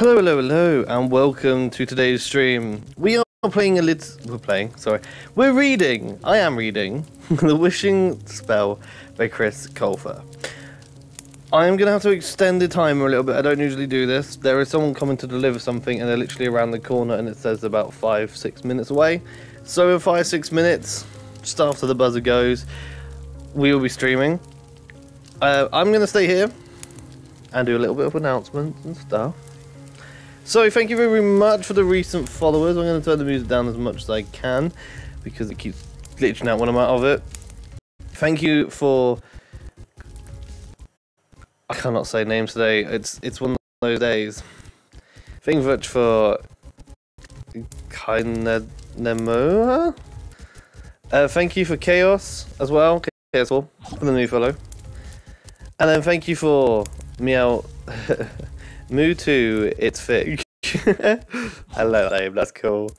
Hello, hello, hello, and welcome to today's stream. We are playing We're reading, I am reading, The Wishing Spell by Chris Colfer. I am going to have to extend the timer a little bit. I don't usually do this. There is someone coming to deliver something and they're literally around the corner and it says about 5-6 minutes away. So in 5-6 minutes, just after the buzzer goes, we will be streaming. I'm going to stay here and do a little bit of announcements and stuff. So thank you very much for the recent followers. I'm going to turn the music down as much as I can because it keeps glitching out when I'm out of it. Thank you for... I cannot say names today. It's one of those days. Thank you very much for... Kainemoa? Thank you for Chaos as well. Chaos for the new follow. And then thank you for Meow... Mutu, it's Fig. I love that name, that's cool.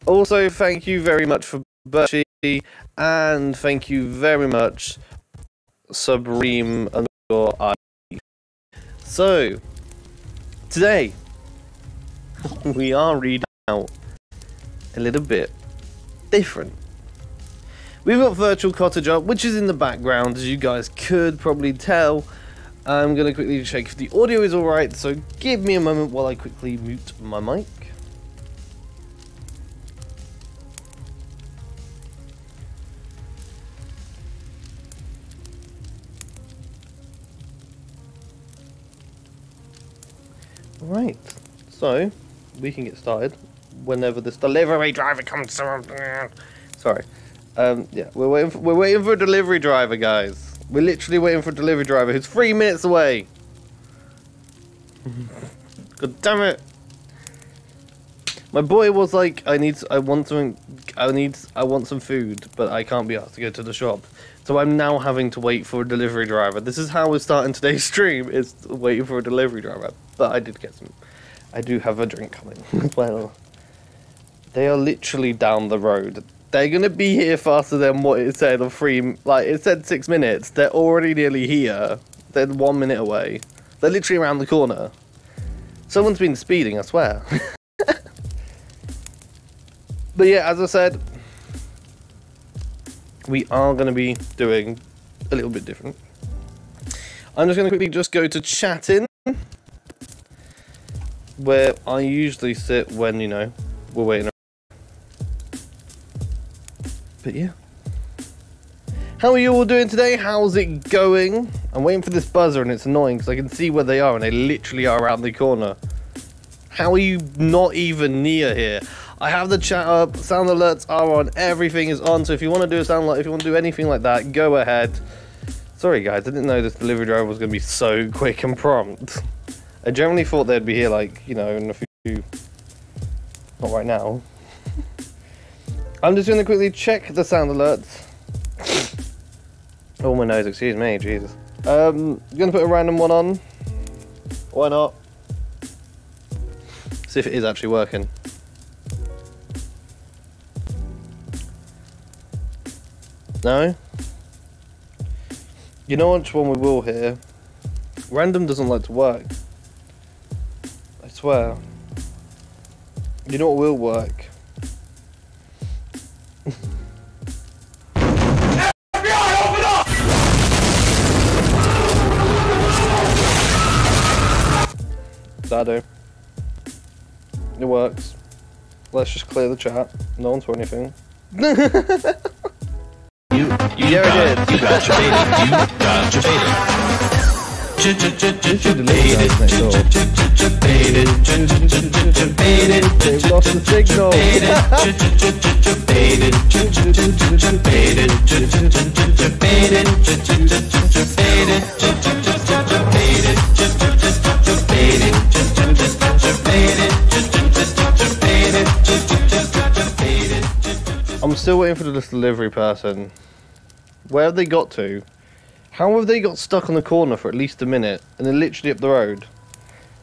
Also, thank you very much for Birchie, and thank you very much, Subreme_I. So, today, we are reading out a little bit different. We've got Virtual Cottage up, which is in the background, as you guys could probably tell. I'm going to quickly check if the audio is alright, so give me a moment while I quickly mute my mic. Right, so we can get started whenever this delivery driver comes. Sorry, yeah, we're waiting for a delivery driver, guys. We're literally waiting for a delivery driver who's 3 minutes away. God damn it! My boy was like, I want some food, but I can't be asked to go to the shop. So I'm now having to wait for a delivery driver. This is how we're starting today's stream, is waiting for a delivery driver. But I did get some. I do have a drink coming as well. They are literally down the road. They're gonna be here faster than what it said of it said 6 minutes. They're already nearly here. They're 1 minute away. They're literally around the corner. Someone's been speeding, I swear. But yeah, as I said, we are gonna be doing a little bit different. I'm just gonna quickly go to chatting, where I usually sit when, you know, we're waiting. But yeah. How are you all doing today? How's it going? I'm waiting for this buzzer and it's annoying because I can see where they are and they literally are around the corner. How are you not even near here? I have the chat up, sound alerts are on, everything is on, so if you want to do a sound alert, if you want to do anything like that, go ahead. Sorry guys, I didn't know this delivery driver was going to be so quick and prompt. I generally thought they'd be here like, you know, in a few... Not right now. I'm just going to quickly check the sound alerts. Oh my nose, excuse me, Jesus. I'm going to put a random one on. Why not? See if it is actually working. No? You know which one we will hear? Random doesn't like to work. I swear. You know what will work? That'll do. It works. Let's just clear the chat. No one saw anything. You got your beta. You got your beta. They've lost the signal. I'm still waiting for this delivery person. Where have they got to? How have they got stuck on the corner for at least a minute and they're literally up the road?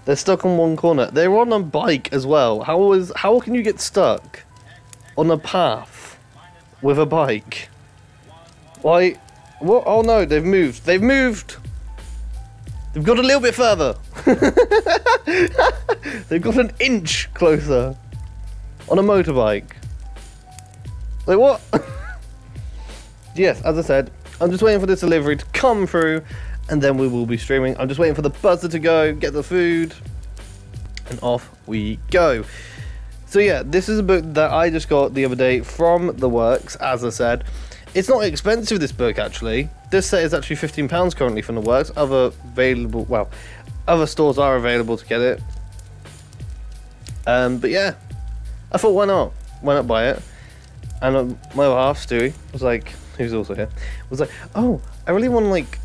They're stuck on one corner. They're on a bike as well. How can you get stuck on a path with a bike? Why? What? Oh no, they've moved. They've moved! They've got a little bit further. They've got an inch closer on a motorbike. Like what? Yes, as I said, I'm just waiting for this delivery to come through and then we will be streaming. I'm just waiting for the buzzer to go, get the food, and off we go. So yeah, this is a book that I just got the other day from the works, as I said. It's not expensive, this book, actually. This set is actually £15 currently from the works. Other stores are available to get it. But yeah, I thought, why not? Why not buy it? And my other half, Stewie, was like, who's also here, was like, oh, I really want to, like,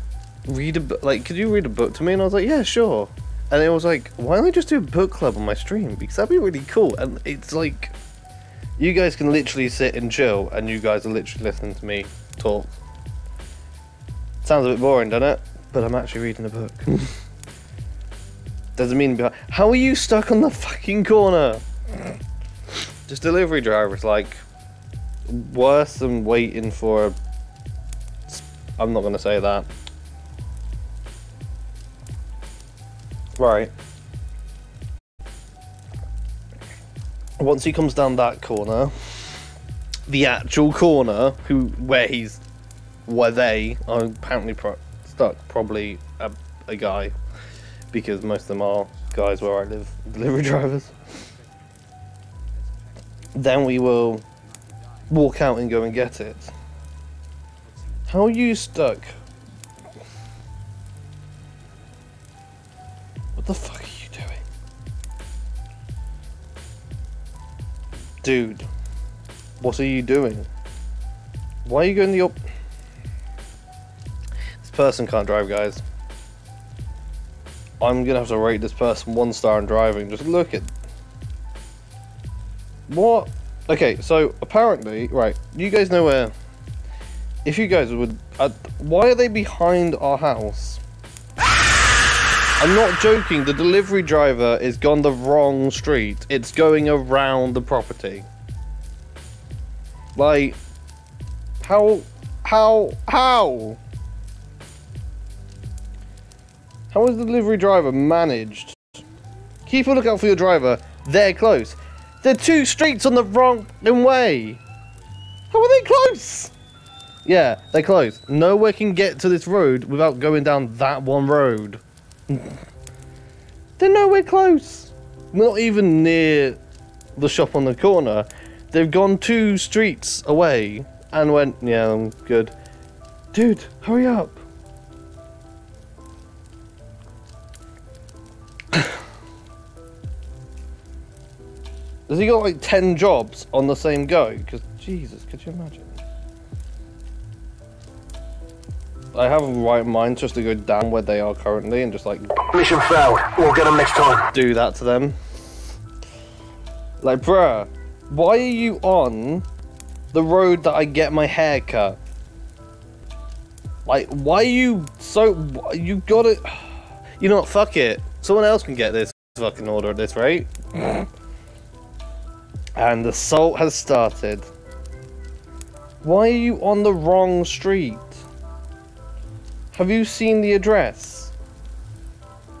read a book. Like, could you read a book to me? And I was like, yeah, sure. And it was like, why don't I just do a book club on my stream? Because that'd be really cool. And it's like, you guys can literally sit and chill, and you guys are literally listening to me talk. Sounds a bit boring, doesn't it? But I'm actually reading a book. Doesn't mean... How are you stuck on the fucking corner? Just delivery drivers, like, worse than waiting for a... I'm not going to say that. Right. Once he comes down that corner, the actual corner, where they are apparently stuck, probably a guy, because most of them are guys where I live, delivery drivers. Then we will walk out and go and get it. How are you stuck? What the fuck are you doing? Dude, what are you doing? Why are you going the op... This person can't drive, guys. I'm gonna have to rate this person 1 star in driving. Just look at... What? Okay, so apparently, right, you guys know where... If you guys would... why are they behind our house? I'm not joking, the delivery driver is gone the wrong street. It's going around the property. Like, how has the delivery driver managed? Keep a lookout for your driver, they're close. They're 2 streets on the wrong way. How are they close? Yeah, they're close. Nowhere can get to this road without going down that one road. They're nowhere close. Not even near the shop on the corner. They've gone 2 streets away and went, yeah, I'm good. Dude, hurry up. Has he got like 10 jobs on the same go? Because, Jesus, could you imagine? I have a right mind just to go down where they are currently and just like... Mission failed. We'll get them next time. Do that to them. Like, bruh, why are you on the road that I get my hair cut? Like, why are you so... You gotta... You know what, fuck it. Someone else can get this fucking order at this rate. And the assault has started. Why are you on the wrong street? Have you seen the address?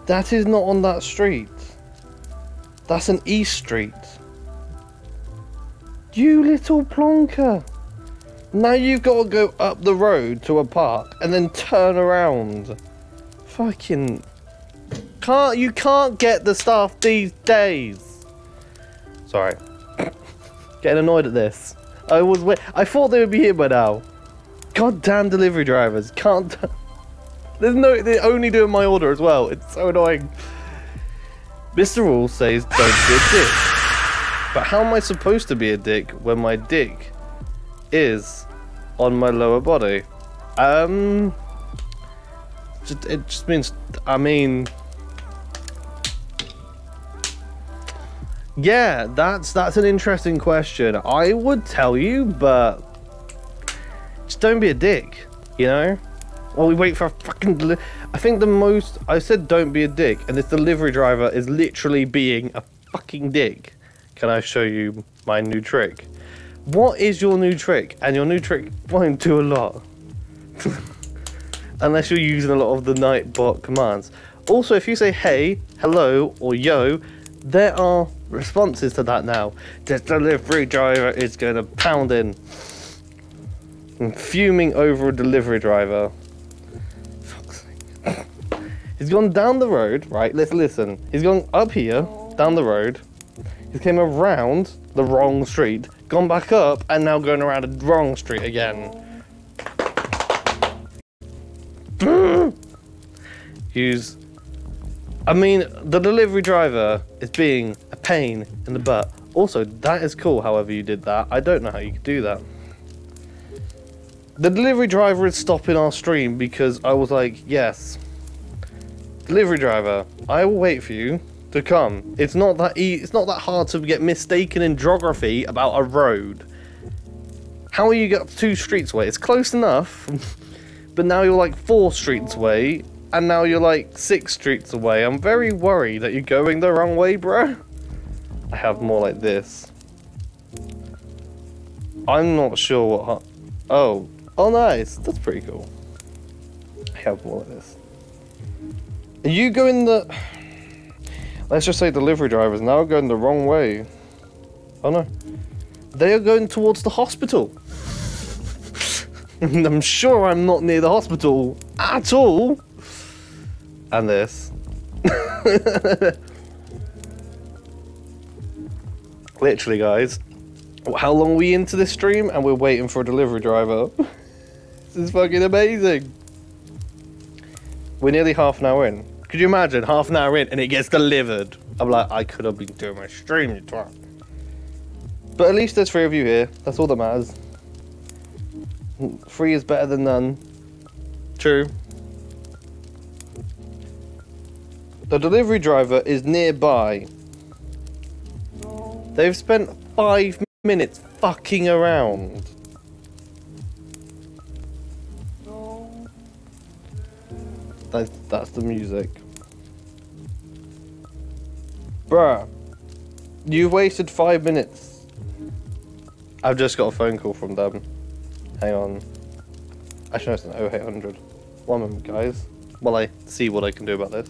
That is not on that street. That's an East Street. You little plonker. Now you've got to go up the road to a park and then turn around. Fucking... You can't get the stuff these days. Sorry. Getting annoyed at this. I thought they would be here by now. Goddamn delivery drivers. Can't... They're only doing my order as well. It's so annoying. Mr. Rule says don't be a dick. But how am I supposed to be a dick when my dick is on my lower body? It just means, I mean... Yeah, that's an interesting question. I would tell you, but... Just don't be a dick, you know? While we wait for a fucking I think the most... I said don't be a dick, and this delivery driver is literally being a fucking dick. Can I show you my new trick? What is your new trick? And your new trick won't do a lot. Unless you're using a lot of the Nightbot commands. Also, if you say hey, hello, or yo, there are responses to that now. The delivery driver is going to pound in. I'm fuming over a delivery driver. Fuck's sake. He's gone down the road, right? Let's listen. He's gone up here, down the road. He came around the wrong street, gone back up, and now going around the wrong street again. I mean, the delivery driver is being a pain in the butt. Also, that is cool, however you did that. I don't know how you could do that. The delivery driver is stopping our stream because I was like, yes. Delivery driver, I will wait for you to come. It's not that it's not that hard to get mistaken in geography about a road. How are you get 2 streets away? It's close enough, but now you're like 4 streets away, and now you're like 6 streets away. I'm very worried that you're going the wrong way, bro. I have more like this. I'm not sure what... Oh, nice. That's pretty cool. I have more like this. Are you going the... Let's just say delivery drivers now going the wrong way. Oh no. They are going towards the hospital. I'm sure I'm not near the hospital at all. And this. Literally, guys. How long are we into this stream? And we're waiting for a delivery driver. This is fucking amazing. We're nearly half an hour in. Could you imagine half an hour in and it gets delivered? I'm like, I could have been doing my stream, you twat. But at least there's 3 of you here. That's all that matters. 3 is better than none. True. The delivery driver is nearby. They've spent 5 minutes fucking around. That's the music. Bruh. You've wasted 5 minutes. I've just got a phone call from them. Hang on. Actually, no, it's an 0800. One moment, guys. While I see what I can do about this.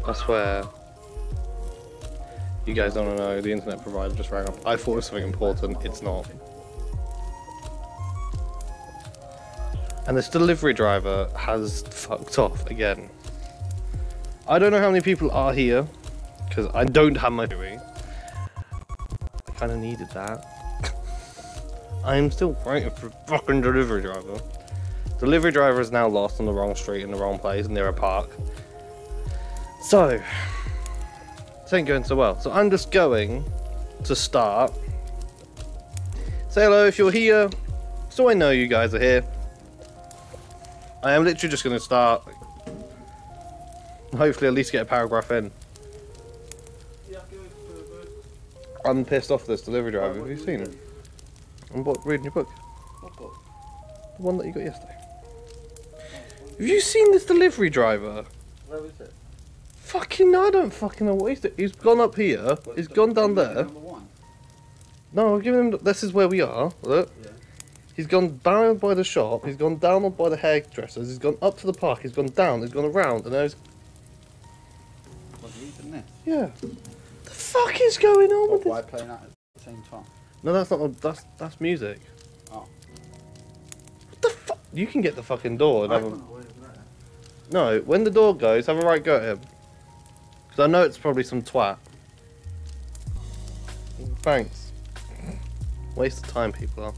I swear. You guys don't know, the internet provider just rang up. I thought it was something important, it's not. And this delivery driver has fucked off again. I don't know how many people are here, because I don't have my theory. I kind of needed that. I am still waiting for a fucking delivery driver. Delivery driver is now lost on the wrong street in the wrong place near a park. So, this ain't going so well. So I'm just going to start. Say hello if you're here, so I know you guys are here. I am literally just going to start. Hopefully at least get a paragraph in. I'm pissed off this delivery driver. Have you seen him? I'm reading your book. What book? The one that you got yesterday. Have you seen this delivery driver? Where is it? Fucking no, I don't fucking know what he's doing. He's gone up here. He's gone down there. Number one. No, I'll give him. This is where we are. Look. Yeah. He's gone down by the shop. He's gone down by the hairdressers. He's gone up to the park. He's gone down. He's gone around. And now he's. What, reading this? Yeah. The fuck is going on with Why this? playing that at the same time? No, that's not. That's music. Oh. What the fuck? You can get the fucking door and I have a. don't know where it's at. No, when the door goes, have a right go at him. Because I know it's probably some twat. Thanks. Waste of time, people are.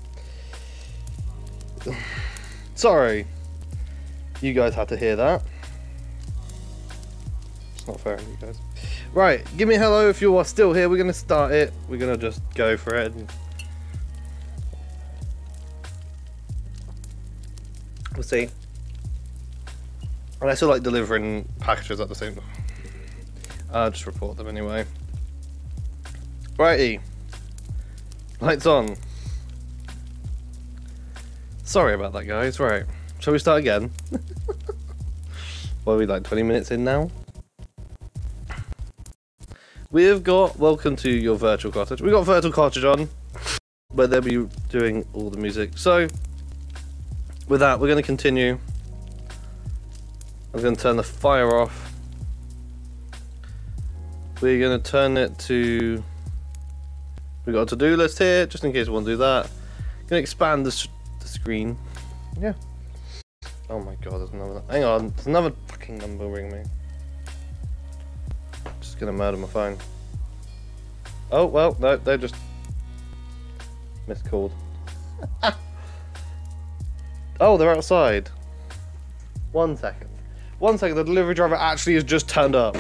Sorry. You guys had to hear that. It's not fair on you guys. Right, give me a hello if you are still here. We're going to start it. We're going to just go for it. We'll see. And I still like delivering packages at the same time. I'll just report them anyway. Righty. Lights on. Sorry about that, guys. Right. Shall we start again? What are we, like 20 minutes in now? We have got Welcome to Your Virtual Cottage. We've got Virtual Cottage on, but they'll be doing all the music. So, with that, we're going to continue. I'm going to turn the fire off. We're going to turn it to... We've got a to-do list here, just in case we want to do that. Going to expand the screen. Yeah. Oh my god, there's another... Hang on, there's another fucking number ringing me. Just going to murder my phone. Oh, well, no, they're just... miscalled. Oh, they're outside. 1 second. 1 second, the delivery driver actually has just turned up.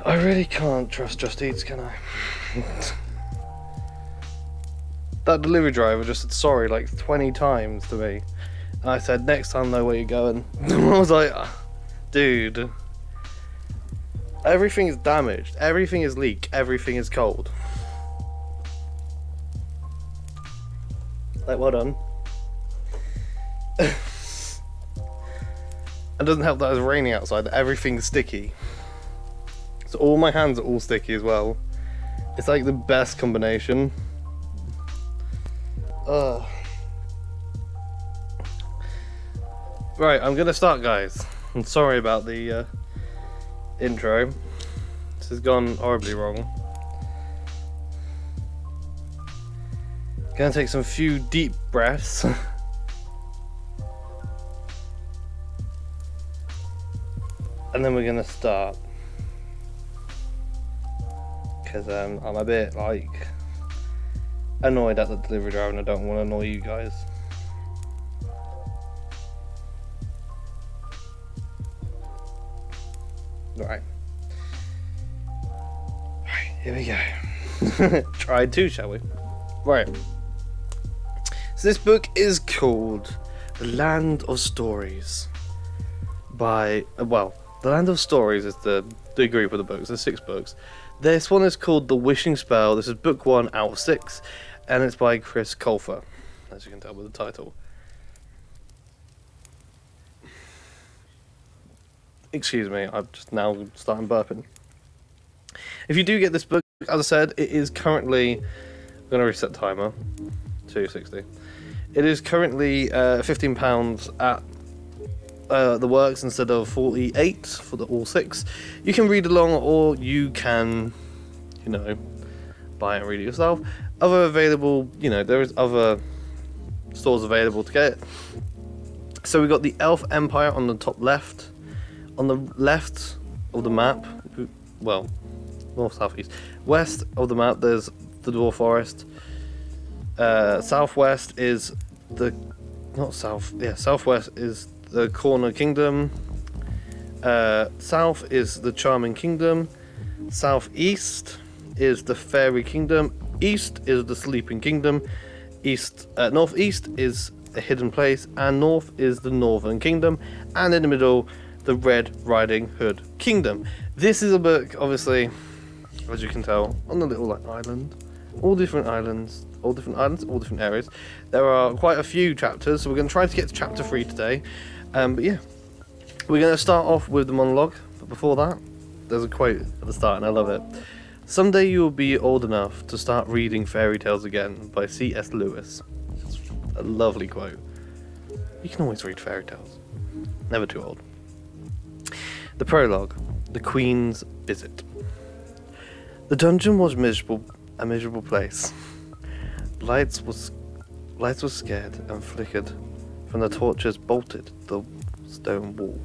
I really can't trust Just Eats, can I? That delivery driver just said sorry like 20 times to me. And I said, next time know where you're going. I was like, dude. Everything is damaged. Everything is leaked. Everything is cold. Like, well done. It doesn't help that it's raining outside. Everything's sticky. So all my hands are all sticky as well. It's like the best combination. Right, I'm gonna start, guys. I'm sorry about the intro. This has gone horribly wrong. Gonna take some few deep breaths. And then we're gonna start. Because I'm a bit like annoyed at the delivery driver and I don't want to annoy you guys. Right, here we go. Try two, shall we? Right. So this book is called The Land of Stories by, well, The Land of Stories is the group of the books. There's 6 books. This one is called The Wishing Spell. This is book 1 out of 6, and it's by Chris Colfer, as you can tell by the title. Excuse me, I'm just now starting burping. If you do get this book, as I said, it is currently, I'm going to reset the timer to 60. It is currently £15 at the works instead of 48 for the all 6. You can read along, or you can, you know, buy it and read it yourself. Other available, you know, there is other stores available to get it. So we've got the Elf Empire on the top left. On the left of the map, well, north, south, east, west of the map, there's the Dwarf Forest. Southwest is the, not south, yeah, southwest is the Corner Kingdom. South is the Charming Kingdom. Southeast is the Fairy Kingdom. East is the Sleeping Kingdom. Northeast is a Hidden Place, and north is the Northern Kingdom, and in the middle, the Red Riding Hood Kingdom. This is a book, obviously, as you can tell, on the little island. All different islands, all different areas. There are quite a few chapters, so we're going to try to get to chapter 3 today. But yeah, we're going to start off with the monologue, but before that, there's a quote at the start, and I love it. Someday you will be old enough to start reading fairy tales again, by C.S. Lewis. It's a lovely quote. You can always read fairy tales. Never too old. The prologue, The Queen's Visit. The dungeon was a miserable place. Lights were scared and flickered from the torches bolted to the stone wall.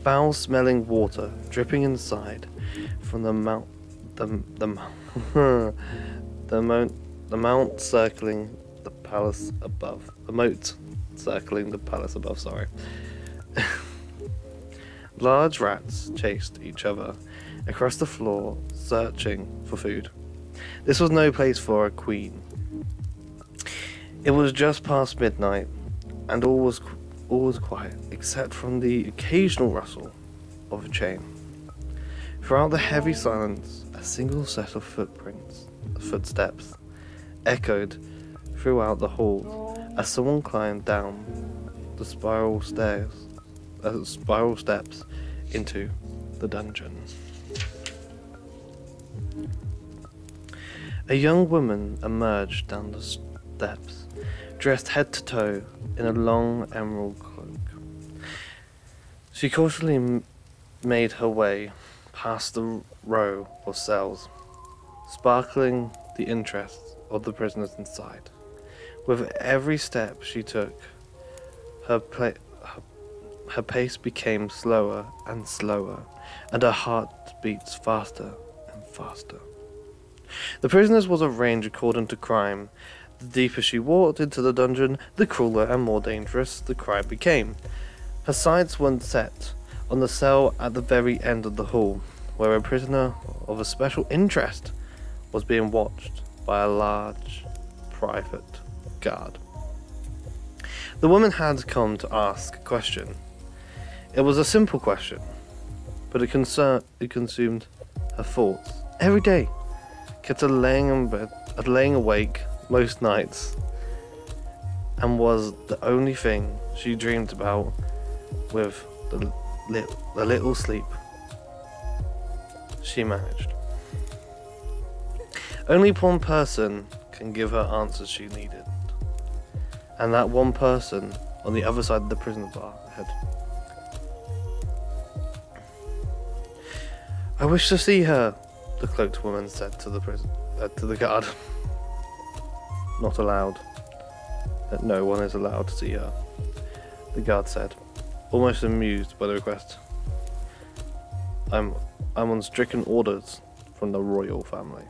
Foul-smelling water dripping inside from the mount circling the palace above. The moat circling the palace above. Sorry. Large rats chased each other across the floor, searching for food. This was no place for a queen. It was just past midnight, and all was quiet, except from the occasional rustle of a chain. Throughout the heavy silence, a single set of footsteps, echoed throughout the hall as someone climbed down the spiral steps into the dungeon. A young woman emerged down the steps, dressed head to toe in a long emerald cloak. She cautiously made her way past the row of cells, sparkling the interest of the prisoners inside. With every step she took, her pace became slower and slower, and her heart beats faster and faster. The prisoners was arranged according to crime. The deeper she walked into the dungeon, the crueler and more dangerous the crime became. Her sights were set on the cell at the very end of the hall, where a prisoner of a special interest was being watched by a large private guard. The woman had come to ask a question. It was a simple question, but it consumed her thoughts. Every day, kept her laying in bed, laying awake most nights, and was the only thing she dreamed about with the little sleep she managed. Only one person can give her answers she needed, and that one person on the other side of the prison bar had. "I wish to see her," the cloaked woman said to the guard. "Not allowed. No one is allowed to see her," the guard said, almost amused by the request. I'm on stricken orders from the royal family."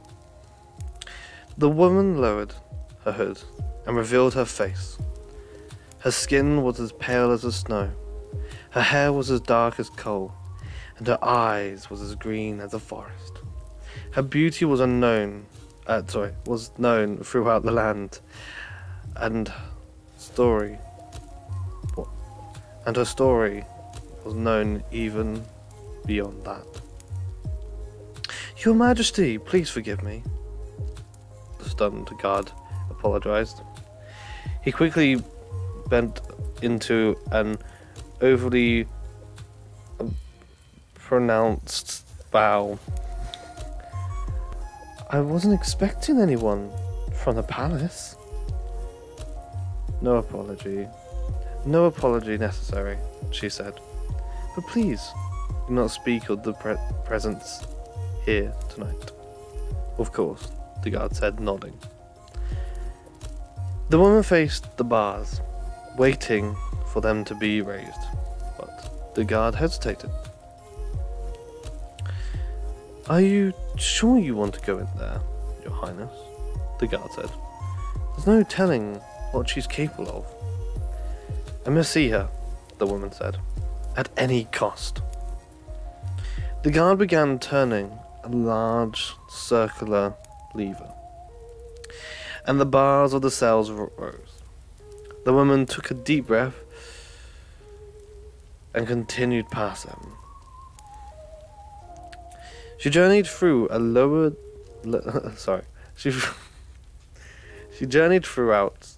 The woman lowered her hood and revealed her face. Her skin was as pale as the snow, her hair was as dark as coal, and her eyes was as green as a forest. Her beauty was known throughout the land, and her story was known even beyond that. "Your Majesty, please forgive me," the stunned guard apologized. He quickly bent into an overly pronounced bow. "I wasn't expecting anyone from the palace." No apology necessary," she said. "But please, do not speak of the presence here tonight." "Of course," the guard said, nodding. The woman faced the bars, waiting for them to be raised, but the guard hesitated. "Are you sure you want to go in there, Your Highness?" the guard said. "There's no telling what she's capable of." "I must see her," the woman said, "at any cost." The guard began turning a large circular lever, and the bars of the cells rose. The woman took a deep breath and continued past them. She journeyed through a She journeyed throughout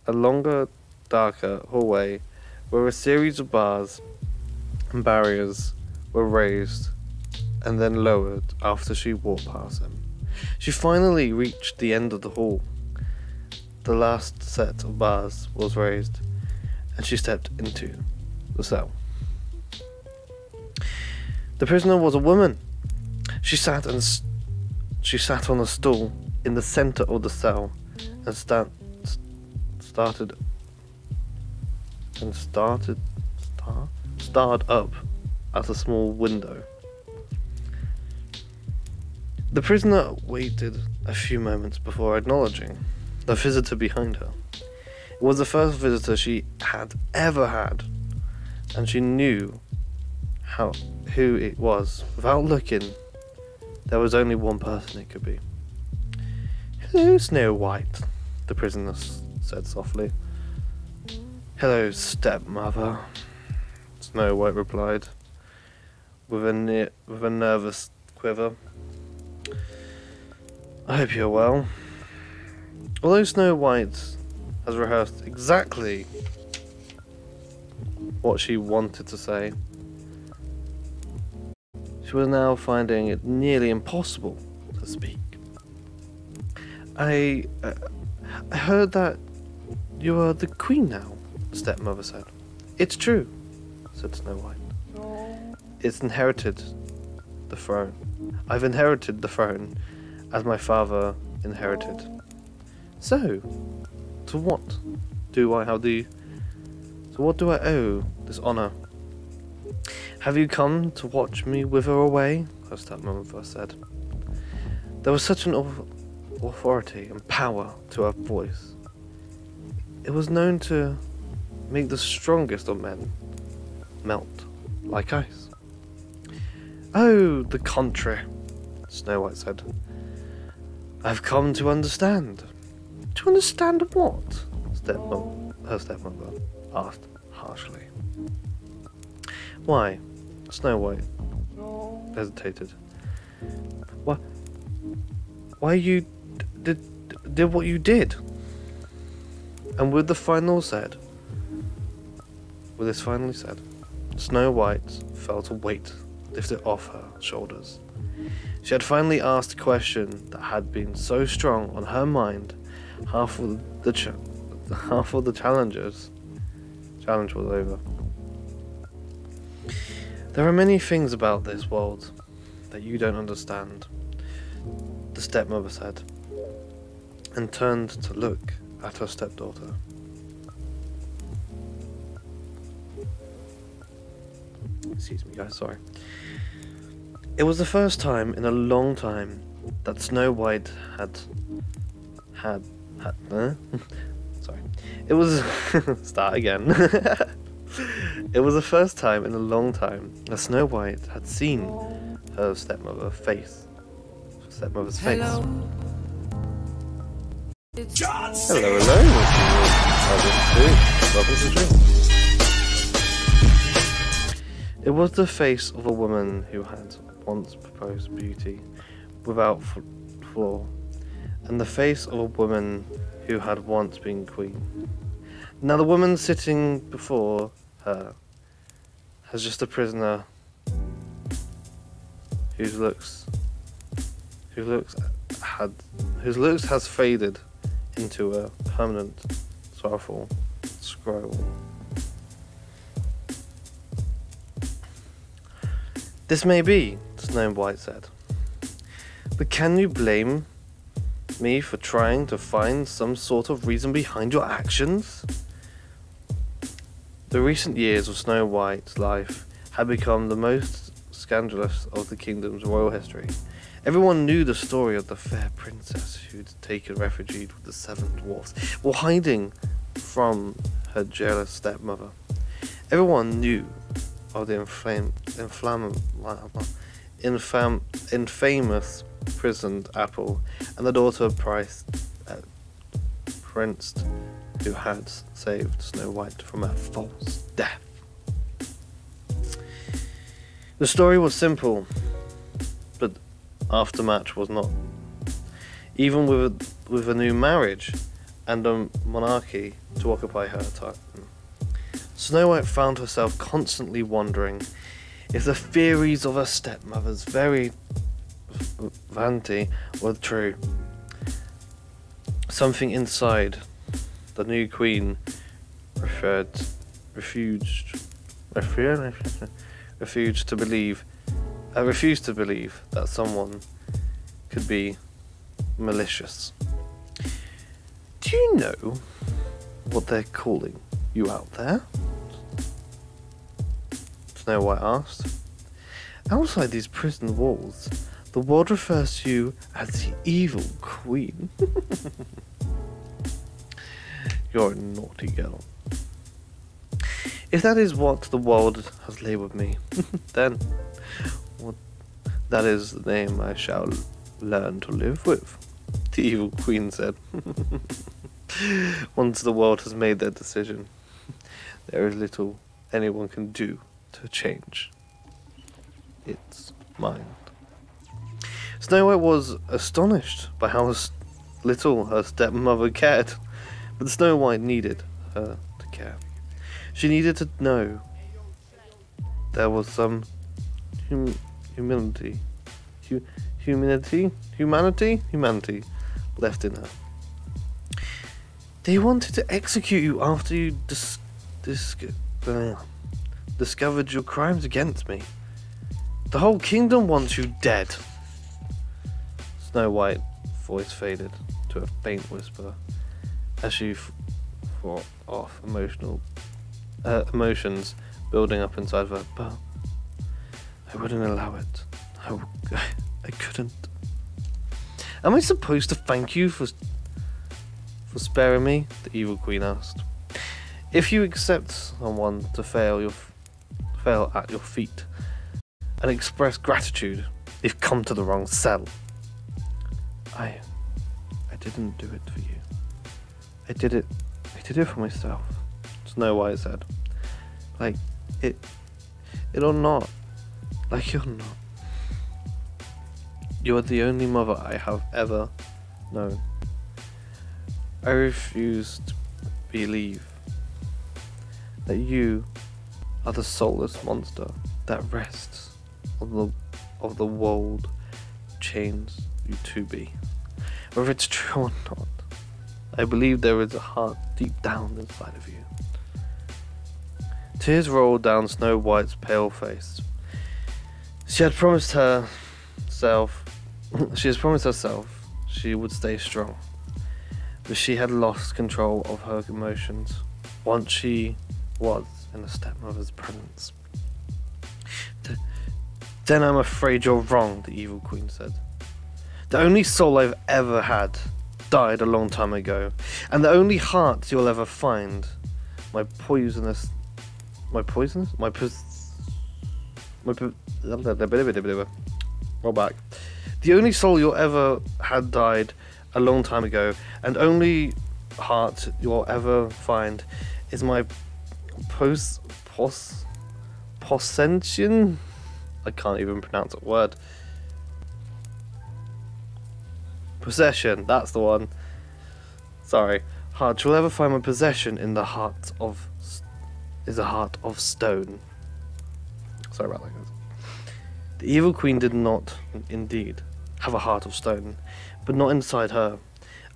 a longer, darker hallway where a series of bars and barriers were raised and then lowered after she walked past them. She finally reached the end of the hall. The last set of bars was raised, and she stepped into the cell. The prisoner was a woman. She sat on a stool in the center of the cell and stared up at a small window. The prisoner waited a few moments before acknowledging the visitor behind her. It was the first visitor she had ever had, and she knew who it was. Without looking, there was only one person it could be. "Hello, Snow White," the prisoner said softly. "Hello, stepmother," Snow White replied, with a nervous quiver. "I hope you're well." Although Snow White has rehearsed exactly what she wanted to say, she was now finding it nearly impossible to speak. I heard that you are the queen now," the stepmother said. "It's true," said Snow White. "I've inherited the throne, as my father inherited. So, to what do I owe this honor?" "Have you come to watch me wither away?" her stepmother said. There was such an authority and power to her voice. It was known to make the strongest of men melt like ice. Oh, the contrary, Snow White said. I've come to understand. To understand what? Her stepmother asked harshly. Why? Snow White hesitated. Why you did what you did? And with this finally said, Snow White felt a weight lifted off her shoulders. She had finally asked a question that had been so strong on her mind. Half of the challenge was over. There are many things about this world that you don't understand, the stepmother said, and turned to look at her stepdaughter. Excuse me, guys, sorry. It was the first time in a long time that Snow White had sorry. It was start again. It was the first time in a long time that Snow White had seen her stepmother's face. Hello, hello. Welcome to the stream. It was the face of a woman who had once proposed beauty without flaw, and the face of a woman who had once been queen. Now the woman sitting before her has just a prisoner whose looks has faded into a permanent, sorrowful scroll. This may be, Snow White said, but can you blame me for trying to find some sort of reason behind your actions? The recent years of Snow White's life had become the most scandalous of the kingdom's royal history. Everyone knew the story of the fair princess who'd taken refuge with the seven dwarfs, while hiding from her jealous stepmother. Everyone knew of the infamous prisoned apple and the daughter of Prince who had saved Snow White from a false death. The story was simple, but aftermatch was not. Even with a new marriage and a monarchy to occupy her time, Snow White found herself constantly wondering if the theories of her stepmother's very vanity were true. Something inside the new queen refused to believe that someone could be malicious. Do you know what they're calling you out there? Snow White asked. Outside these prison walls, the world refers to you as the evil queen. You're a naughty girl. If that is what the world has labelled me, then that is the name I shall learn to live with, the evil queen said. Once the world has made their decision, there is little anyone can do to change its mind. Snow White was astonished by how little her stepmother cared, but Snow White needed her to care. She needed to know there was some humanity left in her. They wanted to execute you after you discovered your crimes against me. The whole kingdom wants you dead. Snow White's voice faded to a faint whisper as she fought off emotions building up inside of her. But I wouldn't allow it. I couldn't. Am I supposed to thank you for sparing me? The evil queen asked. If you accept someone to fail at your feet, and express gratitude. You've come to the wrong cell. I didn't do it for you. I did it for myself, Snow White said. Like, it or not. Like, you're not. You are the only mother I have ever known. I refuse to believe that you are the soulless monster that rests on the world chains you to be. Whether it's true or not, I believe there is a heart deep down inside of you. Tears rolled down Snow White's pale face. She had promised herself she would stay strong, but she had lost control of her emotions once she was in a stepmother's presence. Then I'm afraid you're wrong, the evil queen said. The only soul I've ever had died a long time ago, and the only heart you'll ever find, roll back. The only soul you'll ever had died a long time ago, and only heart you'll ever find is my possession. I can't even pronounce that word. Possession, that's the one. Sorry. Heart you'll ever find my possession in the heart of is a heart of stone. Sorry about that, guys. The evil queen did not, indeed, have a heart of stone, but not inside her.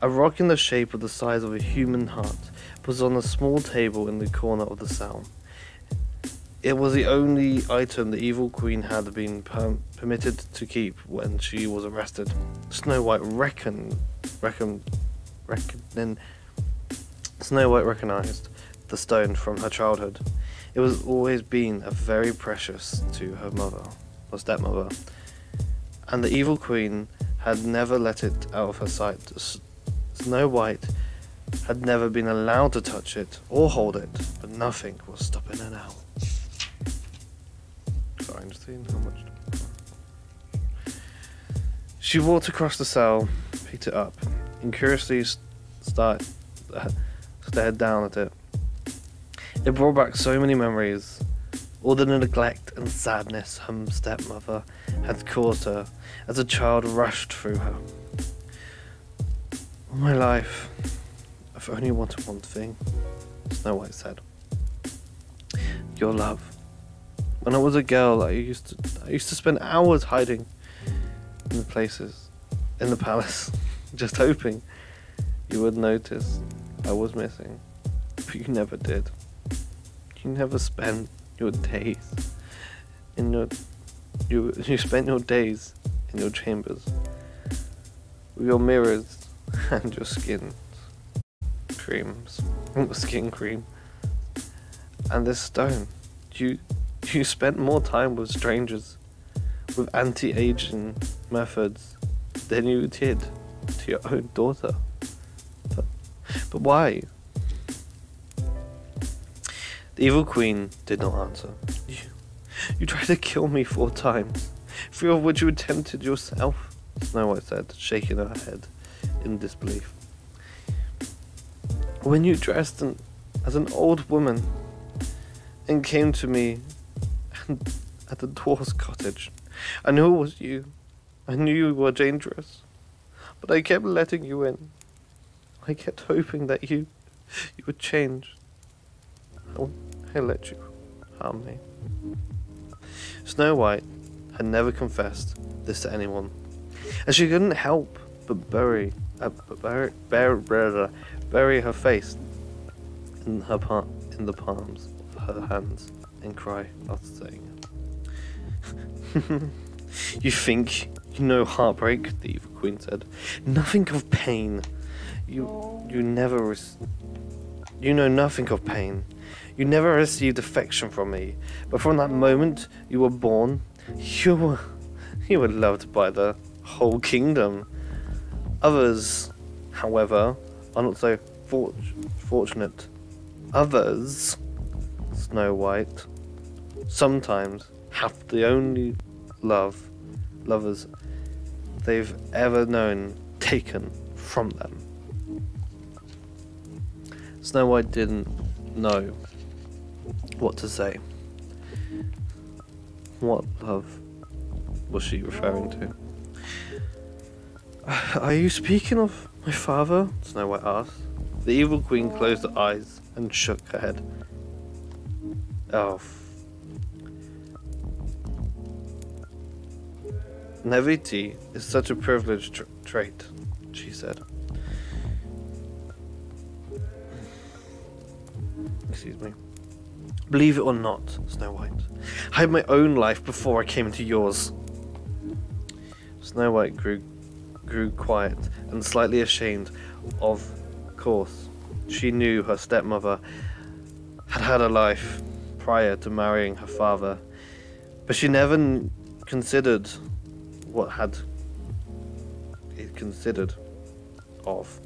A rock in the shape of the size of a human heart was on a small table in the corner of the cell. It was the only item the evil queen had been permitted to keep when she was arrested. Snow White recognized the stone from her childhood. It was always been a very precious to her mother, or stepmother, and the evil queen had never let it out of her sight. Snow White had never been allowed to touch it or hold it, but nothing was stopping her now. Sorry, I'm just seeing how much. She walked across the cell, picked it up, and curiously stared down at it. It brought back so many memories, all the neglect and sadness her stepmother had caused her as a child rushed through her. All my life, I've only wanted one thing, Snow White said. Your love. When I was a girl, I used to spend hours hiding in the palace, just hoping you would notice I was missing. But you never did. You never spent your days you spent your days in your chambers with your mirrors and your skin cream, and this stone. You spent more time with strangers with anti-aging methods than you did to your own daughter. But why? The evil queen did not answer. You tried to kill me 4 times, 3 of which you attempted yourself, Snow White said, shaking her head in disbelief. When you dressed as an old woman and came to me at the dwarf's cottage, I knew it was you. I knew you were dangerous, but I kept letting you in. I kept hoping that you would change. I let you harm me. Snow White had never confessed this to anyone, and she couldn't help but bury her face in the palms of her hands and cry after saying it. You think you know heartbreak, the evil queen said. Nothing of pain. You know nothing of pain. You never received affection from me, but from that moment you were born, you were loved by the whole kingdom. Others, however, are not so fortunate. Others, Snow White, sometimes have the only lovers they've ever known taken from them. Snow White didn't know what to say. What love was she referring to? Are you speaking of my father? Snow White asked. The evil queen closed her eyes and shook her head. Oh. Naivety is such a privileged trait, she said. Excuse me. Believe it or not, Snow White, I had my own life before I came into yours. Snow White grew quiet and slightly ashamed. Of course, she knew her stepmother had had a life prior to marrying her father, but she never considered what had it considered of.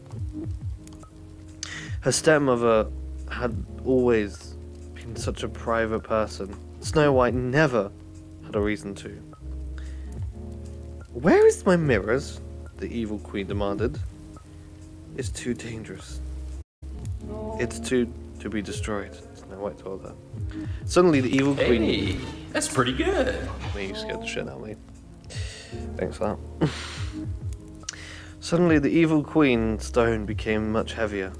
Her stepmother had always been such a private person. Snow White never had a reason to. Where is my mirrors? The evil queen demanded. It's too dangerous. It's to be destroyed, Snow White told her. Suddenly the evil queen... Hey, that's pretty good. You scared the shit out of me. Thanks for that. Suddenly the evil queen's stone became much heavier.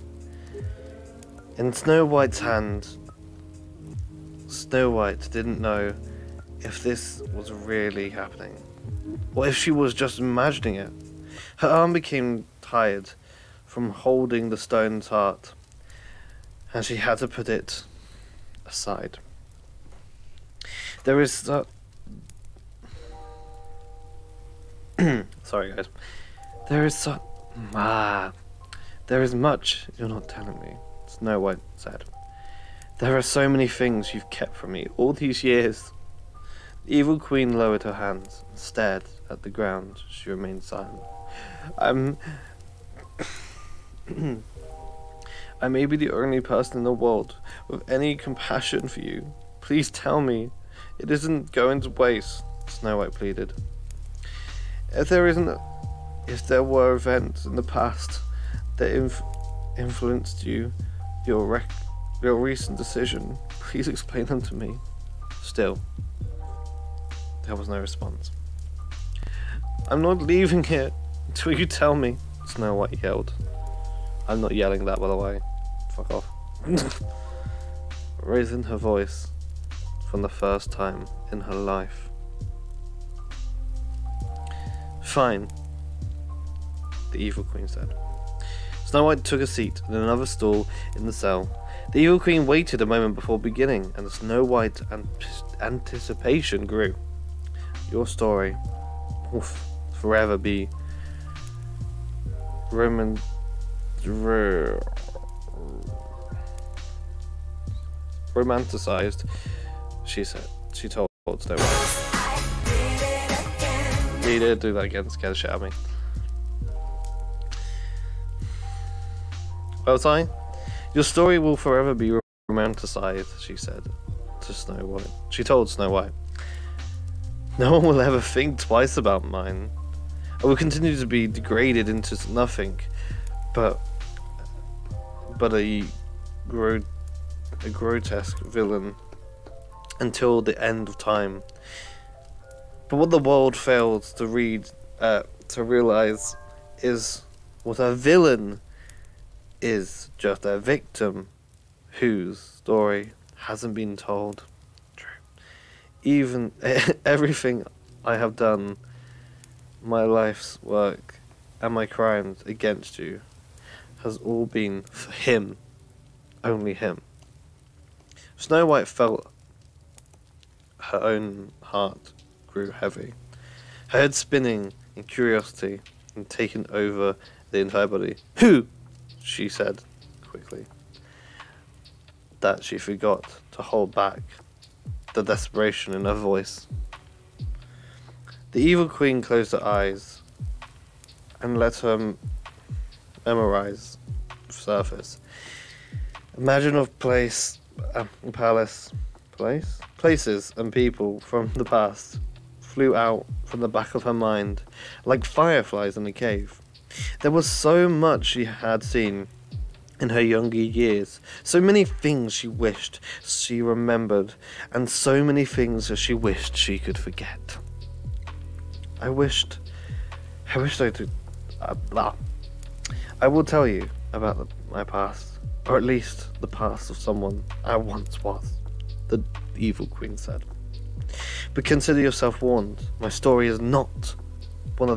In Snow White's hand, Snow White didn't know if this was really happening, or if she was just imagining it. Her arm became tired from holding the stone's heart, and she had to put it aside. There is sorry guys. There is much you're not telling me, Snow White said. There are so many things you've kept from me all these years. The evil queen lowered her hands and stared at the ground. She remained silent. I may be the only person in the world with any compassion for you. Please tell me it isn't going to waste, Snow White pleaded. If there were events in the past that influenced you, your recent decision, please explain them to me. Still, there was no response. I'm not leaving here until you tell me, Snow White yelled. I'm not yelling that, by the way. Fuck off. Raising her voice for the first time in her life. Fine, the evil queen said. Snow White took a seat in another stall in the cell. The evil queen waited a moment before beginning, and Snow White's anticipation grew. Your story will forever be romanticized, she said. She told Snow White. He did do that again, scared the shit out of me. What was I? Your story will forever be romanticized, she said to Snow White. She told Snow White. No one will ever think twice about mine. I will continue to be degraded into nothing but a grotesque villain until the end of time. But what the world fails to realize is what a villain is just a victim whose story hasn't been told. True. Even everything I have done, my life's work, and my crimes against you has all been for him, only him. Snow White felt her own heart grew heavy, her head spinning in curiosity and taking over the entire body. Who? She said quickly, that she forgot to hold back the desperation in her voice. The evil queen closed her eyes and let her memorize the surface. Imagine a places and people from the past, flew out from the back of her mind, like fireflies in a cave. There was so much she had seen in her younger years, so many things she wished she remembered, and so many things that she wished she could forget. I wished I could. I will tell you about my past, or at least the past of someone I once was, the evil queen said. But consider yourself warned. My story is not one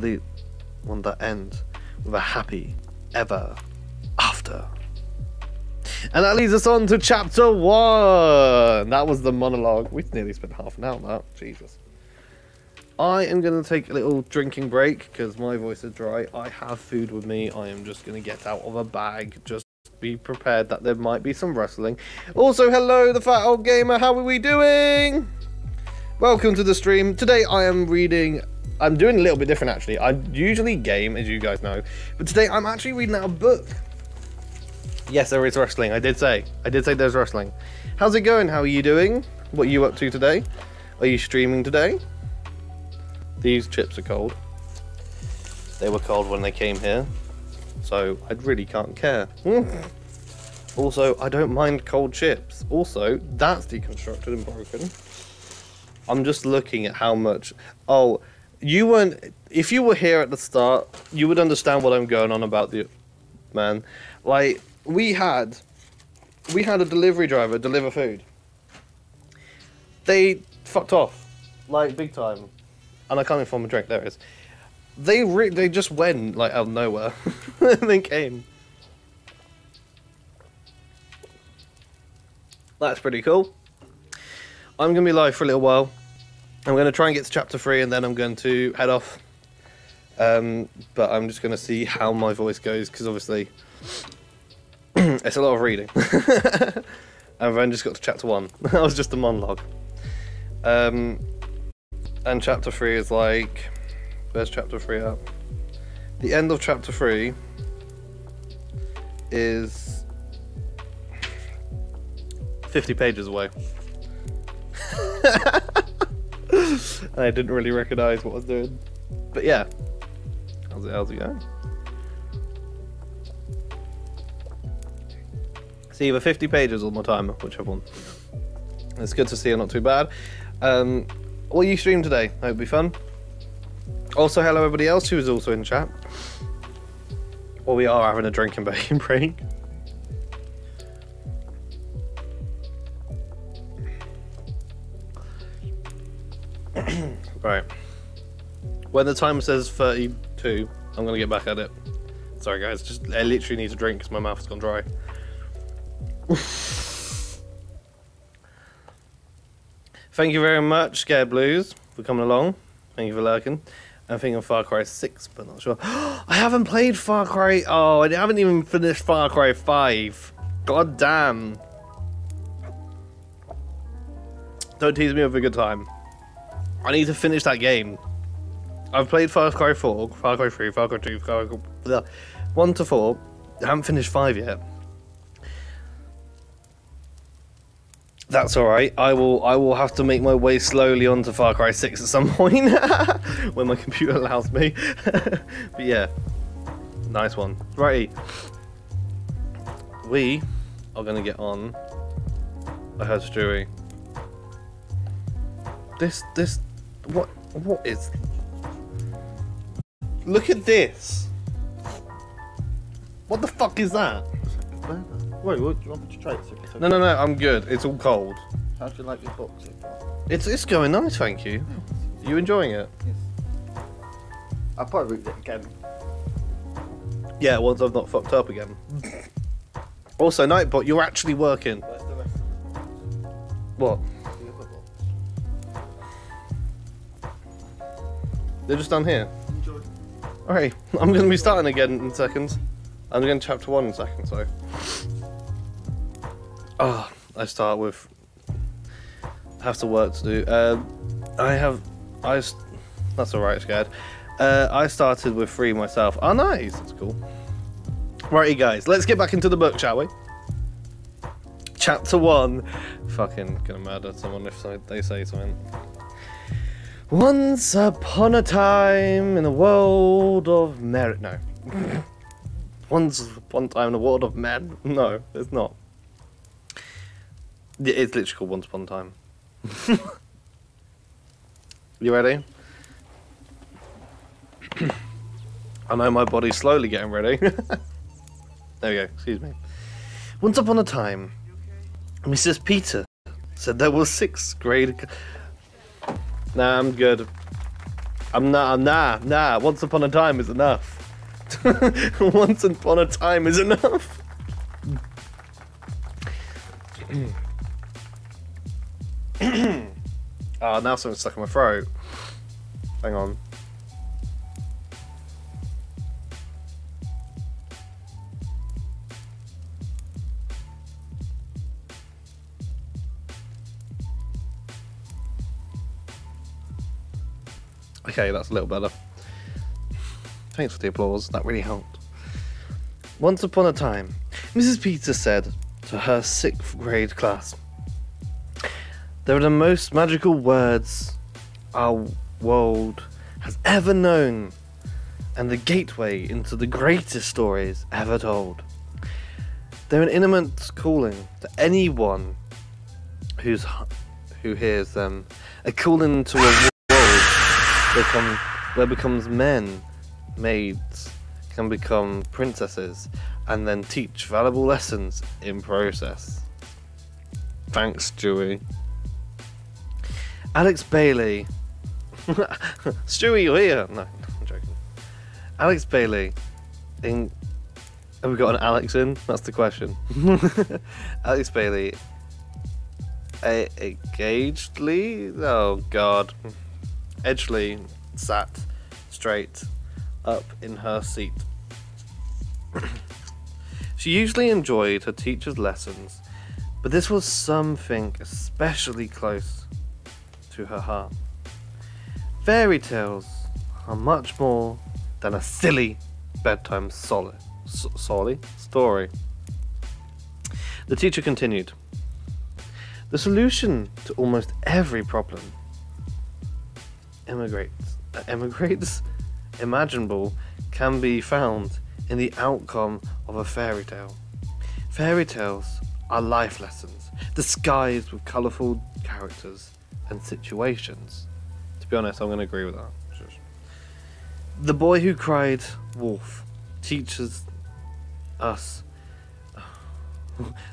that ends with a happy ever after. And that leads us on to chapter 1. That was the monologue. We've nearly spent half an hour on that. Jesus. I am going to take a little drinking break because my voice is dry. I have food with me. I am just going to get out of a bag. Just be prepared that there might be some rustling. Also, hello, the fat old gamer. How are we doing? Welcome to the stream. Today I am reading. I'm doing a little bit different actually. I usually game, as you guys know, but today I'm actually reading out a book. Yes, there is wrestling. I did say there's wrestling. How's it going? How are you doing? What are you up to today? Are you streaming today? These chips are cold. They were cold when they came here, so I really can't care. Also, I don't mind cold chips. Also, that's deconstructed and broken. I'm just looking at how much. Oh, you weren't. If you were here at the start, you would understand what I'm going on about. The man, like we had a delivery driver deliver food. They fucked off, like big time, and I can't even find my drink. There it is. They just went like out of nowhere, and then came. That's pretty cool. I'm going to be live for a little while. I'm going to try and get to chapter 3 and then I'm going to head off. But I'm just going to see how my voice goes because obviously it's a lot of reading. I've only just got to chapter 1. That was just a monologue. And chapter 3 is like... Where's chapter 3 at? The end of chapter 3 is 50 pages away. I didn't really recognise what I was doing. But yeah. How's it going? See, either 50 pages or my timer, whichever one. It's good to see you're not too bad. What you stream today? Hope it'll be fun. Also, hello everybody else who is also in chat. Well, we are having a drink and bacon break. Right. When the timer says 32, I'm gonna get back at it. Sorry guys, I literally need to drink because my mouth has gone dry. Thank you very much, Scared Blues, for coming along. Thank you for lurking. I'm thinking of Far Cry 6, but not sure. I haven't played Far Cry. Oh, I haven't even finished Far Cry 5. God damn. Don't tease me with a good time. I need to finish that game. I've played Far Cry 4, Far Cry 3, Far Cry 2, Far Cry 1 to 4. I haven't finished 5 yet. That's alright. I will have to make my way slowly onto Far Cry 6 at some point. When my computer allows me. But yeah. Nice one. Righty. We are going to get on. I heard Stewie. This... What is... Look at this. What the fuck is that? Wait, what, do you want me to try it? No, I'm good. It's all cold. How do you like your box so far? It's going nice, thank you. Yes. You enjoying it? Yes. I'll probably read it again. Yeah, once I've not fucked up again. Also, Nightbot, you're actually working. Where's the rest of the box? What? The other box. They're just down here. Enjoy. Alright, I'm going to be starting again in seconds. I'm going to chapter 1 in a second, so. Oh, I start with. I have some work to do. That's alright, Scared. I started with 3 myself. Oh, nice. That's cool. Righty, guys. Let's get back into the book, shall we? Chapter 1. Fucking gonna murder someone if they say something. Once upon a time in a world of merit. No. Once upon a time in a world of men. No, it's not. It's literally called Once Upon a Time. You ready? I know my body's slowly getting ready. There we go, excuse me. Once upon a time, Mrs. Peter said there was 6th grade. Nah, I'm good. Nah. Once upon a time is enough. Once upon a time is enough. Oh, now something's stuck in my throat. Hang on. Okay, that's a little better. Thanks for the applause, that really helped. Once upon a time, Mrs. Peter said to her 6th grade class, "There are the most magical words our world has ever known, and the gateway into the greatest stories ever told. They're an intimate calling to anyone who hears them, a calling to a world where becomes men, maids, can become princesses, and then teach valuable lessons in process." Thanks, Stewie. Alex Bailey. Stewie, you're here. No, I'm joking. Alex Bailey. Have we got an Alex in? That's the question. Alex Bailey. Agedly? Oh, God. Edgeley sat straight up in her seat. She usually enjoyed her teacher's lessons, but this was something especially close to her heart. Fairy tales are much more than a silly bedtime story. The teacher continued, "The solution to almost every problem immigrates imaginable can be found in the outcome of a fairy tale. Fairy tales are life lessons, disguised with colourful characters and situations." To be honest, I'm going to agree with that. The boy who cried wolf teaches us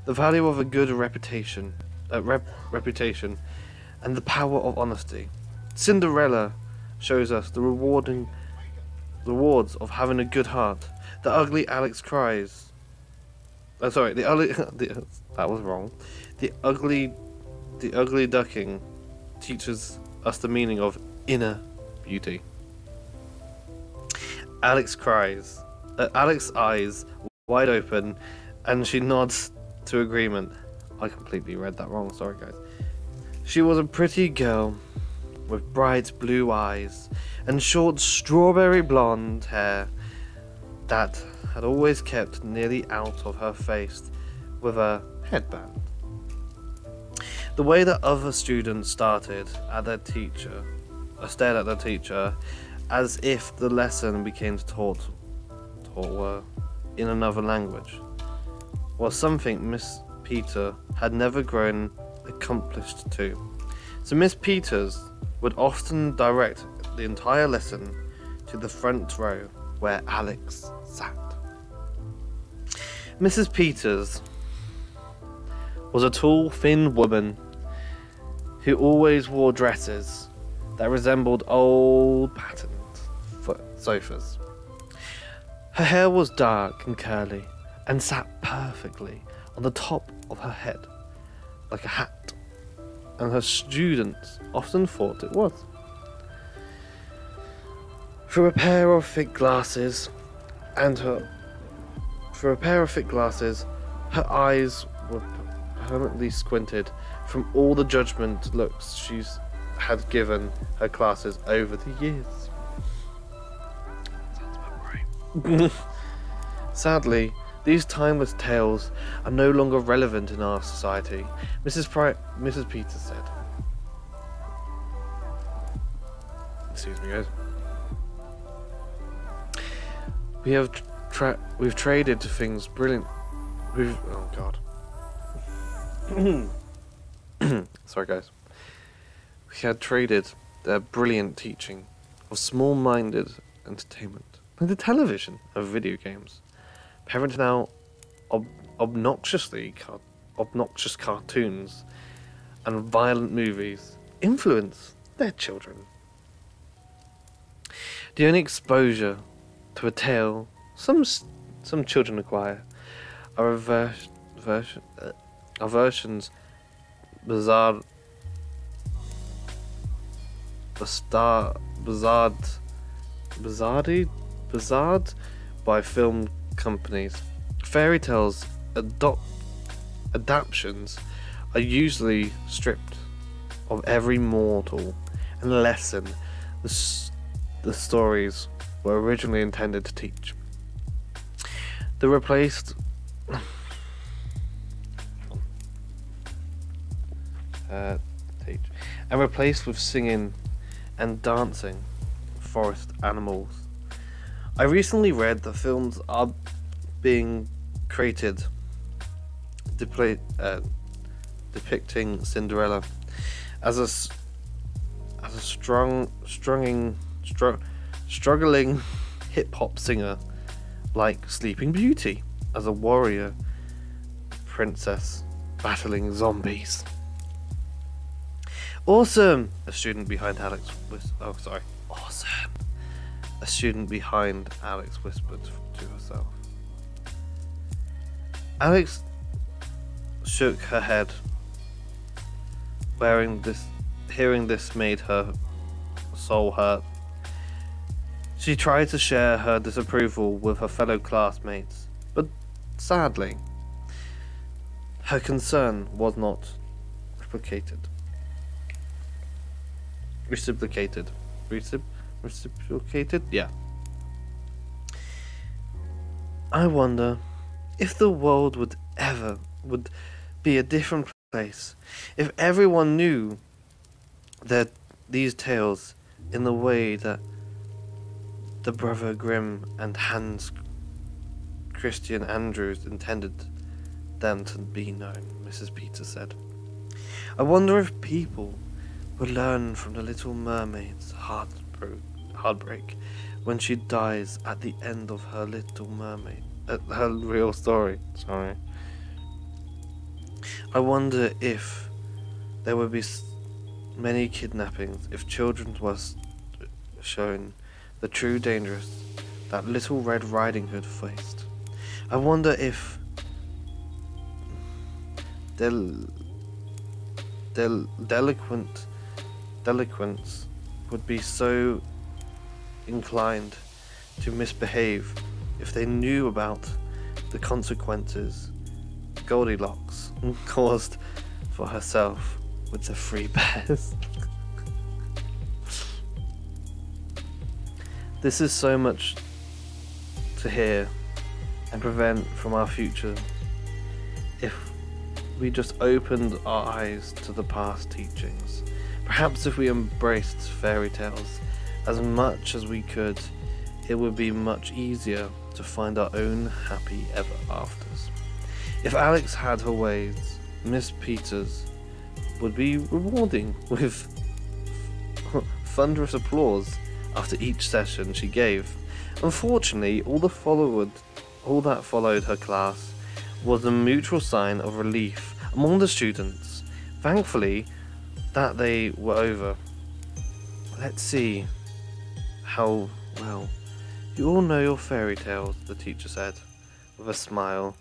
the value of a good reputation and the power of honesty. Cinderella shows us the rewards of having a good heart. The ugly Alex cries. That was wrong. The ugly ducking teaches us the meaning of inner beauty. Alex cries. Alex's eyes wide open, and she nods to agreement. I completely read that wrong. Sorry, guys. She was a pretty girl with bright blue eyes and short strawberry blonde hair that had always kept nearly out of her face with a headband. The way that other students stared at their teacher as if the lesson became taught were in another language was something Miss Peter had never grown accomplished to. So Miss Peters would often direct the entire lesson to the front row where Alex sat. Mrs. Peters was a tall, thin woman who always wore dresses that resembled old patterned sofas. Her hair was dark and curly and sat perfectly on the top of her head like a hat, and her students often thought it was. Through a pair of thick glasses, her eyes were permanently squinted from all the judgment looks she's had given her classes over the years. Sounds about right. Sadly, these timeless tales are no longer relevant in our society, Mrs. Peters said. Excuse me, guys. We've traded things brilliant. Oh god. Sorry, guys. We had traded their brilliant teaching of small-minded entertainment, like the television of video games. Parents now obnoxious cartoons and violent movies influence their children. The only exposure to a tale some children acquire are versions bizarred by film companies. Fairy tales adaptations are usually stripped of every moral and lesson the stories were originally intended to teach. They're replaced and replaced with singing and dancing forest animals. I recently read that films are being created depicting Cinderella as a struggling hip-hop singer, like Sleeping Beauty as a warrior princess battling zombies. Awesome! A student behind Alex Awesome! A student behind Alex whispered to herself. Alex shook her head. Hearing this made her soul hurt. She tried to share her disapproval with her fellow classmates, but sadly, her concern was not reciprocated. Yeah. I wonder if the world would be a different place if everyone knew that these tales in the way that the Brother Grimm and Hans Christian Andrews intended them to be known, Mrs. Peter said. I wonder if people would learn from the Little Mermaid's heartbreak when she dies at the end of her Little Mermaid, her real story. Sorry. I wonder if there would be many kidnappings if children was shown the true dangers that Little Red Riding Hood faced. I wonder if delinquents would be so inclined to misbehave if they knew about the consequences Goldilocks caused for herself with the 3 bears. This is so much to hear and prevent from our future if we just opened our eyes to the past teachings. Perhaps if we embraced fairy tales as much as we could, it would be much easier to find our own happy ever afters. If Alex had her ways, Miss Peters would be rewarding with thunderous applause after each session she gave. Unfortunately, all that followed her class was a mutual sign of relief among the students. Thankfully, that they were over. Let's see how well you all know your fairy tales, the teacher said with a smile,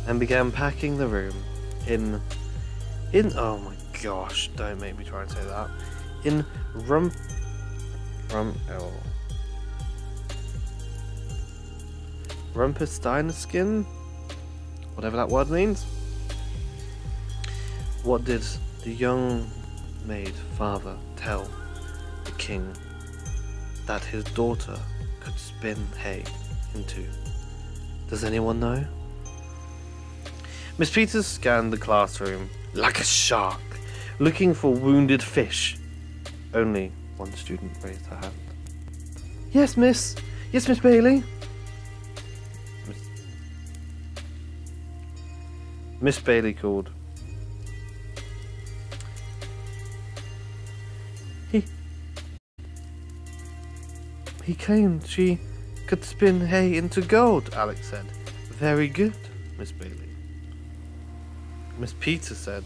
and began packing the room in oh my gosh, don't make me try and say that. In Rumpelstiltskin, whatever that word means. What did the young maid father tell the king that his daughter could spin hay into? Does anyone know? Miss Peters scanned the classroom like a shark, looking for wounded fish. Only One student raised her hand. Yes, miss. Yes, Miss Bailey. Miss Bailey called. He claimed she could spin hay into gold, Alex said. Very good, Miss Bailey. Miss Peter said.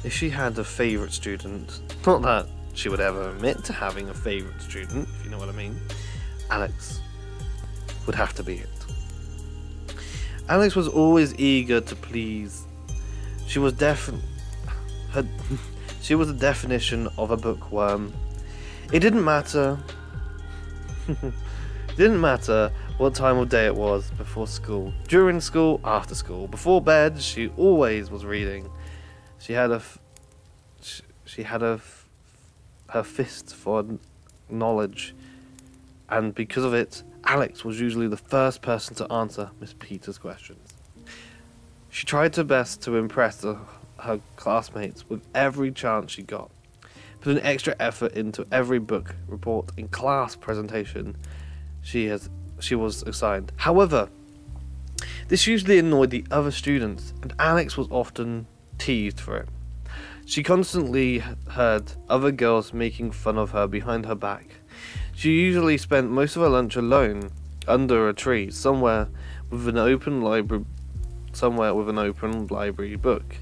If she had a favourite student, not that she would ever admit to having a favourite student, if you know what I mean, Alex would have to be it. Alex was always eager to please. She was she was the definition of a bookworm. It didn't matter. It didn't matter what time of day it was, before school, during school, after school, before bed. She always was reading. She had her fist for knowledge, and because of it, Alex was usually the first person to answer Miss Peter's questions. She tried her best to impress her classmates with every chance she got, put an extra effort into every book report and class presentation she was assigned. However, this usually annoyed the other students, and Alex was often teased for it. She constantly heard other girls making fun of her behind her back. She usually spent most of her lunch alone, under a tree, somewhere with an open library book.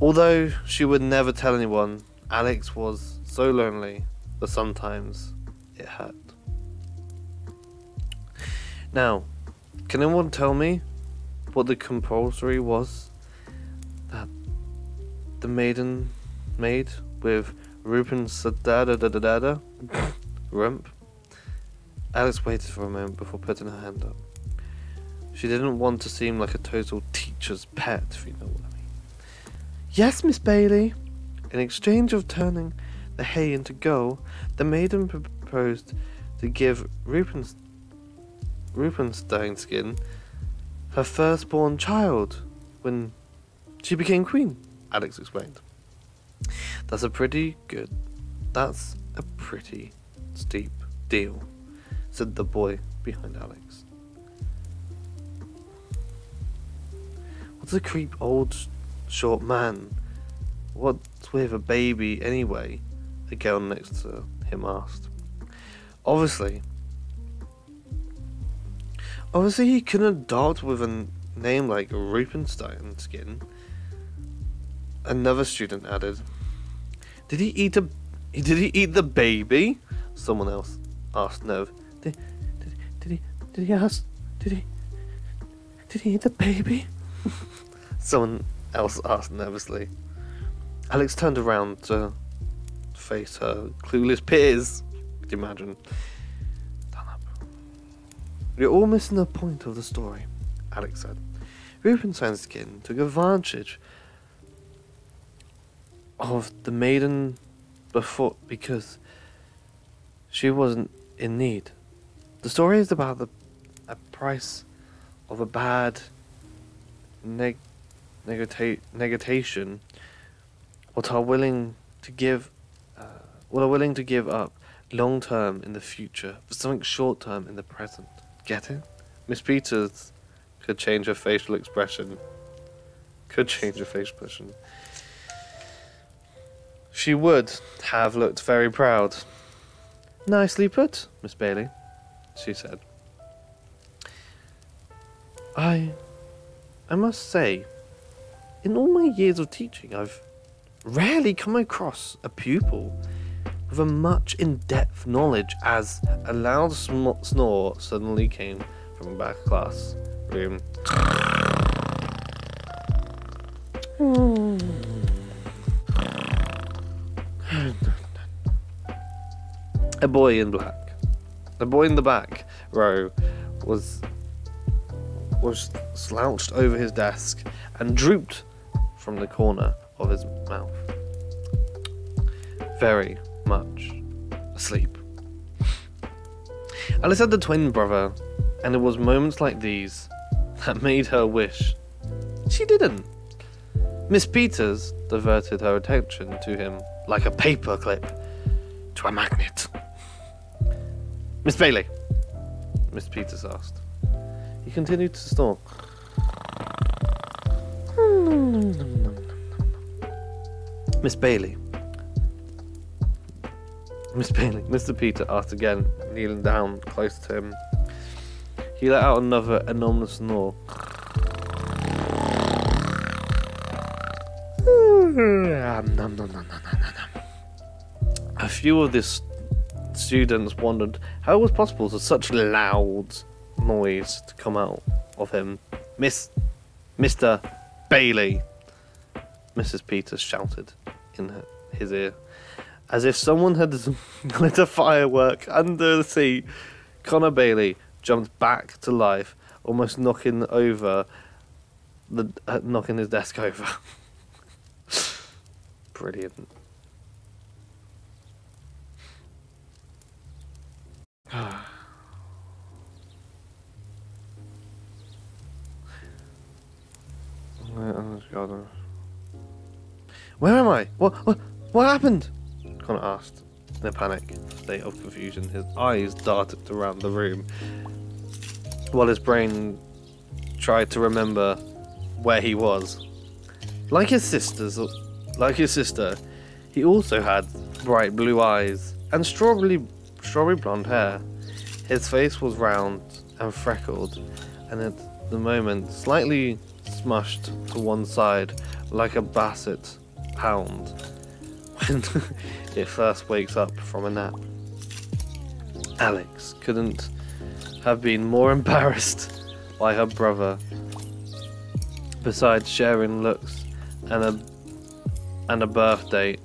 Although she would never tell anyone, Alex was so lonely that sometimes it hurt. Now, can anyone tell me what the compulsory was that the maiden made with Reuben's rump? Alex waited for a moment before putting her hand up. She didn't want to seem like a total teacher's pet, if you know what I mean. Yes, Miss Bailey. In exchange of turning the hay into gold, the maiden proposed to give Rupensteinskin her firstborn child when she became queen, Alex explained. That's a pretty steep deal, said the boy behind Alex. What's a creep old short man? What's with a baby anyway? The girl next to him asked. Obviously he couldn't adopt with a name like Rupensteinskin. Another student added. Did he eat the baby? Someone else asked Nev. Did he eat the baby? Someone else asked nervously. Alex turned around to face her clueless peers. Could you imagine? You're all missing the point of the story, Alex said. Rupensteinskin took advantage of the maiden because she wasn't in need. The story is about the price of a bad negation. What are willing to give up long term in the future for something short term in the present. Get it? Miss Peters could change her facial expression. She would have looked very proud. Nicely put, Miss Bailey, she said. I must say, in all my years of teaching, I've rarely come across a pupil with a much in-depth knowledge as a loud snore suddenly came from the back class room. A boy in the back row was slouched over his desk and drooped from the corner of his mouth. Very much asleep. Alice had the twin brother, and it was moments like these that made her wish she didn't. Miss Peters diverted her attention to him like a paper clip to a magnet. Miss Bailey, Miss Peters asked. He continued to snore. Miss Bailey. Miss Bailey, Mr. Peter asked again, kneeling down close to him. He let out another enormous snore. A few of the students wondered how it was possible for such loud noise to come out of him. Mr. Bailey, Mrs. Peters shouted in his ear, as if someone had lit a firework under the sea. Connor Bailey jumped back to life, almost knocking his desk over. Brilliant. Where am I? What happened? Connor asked in a panic state of confusion. His eyes darted around the room while his brain tried to remember where he was. Like his sister, he also had bright blue eyes and strawberry blonde hair. His face was round and freckled, and at the moment slightly smushed to one side like a basset hound when it first wakes up from a nap. Alex couldn't have been more embarrassed by her brother. Besides sharing looks and a birthday,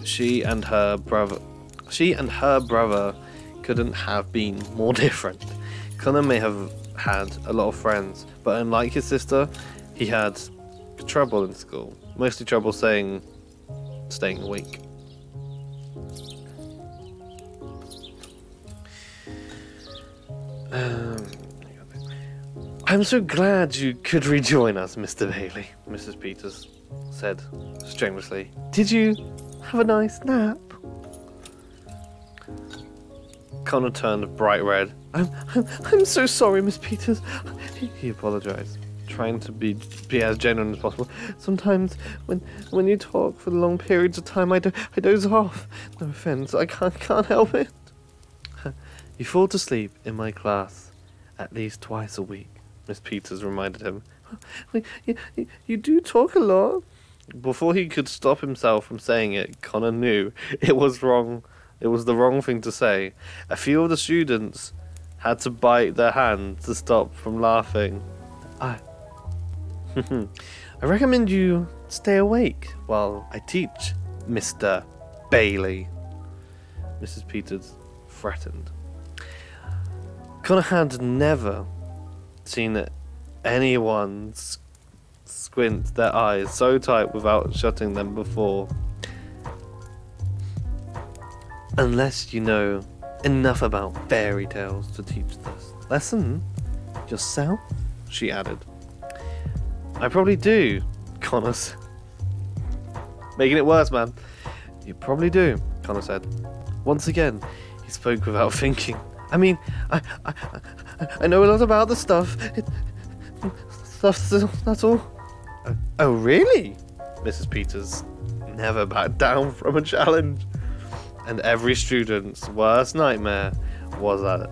she and her brother couldn't have been more different. Connor may have had a lot of friends, but unlike his sister, he had trouble in school. Mostly trouble staying awake. I'm so glad you could rejoin us, Mr. Bailey, Mrs. Peters said strenuously. Did you have a nice nap? Connor turned bright red. I'm so sorry, Miss Peters. He apologized, trying to be as genuine as possible. Sometimes when you talk for long periods of time, I doze off. No offense, I can't help it. You fall to sleep in my class at least twice a week, Miss Peters reminded him. You do talk a lot. Before he could stop himself from saying it, Connor knew it was wrong. It was the wrong thing to say. A few of the students had to bite their hands to stop from laughing. I recommend you stay awake while I teach, Mr. Bailey, Mrs. Peters threatened. Connor had never seen anyone squint their eyes so tight without shutting them before. Unless you know enough about fairy tales to teach this lesson yourself, she added. I probably do, Connor said. Making it worse, man. You probably do, Connor said. Once again, he spoke without thinking. I mean, I know a lot about the stuff. That's all. Oh, really? Mrs. Peters never backed down from a challenge. And every student's worst nightmare was that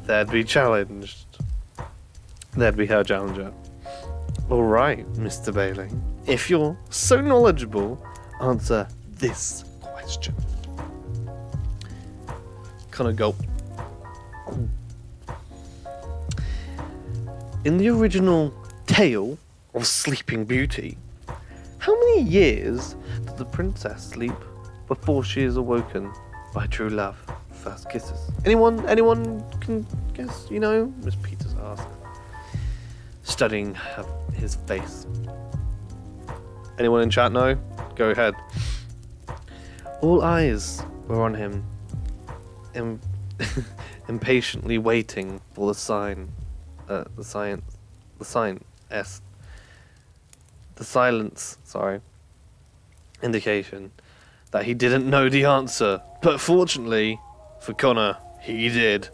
they'd be challenged. They'd be her challenger. All right, Mr. Bailey. If you're so knowledgeable, answer this question. Connor gulped. In the original tale of Sleeping Beauty, how many years did the princess sleep before she is awoken by true love? First kisses. Anyone can guess, you know? Miss Peters asked, studying his face. Anyone in chat know? Go ahead. All eyes were on him, impatiently waiting for the sign the silence, indication that he didn't know the answer. But fortunately for Connor, he did.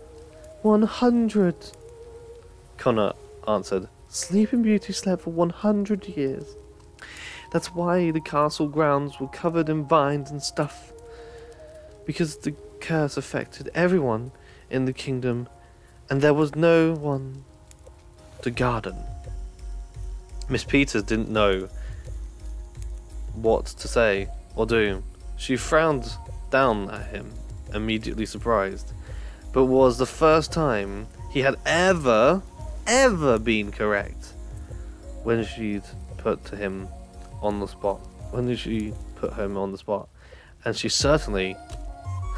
100, Connor answered. Sleeping Beauty slept for 100 years. That's why the castle grounds were covered in vines and stuff. Because the curse affected everyone in the kingdom, and there was no one to garden. Miss Peters didn't know what to say or do. She frowned down at him, immediately surprised. But it was the first time he had ever been correct when she'd put him on the spot. And she certainly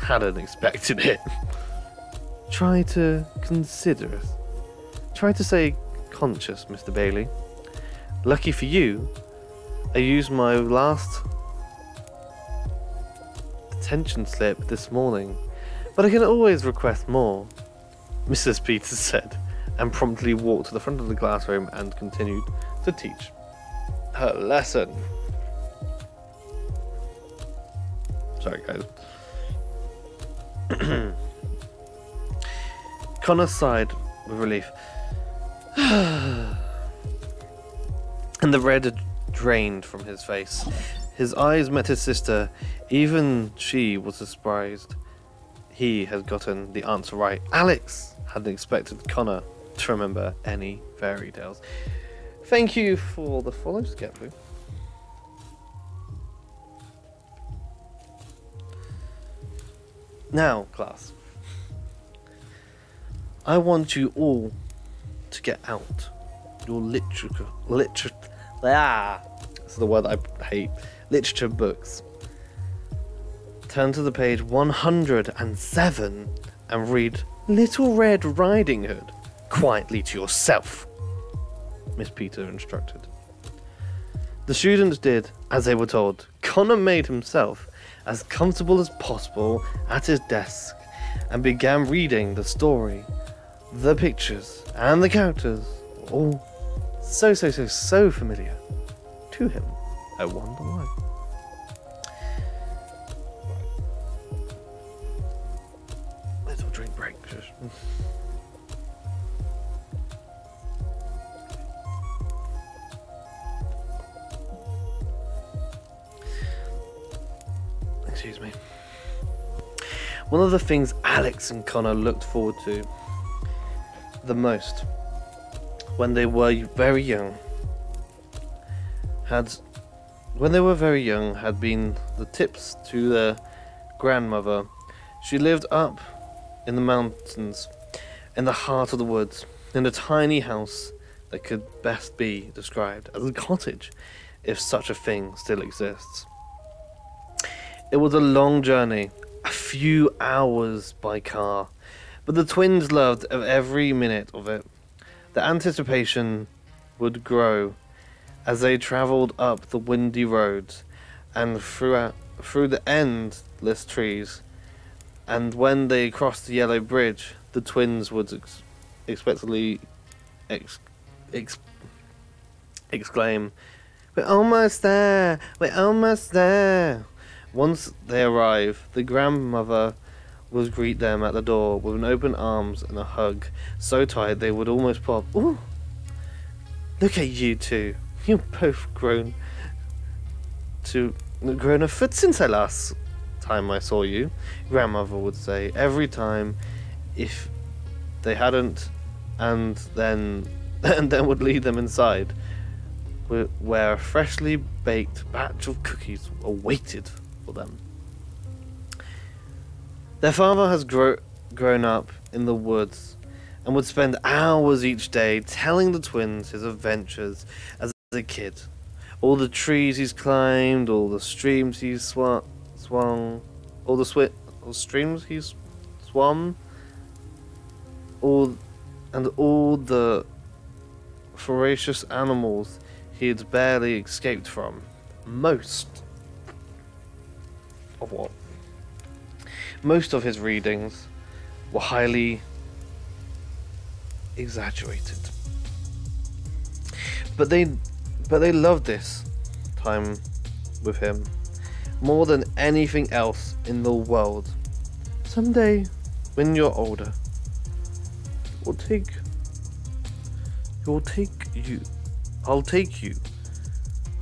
hadn't expected it. Try to consider it. Try to stay conscious, Mr. Bailey. Lucky for you, I used my last attention slip this morning, but I can always request more, Mrs. Peters said, and promptly walked to the front of the classroom and continued to teach her lesson. Sorry, guys. Connor sighed with relief. And the red drained from his face. His eyes met his sister. Even she was surprised he had gotten the answer right. Alex hadn't expected Connor to remember any fairy tales. Thank you for the follow, Skepblue. Now, class, I want you all to get out your that's the word I hate. Literature books. Turn to the page 107 and read Little Red Riding Hood quietly to yourself, Miss Peter instructed. The students did as they were told. Connor made himself as comfortable as possible at his desk and began reading the story. The pictures and the characters were all so familiar to him. I wonder why. Little drink break. Excuse me. One of the things Alex and Connor looked forward to the most when they were very young had been the tips to their grandmother. She lived up in the mountains, in the heart of the woods, in a tiny house that could best be described as a cottage, if such a thing still exists. It was a long journey, a few hours by car, but the twins loved every minute of it. The anticipation would grow as they travelled up the windy roads and through the endless trees. And when they crossed the yellow bridge, the twins would expectantly exclaim, "We're almost there! We're almost there!" Once they arrived, the grandmother would greet them at the door with an open arms and a hug so tight they would almost pop. "Ooh, look at you two! You've both grown a foot since the last time I saw you," grandmother would say every time if they hadn't, and then would lead them inside where a freshly baked batch of cookies awaited for them. Their father has grown up in the woods and would spend hours each day telling the twins his adventures as a kid. All the trees he's climbed, all the streams he's swum, all the streams he's swum, all the ferocious animals he had barely escaped from. Most of his readings were highly exaggerated, but they But they loved this time with him more than anything else in the world. Someday, when you're older, I'll take you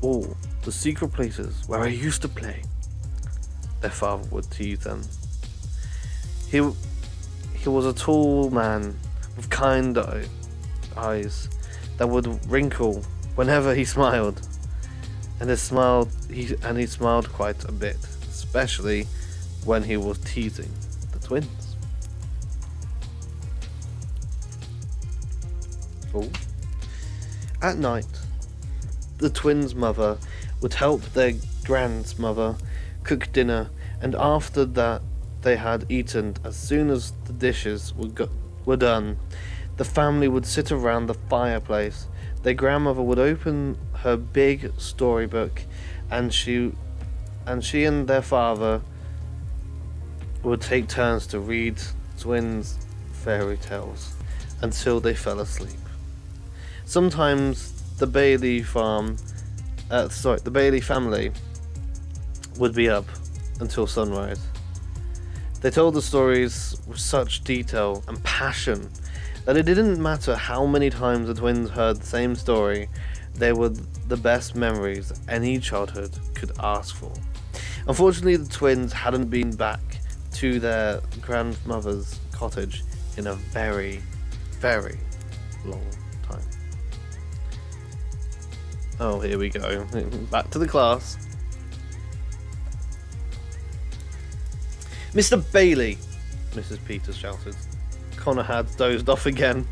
all the secret places where I used to play. Their father would tease them. He was a tall man with kind eyes that would wrinkle whenever he smiled, and he smiled quite a bit, especially when he was teasing the twins. Oh. At night, the twins' mother would help their grandmother cook dinner, and after that they had eaten, as soon as the dishes were done, the family would sit around the fireplace. Their grandmother would open her big storybook, and she and their father would take turns to read twins' fairy tales until they fell asleep. Sometimes the Bailey family would be up until sunrise. They told the stories with such detail and passion that it didn't matter how many times the twins heard the same story, they were the best memories any childhood could ask for. Unfortunately, the twins hadn't been back to their grandmother's cottage in a very, very long time. Oh, here we go. Back to the class. Mr. Bailey, Mrs. Peters shouted. Connor had dozed off again.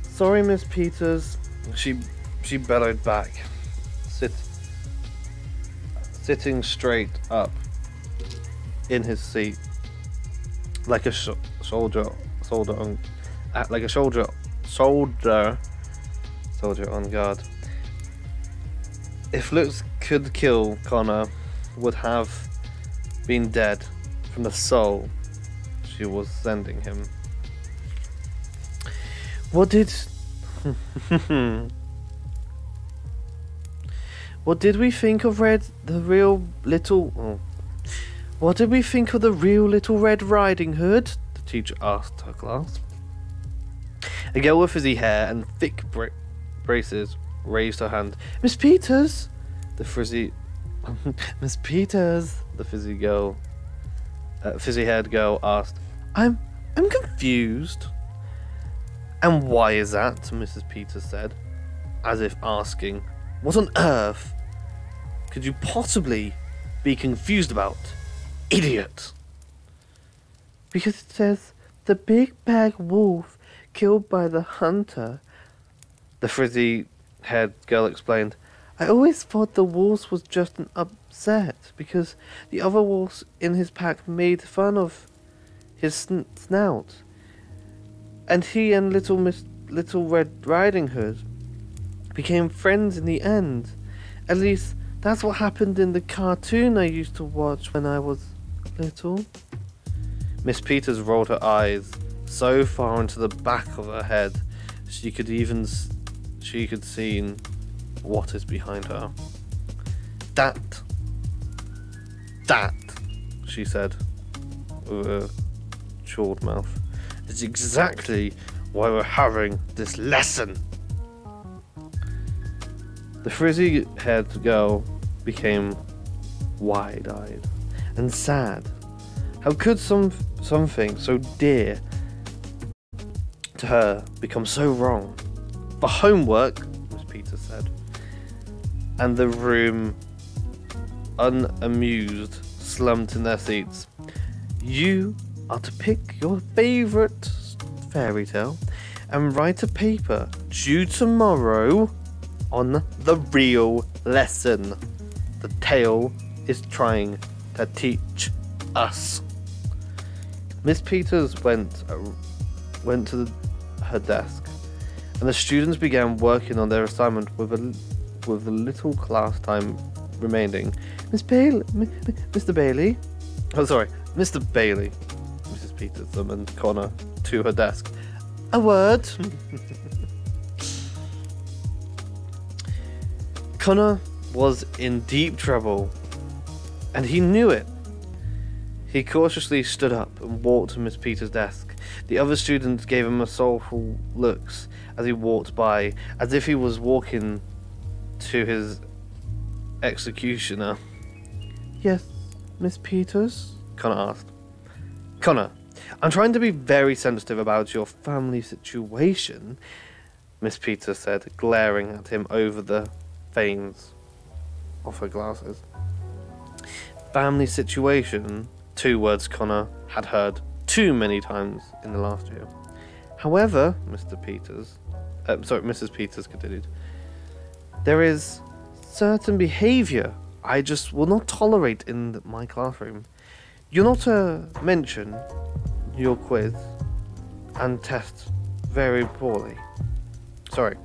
Sorry, Miss Peters, she bellowed back, sitting straight up in his seat, like a soldier on guard. If looks could kill, Connor would have been dead from the soul she was sending him. What did we think of the real Little Red Riding Hood? The teacher asked her class. A girl with frizzy hair and thick braces raised her hand. Miss Peters, the frizzy fizzy-haired girl asked. I'm confused. And why is that? Mrs. Peters said, as if asking, what on earth could you possibly be confused about, idiot? Because it says the big bad wolf killed by the hunter, the frizzy-haired girl explained. I always thought the wolf was just an upset because the other wolves in his pack made fun of his snout, and he and Little Red Riding Hood became friends in the end. At least that's what happened in the cartoon I used to watch when I was little. Miss Peters rolled her eyes so far into the back of her head she could see what is behind her. That, she said with a chewed mouth, is exactly why we're having this lesson. The frizzy-haired girl became wide-eyed and sad. How could something so dear to her become so wrong? For homework, Miss Peters said, and the room, unamused, slumped in their seats. You are to pick your favourite fairy tale and write a paper due tomorrow on the real lesson the tale is trying to teach us. Miss Peters went to her desk, and the students began working on their assignment with the little class time remaining. Mr. Bailey. Oh, sorry, Mr. Bailey. Mrs. Peters summoned Connor to her desk. A word. Connor was in deep trouble, and he knew it. He cautiously stood up and walked to Miss Peters' desk. The other students gave him soulful looks as he walked by, as if he was walking to his executioner. Yes, Miss Peters? Connor asked. Connor, I'm trying to be very sensitive about your family situation, Miss Peters said, glaring at him over the veins of her glasses. Family situation? 2 words Connor had heard too many times in the last year. However, Mrs. Peters continued, there is certain behaviour I just will not tolerate in my classroom. You're not to mention your quiz and test very poorly. Sorry.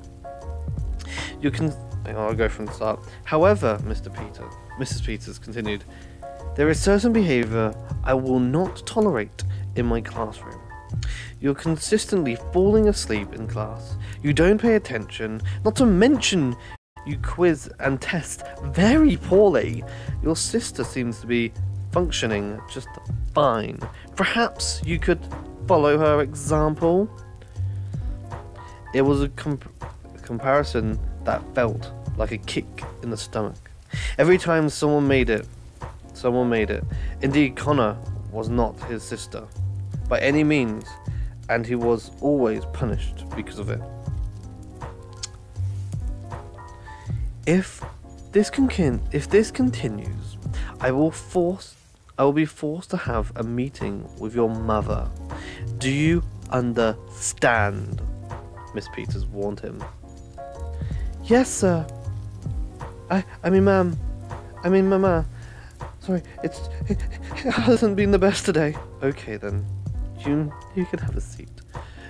You can... I'll go from the start. However, Mrs. Peters continued, there is certain behaviour I will not tolerate in my classroom. You're consistently falling asleep in class. You don't pay attention, not to mention you quiz and test very poorly. Your sister seems to be functioning just fine. Perhaps you could follow her example? It was a comparison that felt like a kick in the stomach. Every time someone made it. Indeed, Connor was not his sister by any means, and he was always punished because of it. If this continues, I will be forced to have a meeting with your mother. Do you understand? Miss Peters warned him. Yes, sir. I mean, Mama. Sorry, it hasn't been the best today. Okay then, you can have a seat.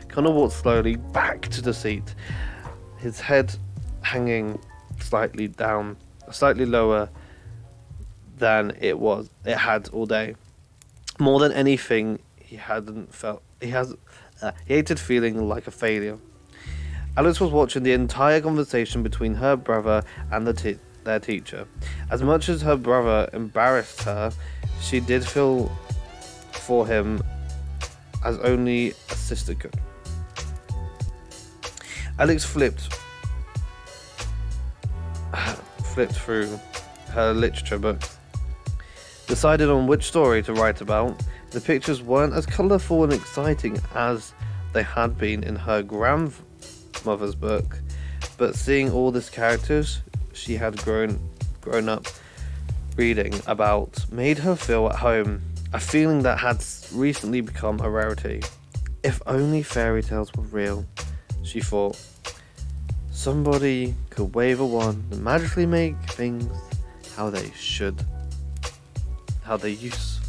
Connor walked slowly back to the seat, his head hanging slightly lower than it had all day. More than anything, he hated feeling like a failure. Alice was watching the entire conversation between her brother and their teacher. As much as her brother embarrassed her, she did feel for him as only a sister could. Alex flipped through her literature books, decided on which story to write about. The pictures weren't as colourful and exciting as they had been in her grandmother's book, but seeing all these characters she had grown up reading about made her feel at home, a feeling that had recently become a rarity. If only fairy tales were real, she thought. Somebody could wave a wand and magically make things how they used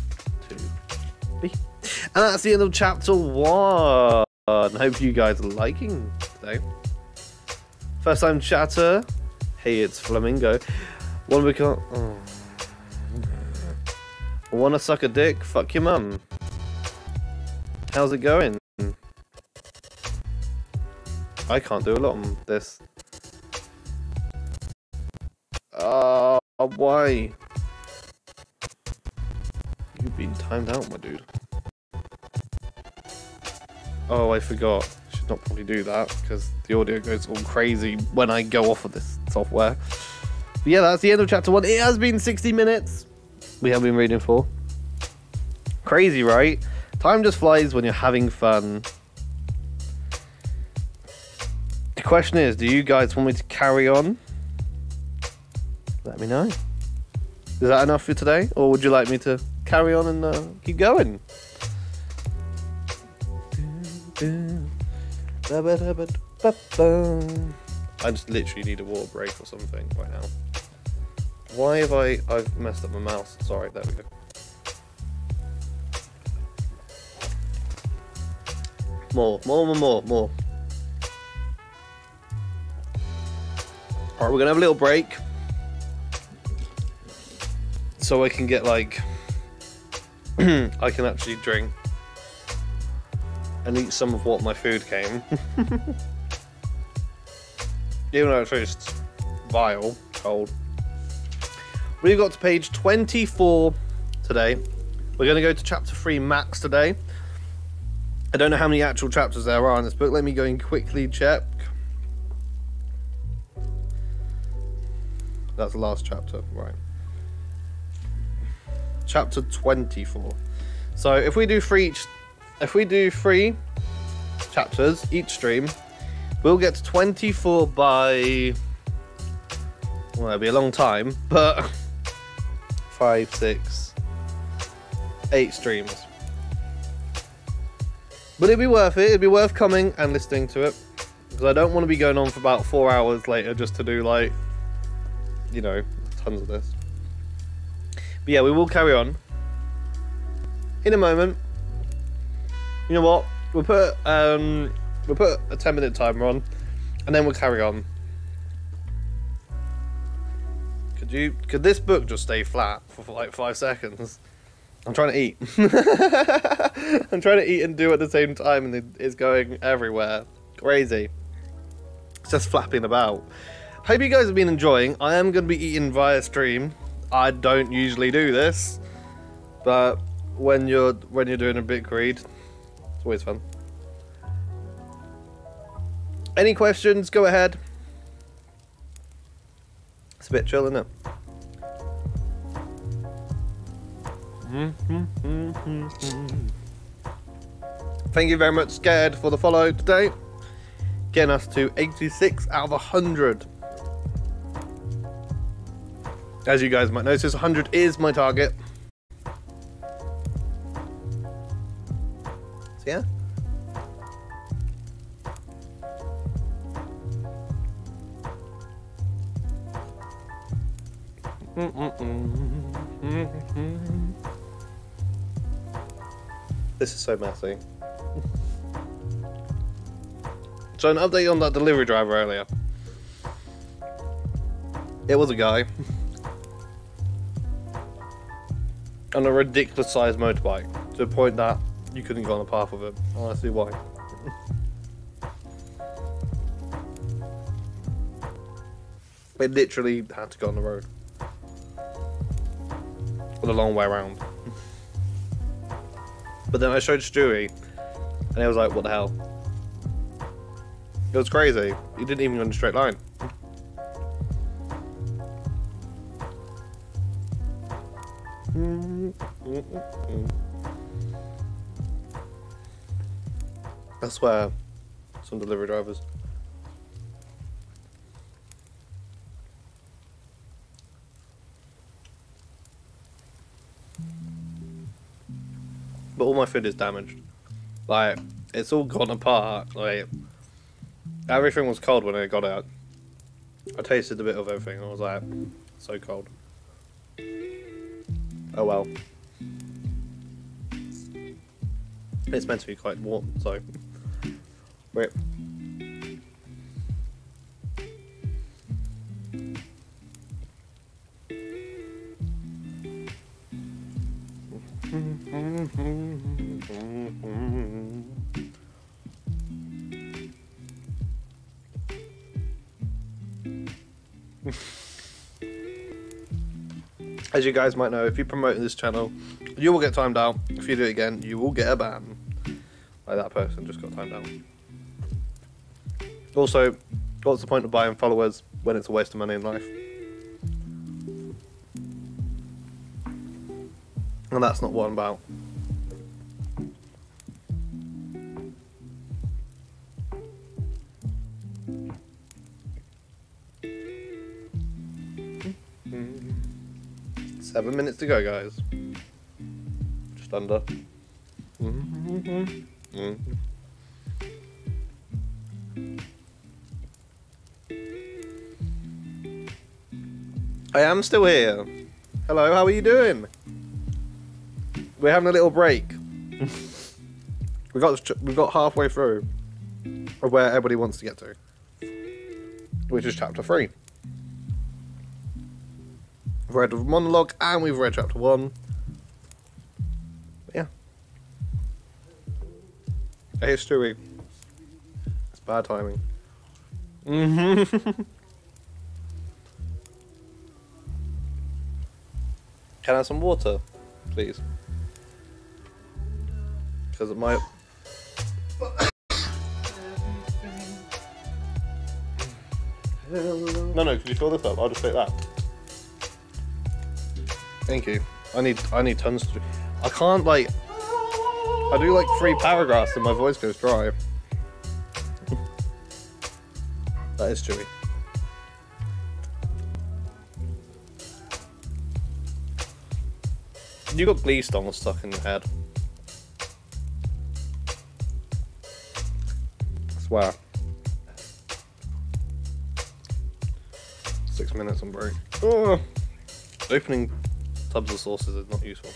to be. And that's the end of chapter 1. I hope you guys are liking today. First time chatter. Hey, it's Flamingo. Wanna suck a dick? Fuck your mum. How's it going? I can't do a lot on this. Why? You've been timed out, my dude. Oh, I forgot. Should not probably do that because the audio goes all crazy when I go off of this software. But yeah, that's the end of chapter 1. It has been 60 minutes. We have been reading for. Crazy, right? Time just flies when you're having fun. The question is, do you guys want me to carry on? Let me know. Is that enough for today? Or would you like me to carry on and keep going? I just literally need a water break or something right now. Why have I've messed up my mouse? Sorry, there we go. More. Alright, we're gonna have a little break. So I can get like I can actually drink. and eat some of what my food came. Even though it tastes vile, cold. We've got to page 24 today. We're going to go to chapter 3 max today. I don't know how many actual chapters there are in this book. Let me go and quickly check. That's the last chapter, right. Chapter 24. So if we do three chapters each stream, we'll get to 24 by, well, it'll be a long time, but 5, 6, 8 streams. But it'd be worth it. It'd be worth coming and listening to it, because I don't want to be going on for about 4 hours later just to do, like, you know, tons of this. But yeah, we will carry on in a moment. You know what? We'll put a 10-minute timer on, and then we'll carry on. Could this book just stay flat for like 5 seconds? I'm trying to eat. I'm trying to eat and do at the same time, and it's going everywhere. Crazy. It's just flapping about. Hope you guys have been enjoying. I am going to be eating via stream. I don't usually do this, but when you're doing a bit read, it's always fun. Any questions? Go ahead. It's a bit chill, isn't it? Thank you very much, Scared, for the follow today. Getting us to 86 out of 100. As you guys might notice, 100 is my target. So yeah. This is so messy. So an update on that delivery driver earlier. It was a guy on a ridiculous sized motorbike, to the point that you couldn't go on the path with it. Oh, I see why. It literally had to go on the road. For the long way around. But then I showed Stewie, and he was like, what the hell? It was crazy. He didn't even go in a straight line. I swear, some delivery drivers. But all my food is damaged. Like, it's all gone apart. Like, everything was cold when I got it. I tasted a bit of everything. I was like, so cold. Oh well. It's meant to be quite warm, so. Rip. As you guys might know, if you promote this channel, you will get timed out. If you do it again, you will get a ban. Like that person just got timed out. Also, what's the point of buying followers when it's a waste of money in life? And that's not what I'm about. Mm-hmm. 7 minutes to go, guys. Just under. I am still here. Hello, how are you doing? We're having a little break. we got halfway through of where everybody wants to get to, which is chapter 3. We've read Monologue and we've read chapter 1. But yeah. Hey, Stewie. It's bad timing. Can I have some water, please? Because it might. No, could you fill this up? I'll just take that. Thank you. I need tons to. I can't like. I do like 3 paragraphs and my voice goes dry. That is chewy. You got Glee songs stuck in your head. I swear. 6 minutes on break. Oh. Opening tubs of sauces is not useful.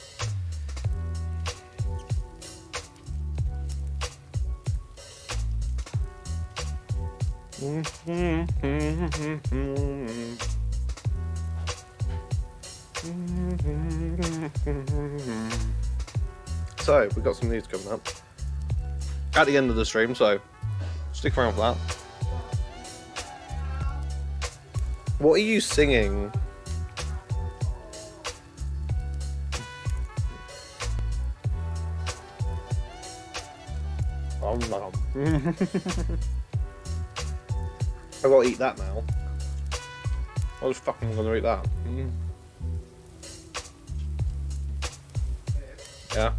So, we've got some news coming up at the end of the stream, so stick around for that. What are you singing? Oh no. I gotta eat that now. I was fucking gonna eat that. Yeah.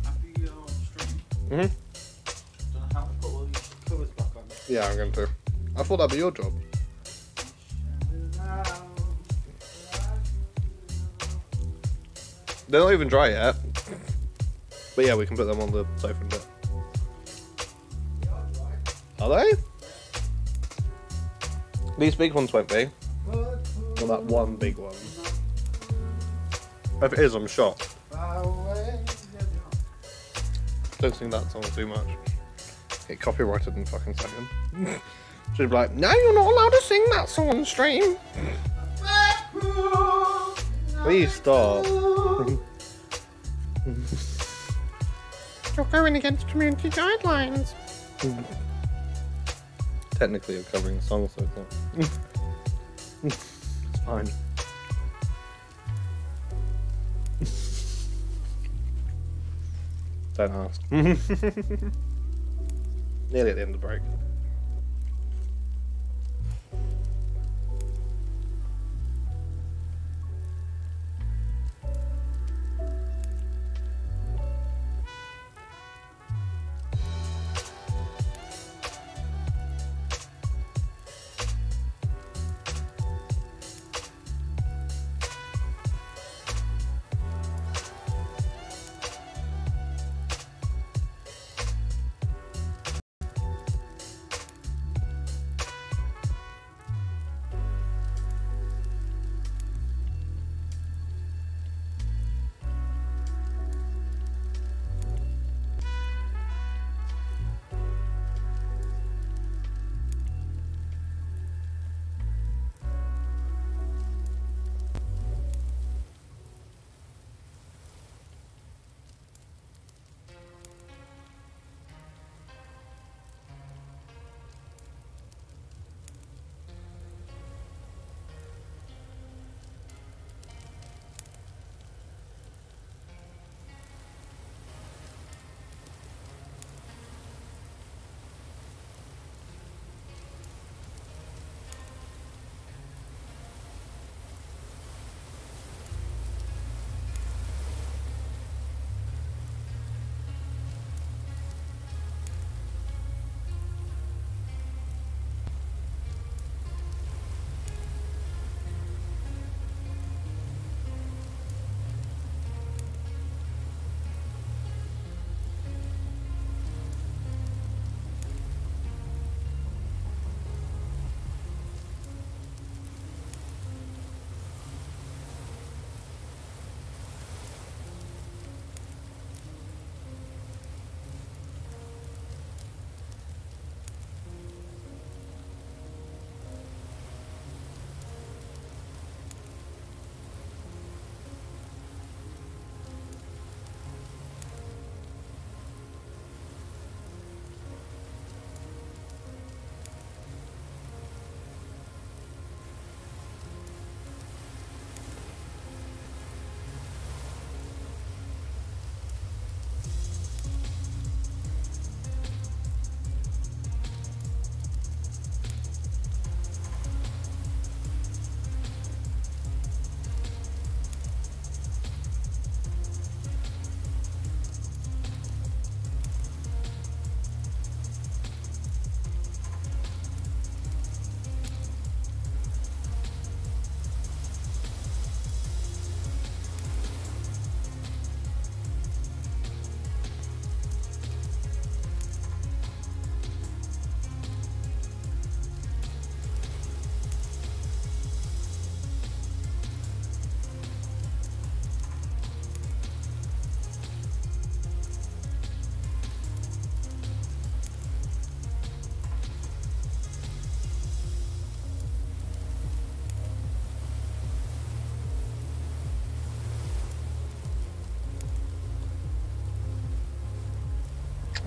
Yeah, I'm going to. I thought that'd be your job. They're not even dry yet. But yeah, we can put them on the sofa in a bit. Are they? These big ones won't be. Not that one big one. If it is, I'm shocked. Don't sing that song too much. Get copyrighted in a fucking second. She'd be like, no, you're not allowed to sing that song on stream. Please stop. You're going against community guidelines. Technically, you're covering the song, so it's not. It's fine. Don't ask. Nearly at the end of the break.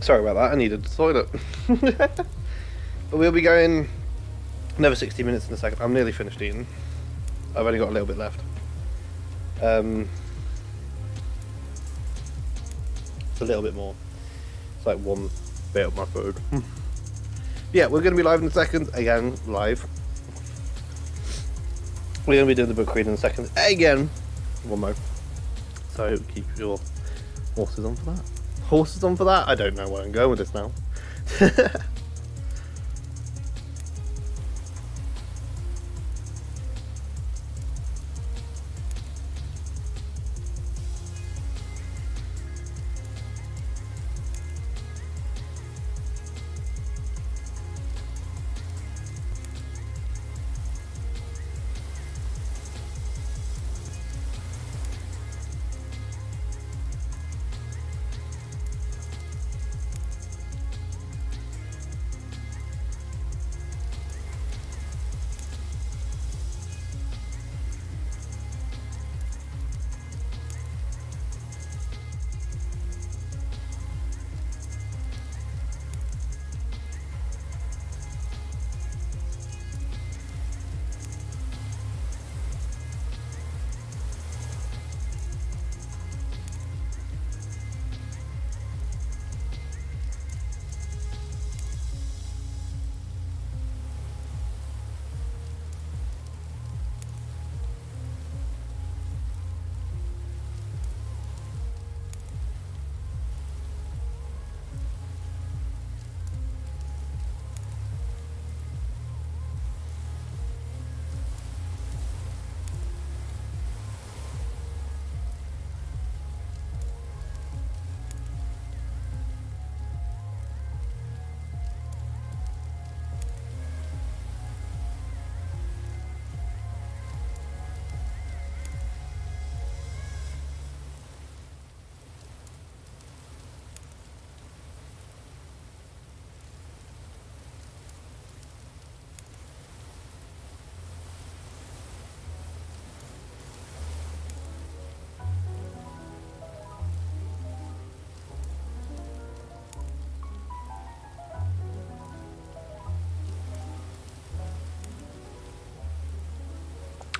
Sorry about that, I needed the toilet. But we'll be going another 60 minutes in a second. I'm nearly finished eating. I've only got a little bit left. It's a little bit more. It's like one bit of my food. Yeah, we're going to be live in a second. Again, live. We're going to be doing the book reading in a second. Again, one more. So keep your horses on for that. Horses on for that? I don't know where I'm going with this now.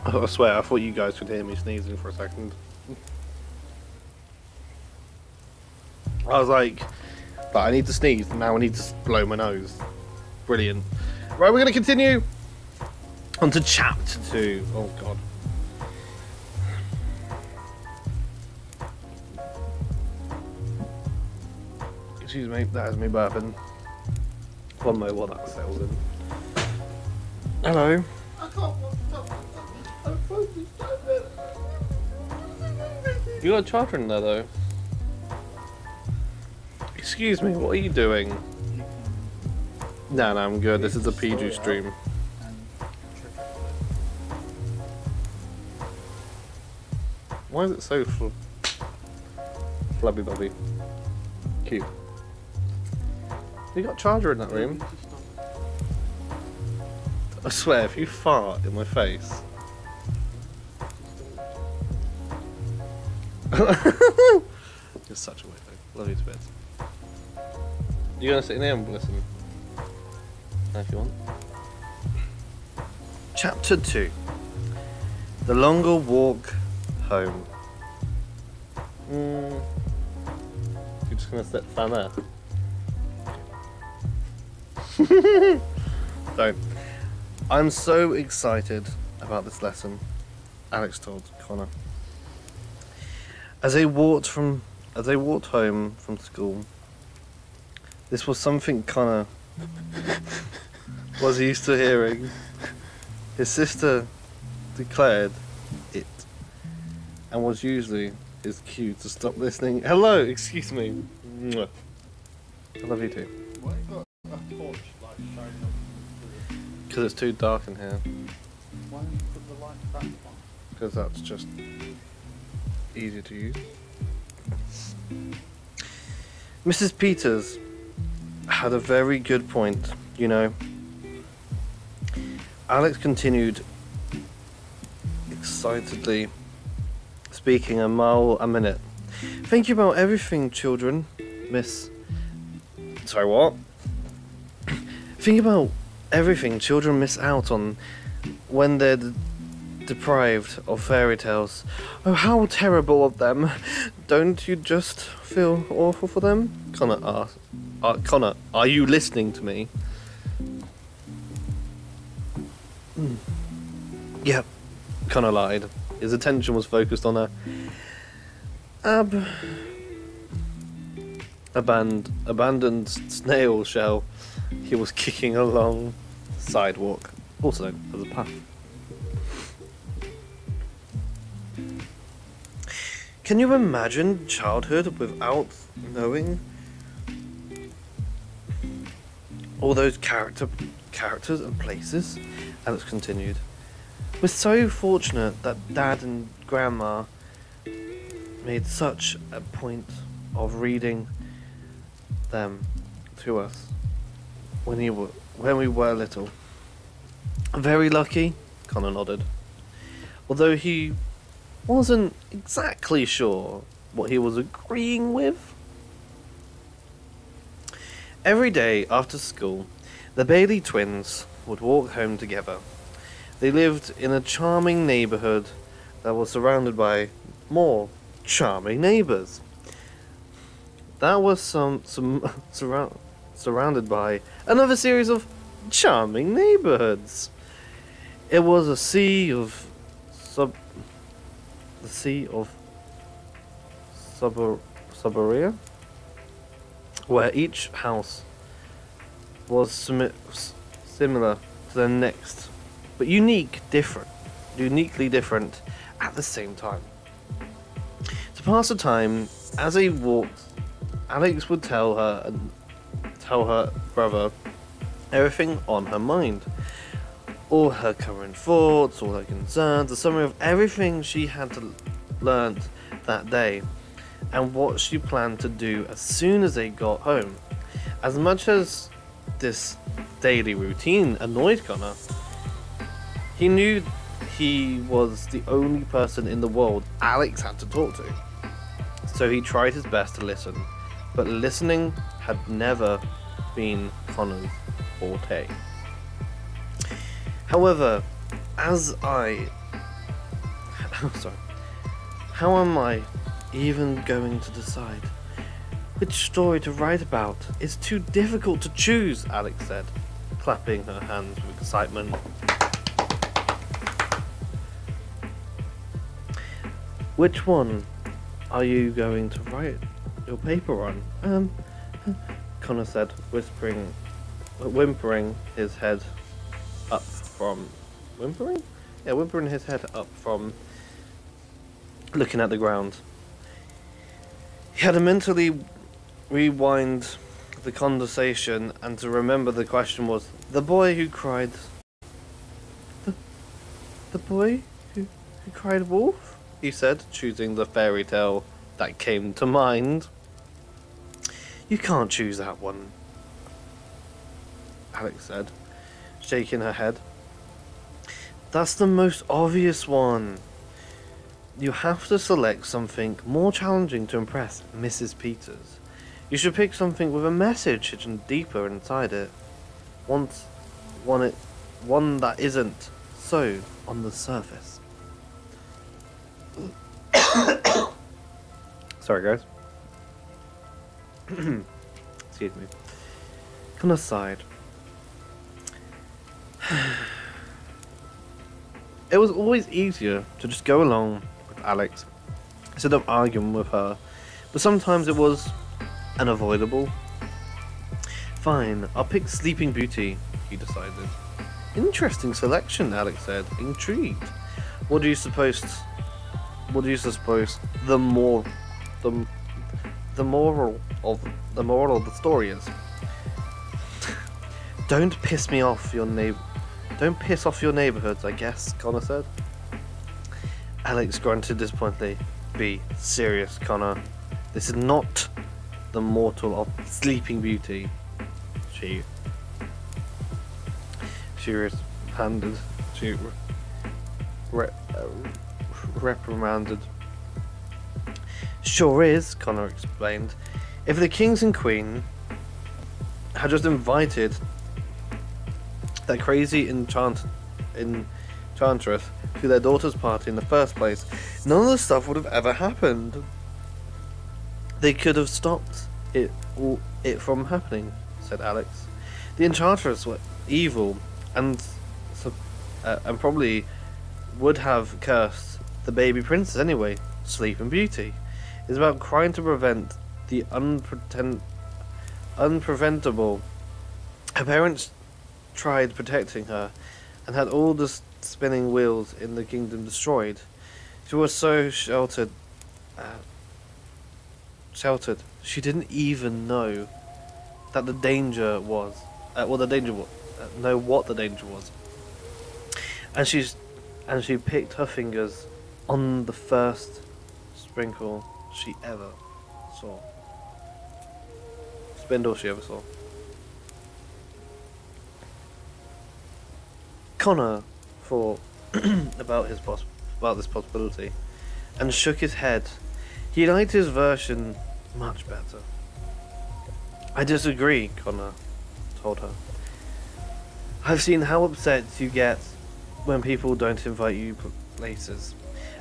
I swear, I thought you guys could hear me sneezing for a second. I was like, but I need to sneeze, and now I need to blow my nose. Brilliant. Right, we're going to continue on to chapter 2. Oh, God. Excuse me, that is me burping. One more while that settles in. Hello. You got a charger in there though. Excuse me, what are you doing? No, I'm good. This is a PG stream. Why is it so flubby bubby? Cute. You got a charger in that room? I swear, if you fart in my face. You're such a weirdo. Love you to bits. You gonna sit in there and listen? If you want. Chapter 2. The longer walk home. You're just gonna sit down there. Don't. I'm so excited about this lesson, Alex told Connor. As they walked home from school, this was something Connor was used to hearing. His sister declared it, and was usually his cue to stop listening. Hello, excuse me. Mwah. I love you too. Why you got a torch like shining up? Because it's too dark in here. Why don't you put the light back on? Because that's just easier to use. Mrs. Peters had a very good point, you know. Alex continued excitedly, speaking a mile a minute. Think about everything, children, Miss Sorry, what? Think about everything children miss out on when they're deprived of fairy tales. Oh, how terrible of them. Don't you just feel awful for them? Connor asked. Connor, are you listening to me? Yep. Connor lied. His attention was focused on a abandoned snail shell he was kicking along the sidewalk, also known as a path. Can you imagine childhood without knowing all those characters and places? Alex continued. We're so fortunate that Dad and Grandma made such a point of reading them to us when we were little. Very lucky, Connor nodded. Although he wasn't exactly sure what he was agreeing with. Every day after school, the Bailey twins would walk home together. They lived in a charming neighborhood that was surrounded by more charming neighbors. That was surrounded by another series of charming neighborhoods. It was a sea of suburbia, where each house was similar to the next, but uniquely different at the same time. To pass the time, as they walked, Alex would tell her brother everything on her mind. All her current thoughts, all her concerns, a summary of everything she had learned that day, and what she planned to do as soon as they got home. As much as this daily routine annoyed Connor, he knew he was the only person in the world Alex had to talk to. So he tried his best to listen, but listening had never been Connor's forte. However, how am I even going to decide which story to write about? It's too difficult to choose, Alex said, clapping her hands with excitement. Which one are you going to write your paper on? Connor said, whimpering his head up from... Whimpering? Yeah, whimpering his head up from looking at the ground. He had to mentally rewind the conversation and to remember the question was, the boy who cried... The boy who cried wolf? He said, choosing the fairy tale that came to mind. You can't choose that one, Alex said, shaking her head. That's the most obvious one. You have to select something more challenging to impress Mrs. Peters. You should pick something with a message hidden deeper inside it. One that isn't so on the surface. Sorry, guys. Excuse me. Connor sighed. It was always easier to just go along with Alex instead of arguing with her, but sometimes it was unavoidable. Fine, I'll pick Sleeping Beauty, he decided. Interesting selection, Alex said, intrigued. What do you suppose the moral of the story is? Don't piss off your neighborhoods, I guess, Connor said. Alex grunted disappointedly. Be serious, Connor. This is not the mortal of Sleeping Beauty. She reprimanded. Sure is, Connor explained. If the kings and queen had just invited that crazy enchantress to their daughter's party in the first place, none of the stuff would have ever happened. They could have stopped it from happening, said Alex. The enchantress were evil and probably would have cursed the baby princess anyway. Sleeping Beauty is about trying to prevent the unpreventable. Her parents tried protecting her and had all the spinning wheels in the kingdom destroyed. She was so sheltered. She didn't even know that the danger was. Know what the danger was. And she picked her fingers on the first sprinkle she ever saw. Spindle she ever saw. Connor thought about this possibility and shook his head. He liked his version much better. I disagree, Connor told her. I've seen how upset you get when people don't invite you places,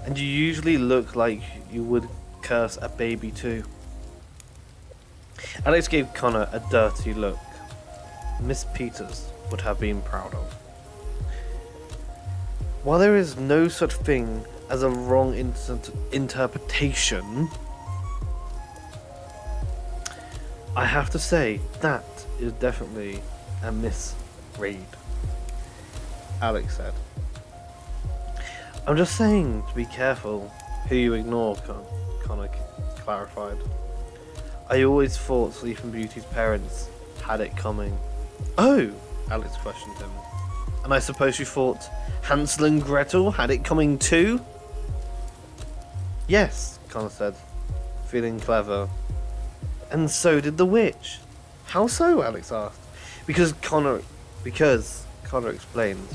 and you usually look like you would curse a baby too. Alex gave Connor a dirty look. Miss Peters would have been proud of. While there is no such thing as a wrong interpretation, I have to say that is definitely a misread, Alex said. I'm just saying to be careful who you ignore, Connor clarified. I always thought Sleeping Beauty's parents had it coming. Oh, Alex questioned him. And I suppose you thought Hansel and Gretel had it coming too? Yes, Connor said, feeling clever. And so did the witch. How so? Alex asked. Because Connor explained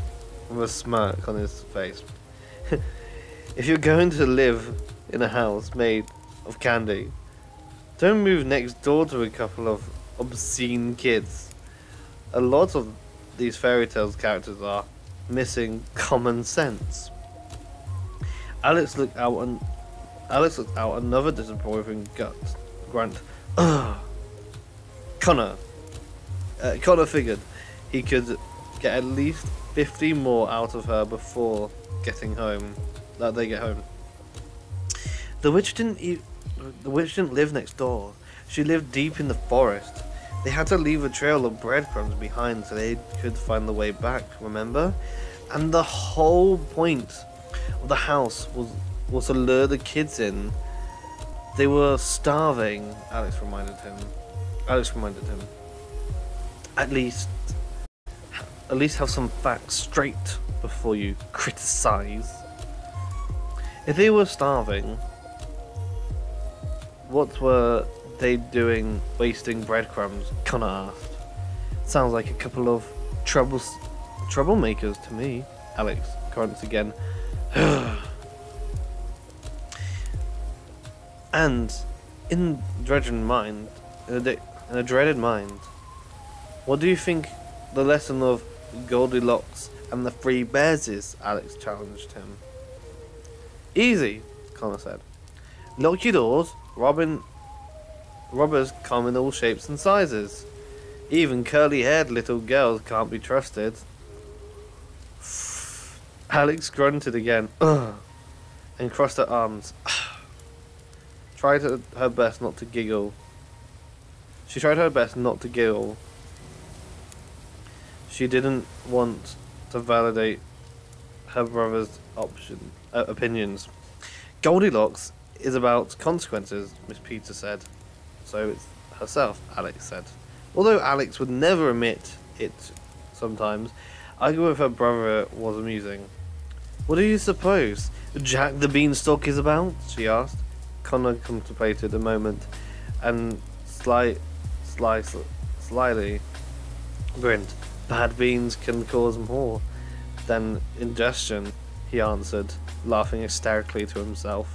with a smirk on his face. If you're going to live in a house made of candy, don't move next door to a couple of obscene kids. A lot of these fairy tales characters are missing common sense. Alex looked out another disappointing grunt. Ugh. Connor figured he could get at least 50 more out of her before getting home. That they get home. The witch didn't live next door. She lived deep in the forest. They had to leave a trail of breadcrumbs behind so they could find the way back, remember? And the whole point of the house was to lure the kids in. They were starving, Alex reminded him. At least have some facts straight before you criticize. If they were starving, what were they doing wasting breadcrumbs? Connor asked. Sounds like a couple of troublemakers to me. Alex grunts again. And in a dreaded mind, what do you think the lesson of Goldilocks and the Three Bears is? Alex challenged him. Easy, Connor said. Lock your doors. Robbers come in all shapes and sizes. Even curly-haired little girls can't be trusted. Alex grunted again, ugh, and crossed her arms. Tried her best not to giggle. She tried her best not to giggle. She didn't want to validate her brother's opinions. Goldilocks is about consequences, Miss Peters said. So it's herself, Alex said. Although Alex would never admit it sometimes, arguing with her brother was amusing. What do you suppose Jack the Beanstalk is about? She asked. Connor contemplated a moment and slyly grinned. Bad beans can cause more than indigestion, he answered, laughing hysterically to himself.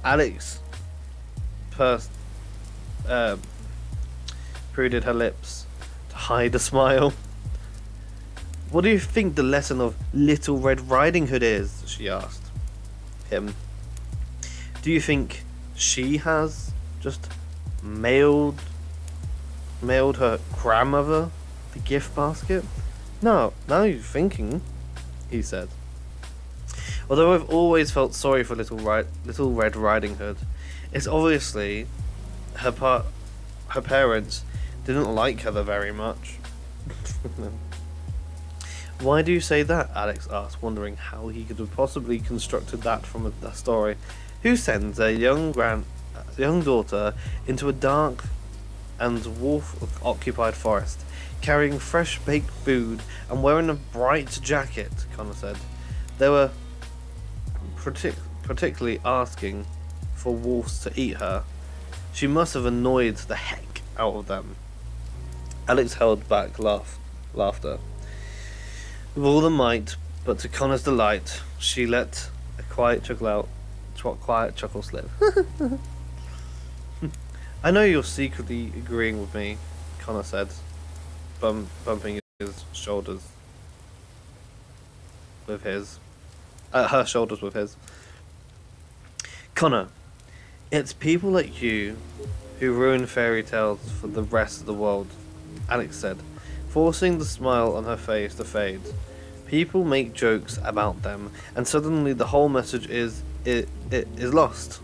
Alex pruded her lips to hide a smile. What do you think the lesson of Little Red Riding Hood is? She asked him. Do you think she has just mailed her grandmother the gift basket? No, now you're thinking, he said. Although I've always felt sorry for Little Red Riding Hood, it's obviously her parents didn't like her very much. Why do you say that? Alex asked, wondering how he could have possibly constructed that from a story. Who sends their young daughter into a dark and wolf-occupied forest, carrying fresh baked food and wearing a bright jacket? Connor said. They were particularly asking for wolves to eat her. She must have annoyed the heck out of them. Alex held back laughter. With all the might, but to Connor's delight, she let a quiet chuckle slip. I know you're secretly agreeing with me, Connor said, bumping his shoulders with his. Her shoulders with his. Connor, it's people like you who ruin fairy tales for the rest of the world, Alex said, forcing the smile on her face to fade. People make jokes about them, and suddenly the whole message is lost.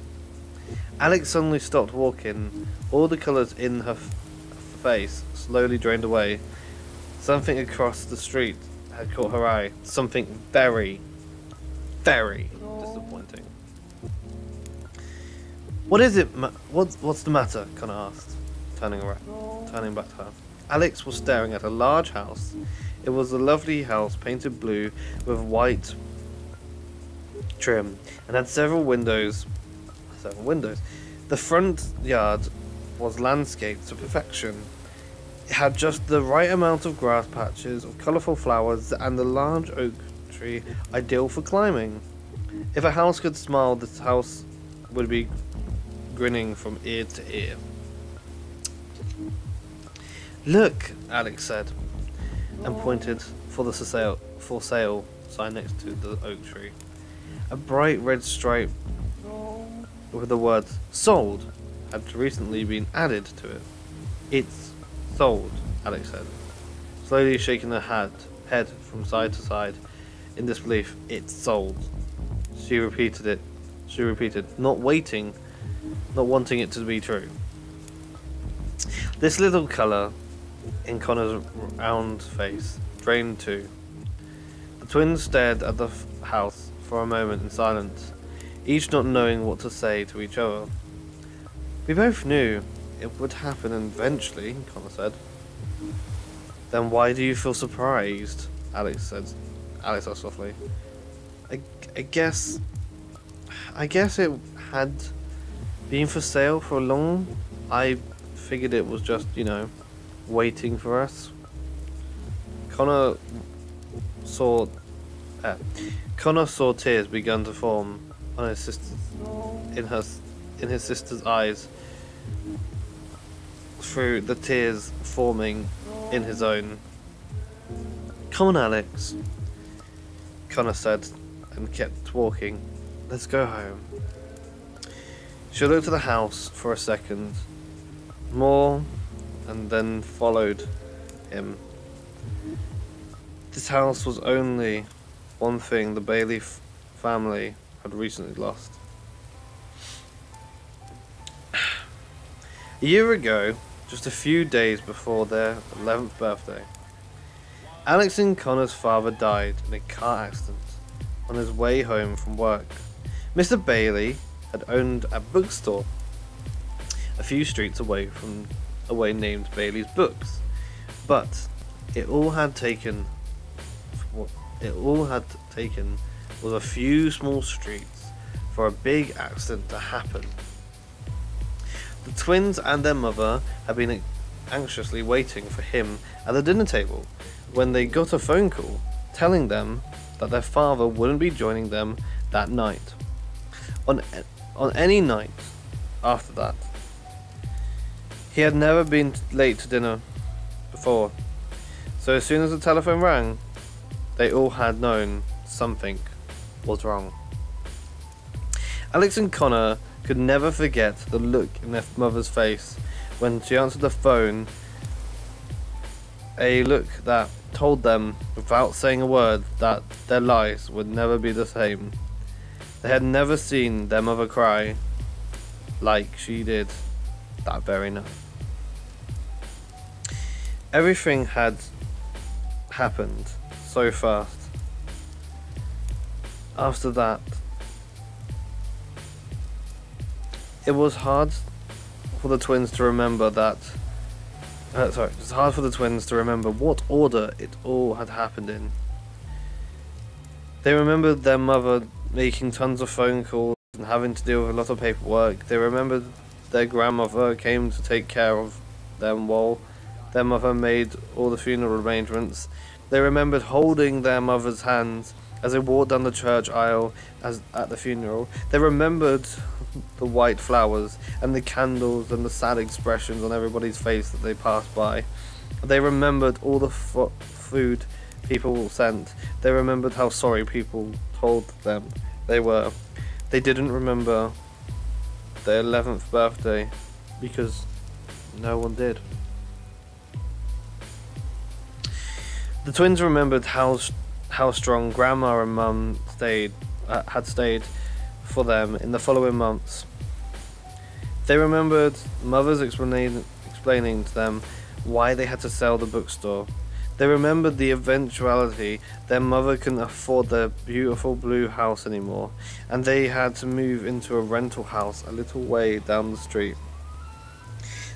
Alex suddenly stopped walking. All the colours in her face slowly drained away. Something across the street had caught her eye. Something very, very disappointing. What is it? What's the matter? Connor asked, turning back to her. Alex was staring at a large house. It was a lovely house, painted blue with white trim, and had several windows. The front yard was landscaped to perfection. It had just the right amount of grass patches, of colourful flowers, and a large oak tree ideal for climbing. If a house could smile, this house would be grinning from ear to ear. Look, Alex said, and pointed for the for sale sign next to the oak tree. A bright red stripe with the words "sold" had recently been added to it. It's sold, Alex said, slowly shaking her head from side to side in disbelief. It's sold. She repeated, not wanting it to be true. This little colour in Connor's round face drained too. The twins stared at the house for a moment in silence, each not knowing what to say to each other. We both knew it would happen eventually, Connor said. Then why do you feel surprised? Alex asked softly. I guess it had been for sale for long. I figured it was just, waiting for us. Connor saw tears begin to form on his sister's eyes, through the tears forming in his own. Come on, Alex, Connor said, and kept walking. Let's go home. She looked at the house for a second more and then followed him. This house was only one thing the Bailey family had recently lost. A year ago, just a few days before their 11th birthday, Alex and Connor's father died in a car accident on his way home from work. Mr. Bailey had owned a bookstore a few streets away named Bailey's Books, but it all had taken was a few small streets for a big accident to happen. The twins and their mother had been anxiously waiting for him at the dinner table when they got a phone call telling them that their father wouldn't be joining them that night. On any night after that, He had never been late to dinner before, so as soon as the telephone rang, they all had known something was wrong. Alex and Connor could never forget the look in their mother's face when she answered the phone, a look that told them, without saying a word, that their lives would never be the same. They had never seen their mother cry like she did that very night. Everything had happened so fast. After that, it was hard for the twins to remember that. It's hard for the twins to remember what order it all had happened in. They remembered their mother making tons of phone calls and having to deal with a lot of paperwork. They remembered their grandmother came to take care of them while their mother made all the funeral arrangements. They remembered holding their mother's hands as they walked down the church aisle at the funeral. They remembered the white flowers and the candles and the sad expressions on everybody's face that they passed by. They remembered all the food people sent. They remembered how sorry people told them they were. They didn't remember their 11th birthday because no one did. The twins remembered how strong Grandma and Mum had stayed for them in the following months. They remembered Mother's explaining to them why they had to sell the bookstore. They remembered the eventuality their mother couldn't afford their beautiful blue house anymore, and they had to move into a rental house a little way down the street.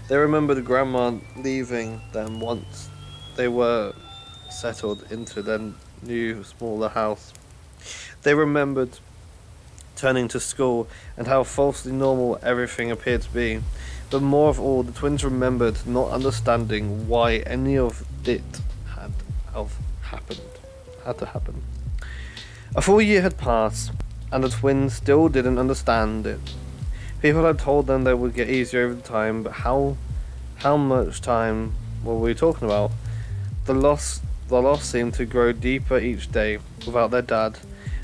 They remembered Grandma leaving them once they were settled into their new, smaller house. They remembered turning to school and how falsely normal everything appeared to be. But more of all, the twins remembered not understanding why any of it had to happen. A full year had passed, and the twins still didn't understand it. People had told them they would get easier over time, but how much time were we talking about? The loss seemed to grow deeper each day without their dad.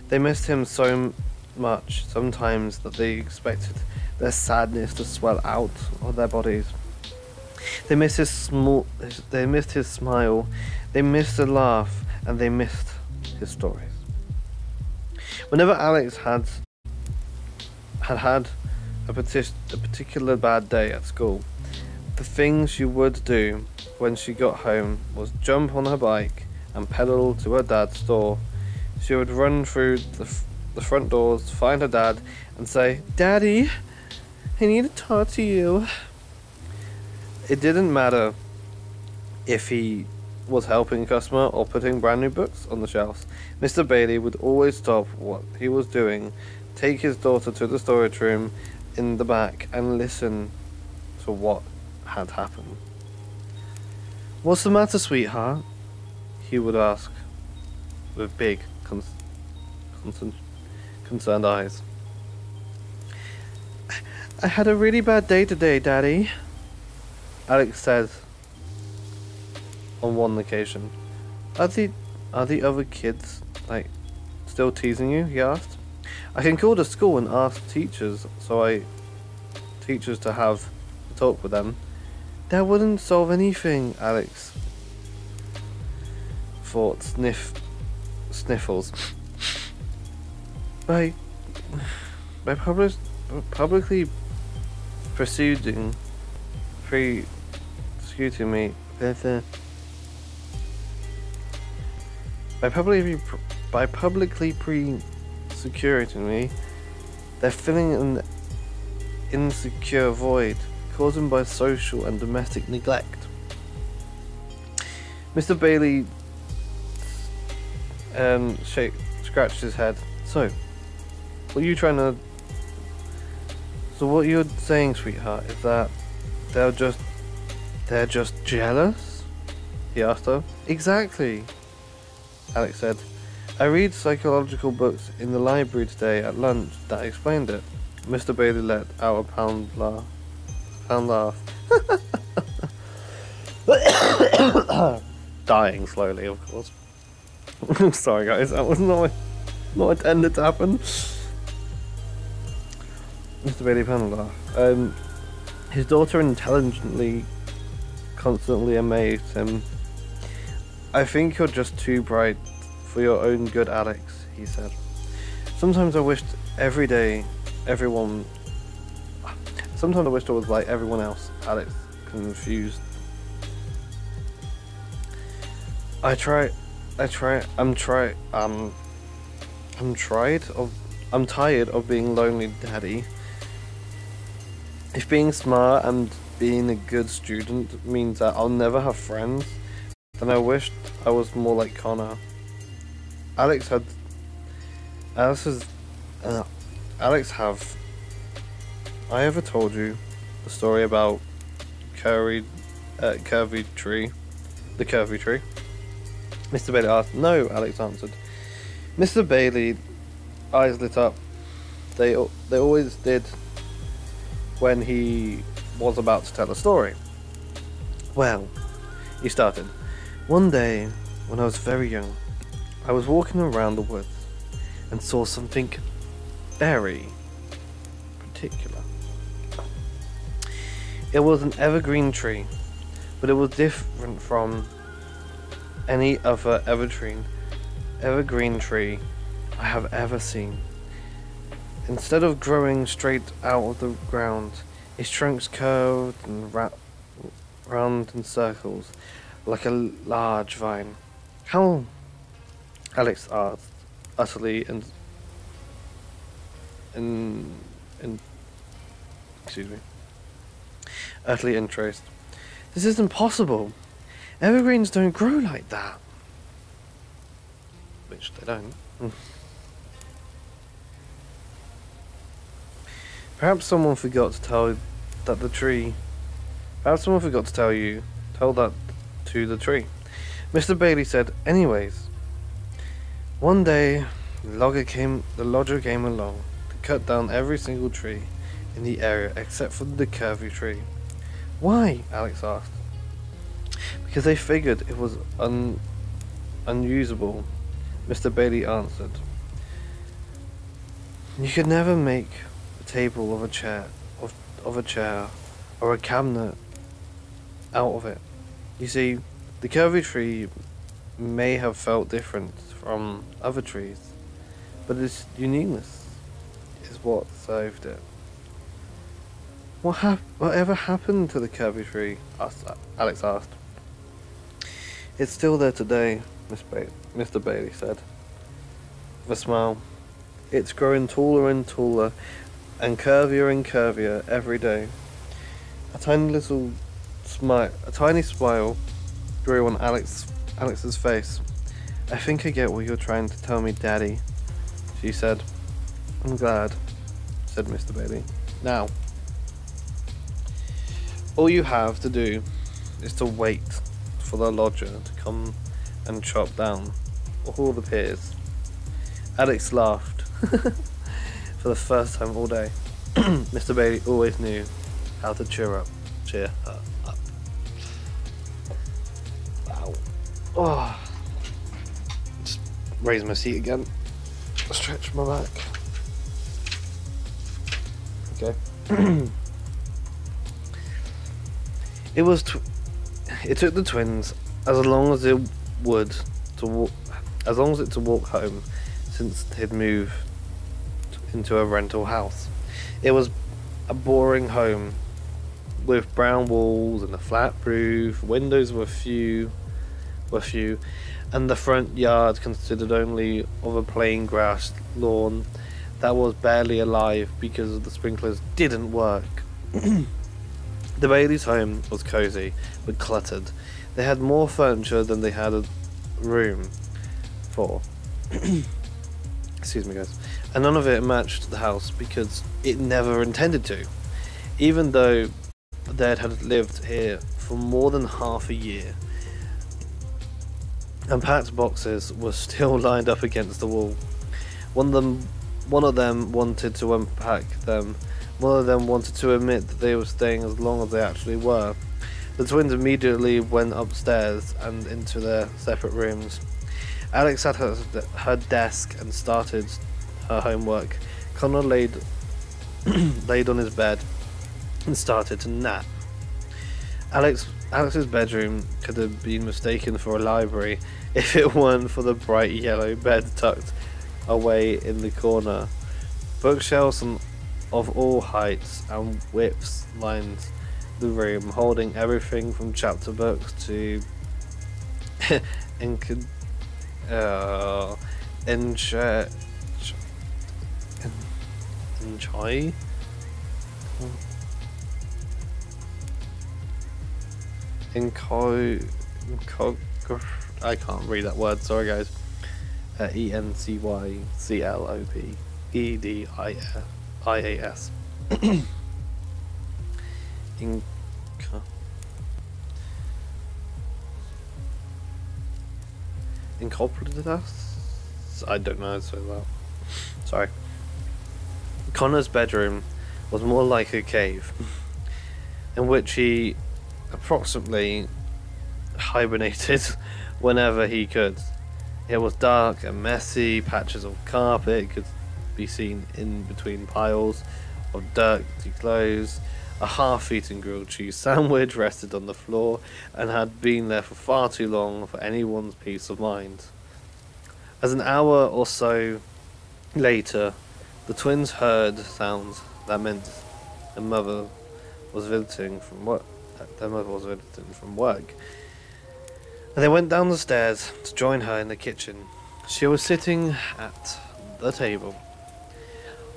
They missed him so much sometimes that they expected their sadness to swell out of their bodies. They missed his smile, they missed the laugh, and they missed his stories. Whenever Alex had a particular bad day at school, the thing she would do when she got home was jump on her bike and pedal to her dad's store. She would run through the front doors, find her dad, and say, "Daddy, I need to talk to you." It didn't matter if he was helping a customer or putting brand new books on the shelves. Mr. Bailey would always stop what he was doing, take his daughter to the storage room in the back, and listen to what had happened. "What's the matter, sweetheart?" he would ask, with big, concerned eyes. "I had a really bad day today, Daddy," Alex said on one occasion. Are the other kids, still teasing you?" he asked. "I can call the school and ask teachers to have a talk with them." "That wouldn't solve anything," Alex thought, sniffles. By publicly prosecuting me, by publicly prosecuting me, they're filling an insecure void caused by social and domestic neglect. Mr. Bailey scratched his head. So what you're saying, sweetheart, is that they're just jealous? He asked her. "Exactly," Alex said. "I read psychological books in the library today at lunch that explained it." Mr. Bailey let out a pound laugh. Dying slowly, of course. Sorry, guys, that was not intended to happen. Mr. Bailey Panela. His daughter intelligently, constantly amazed him. I think you're just too bright for your own good, Alex, he said. Sometimes I wished I was like everyone else, Alex confused. I'm tired of being lonely, Daddy. If being smart and being a good student means that I'll never have friends, then I wished I was more like Connor. Alex, have I ever told you the story about the curvy tree? Mr. Bailey asked. No, Alex answered. Mr. Bailey's eyes lit up. They always did when he was about to tell a story. Well, he started. One day, when I was very young, I was walking around the woods and saw something very particular. It was an evergreen tree, but it was different from any other evergreen tree I have ever seen. Instead of growing straight out of the ground, its trunks curved and round in circles, like a large vine. How? Alex asked, utterly utterly interested. This isn't possible. Evergreens don't grow like that. Which they don't. Perhaps someone forgot to tell you that the tree. Perhaps someone forgot to tell you. Tell that to the tree. Mr. Bailey said, anyways. One day, the lodger came along to cut down every single tree in the area except for the curvy tree. Why? Alex asked. Because they figured it was unusable, Mr. Bailey answered. You could never make a table of a chair or a cabinet out of it. You see, the curvy tree may have felt different from other trees, but its uniqueness is what saved it. Whatever happened to the curvy tree? Alex asked. It's still there today, Mr. Bailey said, with a smile. It's growing taller and taller, and curvier every day. A tiny smile grew on Alex's face. I think I get what you're trying to tell me, Daddy, she said. I'm glad, said Mr. Bailey. Now, all you have to do is to wait for the lodger to come and chop down all the pears. Alex laughed for the first time all day. Mr. Bailey always knew how to cheer her up. Wow. Oh. Just raise my seat again. Stretch my back. Okay. It took the twins as long as it to walk home, since they'd moved into a rental house. It was a boring home with brown walls and a flat roof. Windows were few, and the front yard consisted only of a plain grass lawn that was barely alive because the sprinklers didn't work. The Bailey's home was cozy but cluttered. They had more furniture than they had a room for. Excuse me, guys. And none of it matched the house because it never intended to. Even though Dad had lived here for more than half a year. And Pat's boxes were still lined up against the wall. One of them wanted to unpack them. One of them wanted to admit that they were staying as long as they actually were. The twins immediately went upstairs and into their separate rooms. Alex sat at her desk and started her homework. Connor laid on his bed and started to nap. Alex's bedroom could have been mistaken for a library if it weren't for the bright yellow bed tucked away in the corner. Bookshelves of all heights and widths lined the room, holding everything from chapter books to I can't read that word, sorry guys. ENCYCLOPEDIAS. Incorporatus? I don't know how to say that. Sorry. Connor's bedroom was more like a cave, in which he approximately hibernated whenever he could. It was dark and messy. Patches of carpet could be seen in between piles of dirty clothes. A half-eaten grilled cheese sandwich rested on the floor and had been there for far too long for anyone's peace of mind. As an hour or so later, the twins heard sounds that meant their mother was visiting from work. And they went down the stairs to join her in the kitchen. She was sitting at the table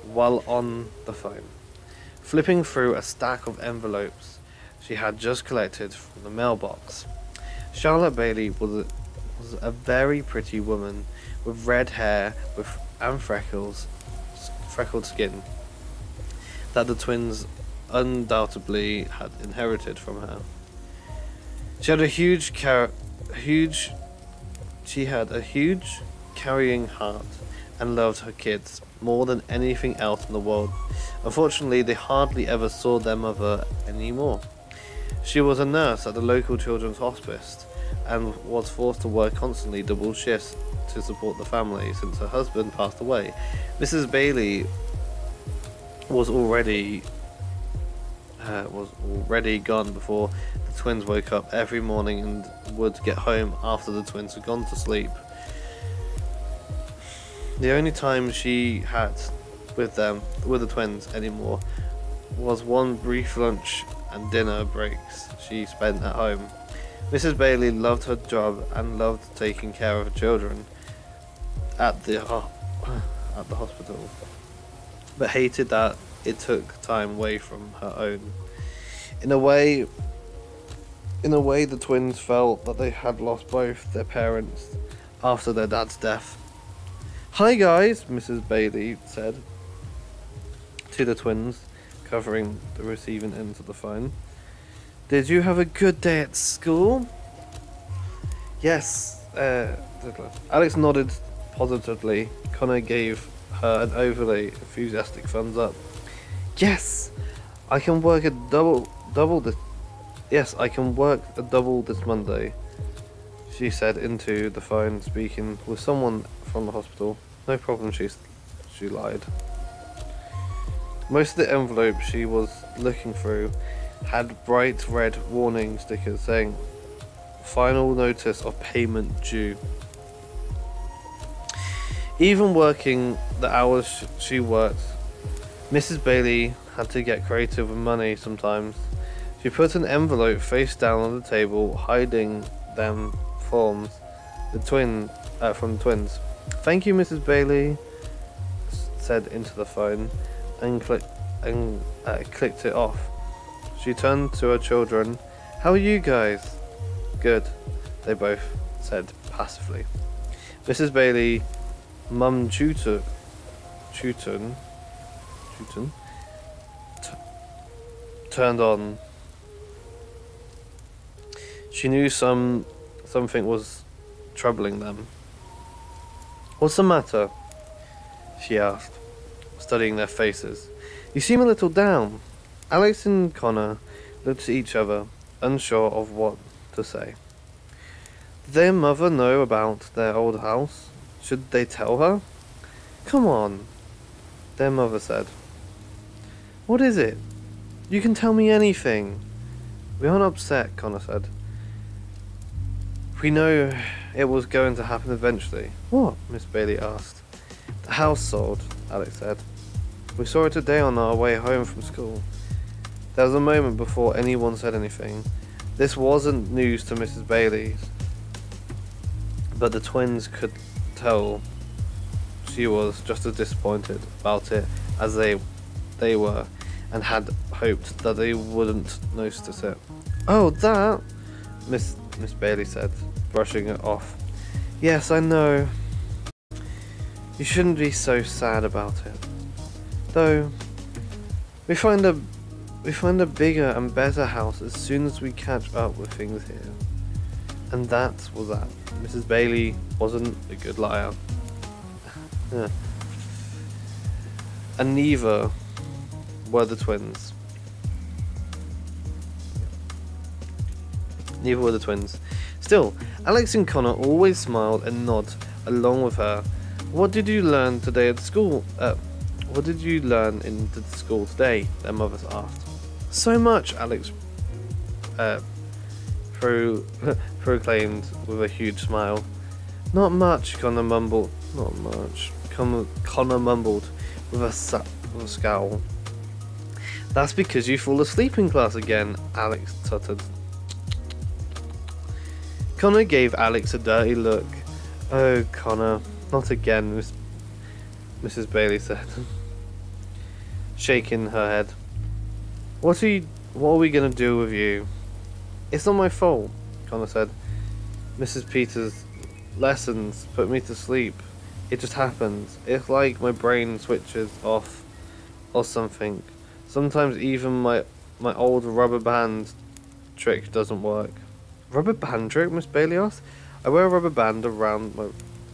while on the phone, flipping through a stack of envelopes she had just collected from the mailbox. Charlotte Bailey was a very pretty woman with red hair and freckled skin that the twins undoubtedly had inherited from her. She had a huge carrying heart and loved her kids more than anything else in the world. Unfortunately, they hardly ever saw their mother anymore. She was a nurse at the local children's hospice and was forced to work constantly double shifts to support the family since her husband passed away. Mrs. Bailey was already gone before the twins woke up every morning and would get home after the twins had gone to sleep. The only time she had with the twins anymore was one brief lunch and dinner breaks she spent at home. Mrs. Bailey loved her job and loved taking care of her children at the hospital, but hated that it took time away from her own. In a way, the twins felt that they had lost both their parents after their dad's death. "Hi guys," Mrs. Bailey said to the twins, covering the receiving end of the phone. "Did you have a good day at school?" "Yes." Alex nodded positively. Connor gave her an overly enthusiastic thumbs up. "Yes, I can work a double this. Yes, I can work a double this Monday," she said into the phone, speaking with someone from the hospital. "No problem," she lied. Most of the envelopes she was looking through had bright red warning stickers saying "Final notice of payment due." Even working the hours she worked, Mrs. Bailey had to get creative with money sometimes. She put an envelope face down on the table, hiding them forms from the twins. "Thank you, Mrs. Bailey," said into the phone, and clicked it off. She turned to her children. "How are you guys?" "Good," they both said passively. Mrs. Bailey, Mum Chuton, turned on. She knew something was troubling them. "What's the matter?" she asked, studying their faces. "You seem a little down." Alex and Connor looked at each other. unsure of what to say. Did their mother know about their old house? Should they tell her? Come on, their mother said. What is it? You can tell me anything. We aren't upset, Connor said. We know it was going to happen eventually. What? Miss Bailey asked. The house sold, Alex said. We saw it today on our way home from school. There was a moment before anyone said anything. This wasn't news to Mrs. Bailey, but the twins could tell she was just as disappointed about it as they were, and had hoped that they wouldn't notice it. Oh, that? Miss Bailey said, brushing it off. Yes, I know. You shouldn't be so sad about it. Though, we find a bigger and better house as soon as we catch up with things here. And that was that. Mrs. Bailey wasn't a good liar. Yeah. And neither were the twins. Neither were the twins. Still, Alex and Connor always smiled and nodded along with her. What did you learn today at school? What did you learn in the school today? Their mothers asked. So much, Alex proclaimed with a huge smile. Not much, Connor mumbled. Not much. Connor mumbled with a scowl. That's because you fall asleep in class again, Alex tutted. Connor gave Alex a dirty look. Oh, Connor, not again, Mrs. Bailey said, shaking her head. What are we gonna do with you? It's not my fault, Connor said. Mrs. Peters' lessons put me to sleep. It just happens. It's like my brain switches off or something. Sometimes even my old rubber band trick doesn't work. Rubber band trick? Miss Bailey asked. I wear a rubber band around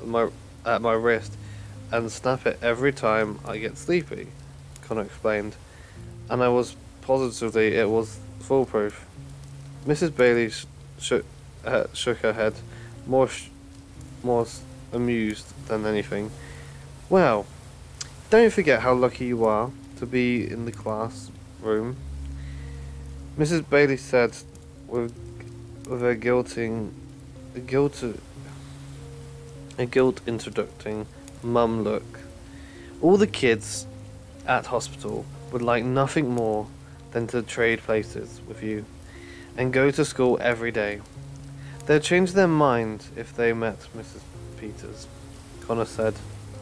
my wrist and snap it every time I get sleepy, Connor explained. And I was positively it was foolproof. Mrs. Bailey shook her head, more amused than anything. Well, don't forget how lucky you are to be in the classroom, Mrs. Bailey said with a guilt introducing mum look. All the kids at hospital would like nothing more than to trade places with you and go to school every day. They'd change their mind if they met Mrs. Peters, Connor said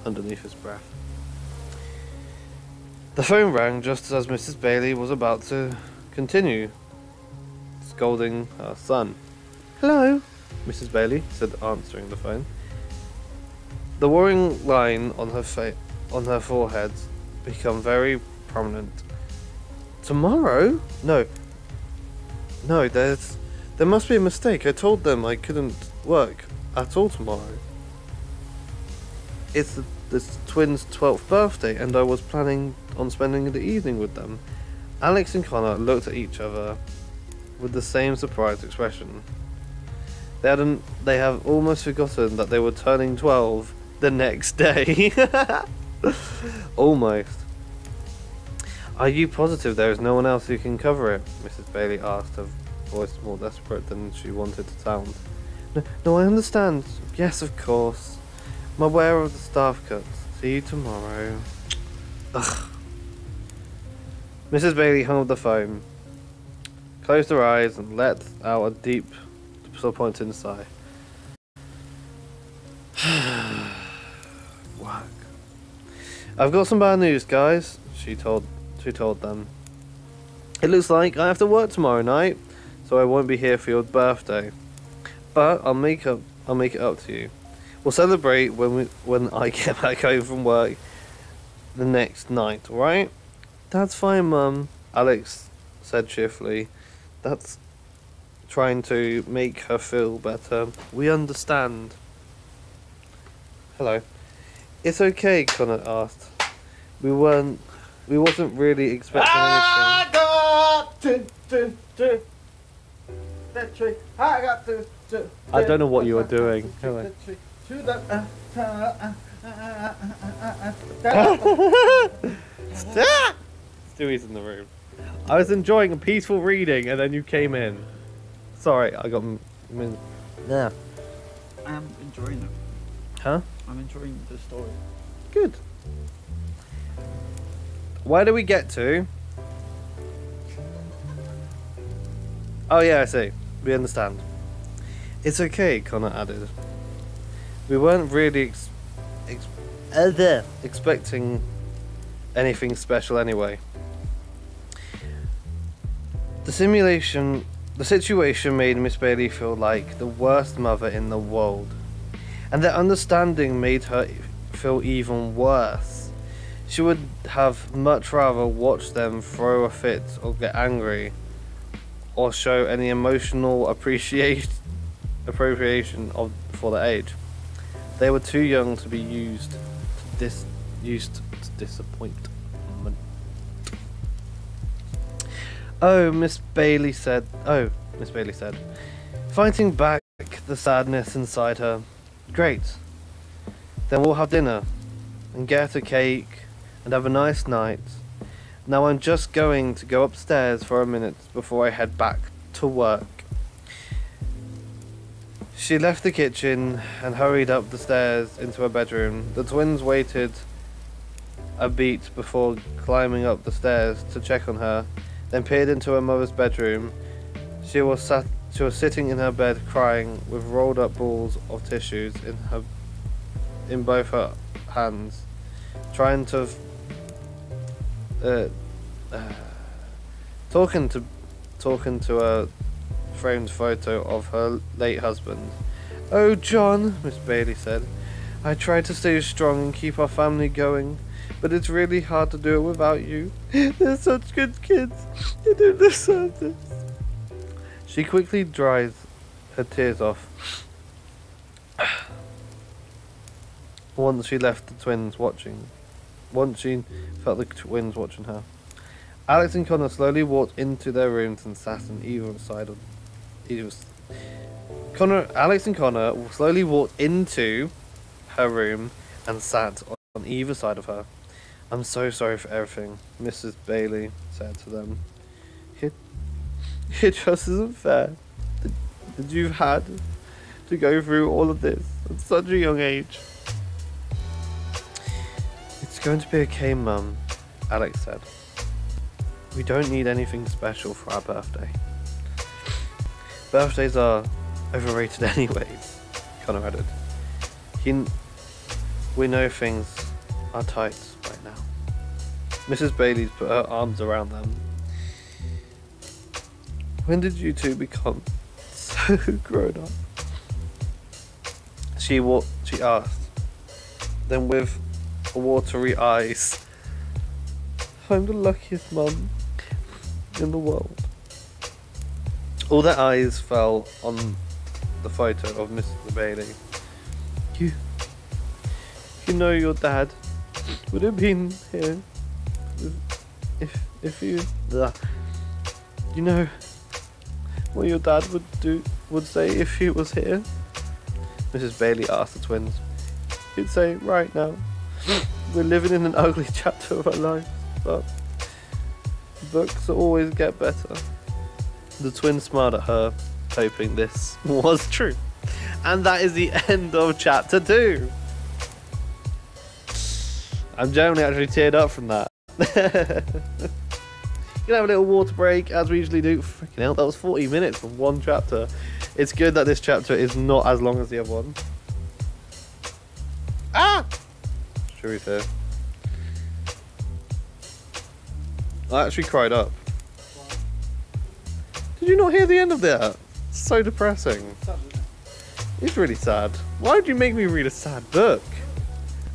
underneath his breath. The phone rang just as Mrs. Bailey was about to continue scolding her son. Hello, Mrs. Bailey said, answering the phone. The worrying line on her forehead became very prominent. Tomorrow? No, there must be a mistake. I told them I couldn't work at all tomorrow. It's the twins' 12th birthday, and I was planning on spending the evening with them. Alex and Connor looked at each other with the same surprised expression. They have almost forgotten that they were turning 12 the next day. Almost. Are you positive there is no one else who can cover it? Mrs. Bailey asked, her voice more desperate than she wanted to sound. No, I understand. Yes, of course. I'm aware of the staff cuts. See you tomorrow. Ugh. Mrs. Bailey hung up the phone, closed her eyes, and let out a deep, disappointing sigh. Work. I've got some bad news, guys. She told them. It looks like I have to work tomorrow night, so I won't be here for your birthday. But I'll make it up to you. We'll celebrate when I get back home from work the next night, alright? That's fine, Mum, Alex said cheerfully. That's trying to make her feel better. We understand. Hello. It's okay, Connor asked. We wasn't really expecting anything. that tree. I got to. I don't know what you are doing. To the. Stewie's in the room. I was enjoying a peaceful reading, and then you came in. Sorry, I got. Yeah. I am enjoying it. Huh? I'm enjoying the story. Good. Where do we get to? Oh yeah, I see. We understand. It's okay, Connor added. We weren't really expecting anything special anyway. The situation made Miss Bailey feel like the worst mother in the world. And their understanding made her feel even worse. She would have much rather watch them throw a fit or get angry or show any emotional appreciation for their age. They were too young to be used to disappointment. Miss Bailey said, fighting back the sadness inside her. Great. Then we'll have dinner and get a cake and have a nice night. Now I'm just going to go upstairs for a minute before I head back to work. She left the kitchen and hurried up the stairs into her bedroom. The twins waited a beat before climbing up the stairs to check on her, then peered into her mother's bedroom. She was sitting in her bed crying with rolled up balls of tissues in both her hands, trying to talking to a framed photo of her late husband. Oh John, Miss Bailey said, I tried to stay strong and keep our family going, but it's really hard to do it without you. They're such good kids. You don't deserve this. She quickly dried her tears off. Once she felt the twins watching her. Alex and Connor slowly walked into their rooms and sat on either side of Alex and Connor slowly walked into her room and sat on either side of her. I'm so sorry for everything, Mrs. Bailey said to them. It just isn't fair that you've had to go through all of this at such a young age. It's going to be okay, Mum, Alex said. We don't need anything special for our birthday. Birthdays are overrated anyways, Connor added. We know things are tight right now. Mrs. Bailey's put her arms around them. When did you two become so grown up? She asked. Then with watery eyes. I'm the luckiest mum in the world. All their eyes fell on the photo of Mr. Bailey. You know your dad would have been here if you know what your dad would say if he was here? Mrs. Bailey asked the twins. He'd say, right now, we're living in an ugly chapter of our lives, but books always get better. The twins smiled at her, hoping this was true. And that is the end of chapter 2. I'm generally actually teared up from that. You can have a little water break, as we usually do. Freaking hell, that was 40 minutes from one chapter. It's good that this chapter is not as long as the other one. Ah! Chewy's here. I actually cried up. Did you not hear the end of that? It's so depressing. It's really sad. Why would you make me read a sad book?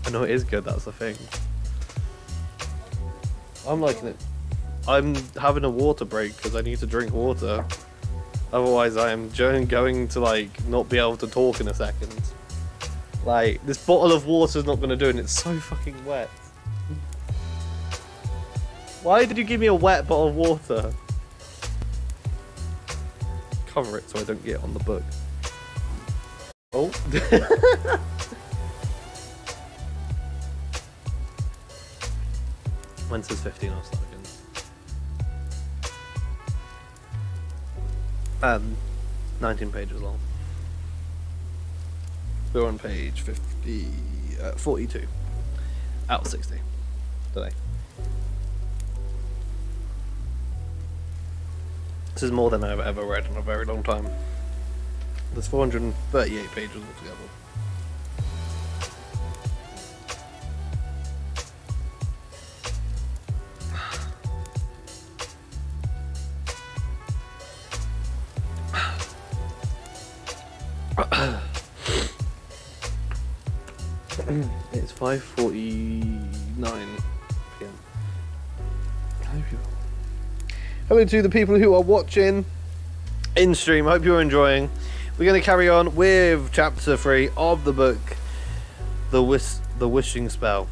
I know it is good, that's the thing. I'm liking it. I'm having a water break because I need to drink water. Otherwise I am going to like not be able to talk in a second. Like, this bottle of water is not going to do it and it's so fucking wet. Why did you give me a wet bottle of water? cover it so I don't get on the book. Oh. When it says 15, I'll start again. 19 pages long. We're on page 42 out of 60 today. This is more than I've ever read in a very long time. There's 438 pages altogether. It's 5:49 p.m. Hello to the people who are watching in stream. I hope you're enjoying. We're going to carry on with chapter 3 of the book, The Wishing Spell.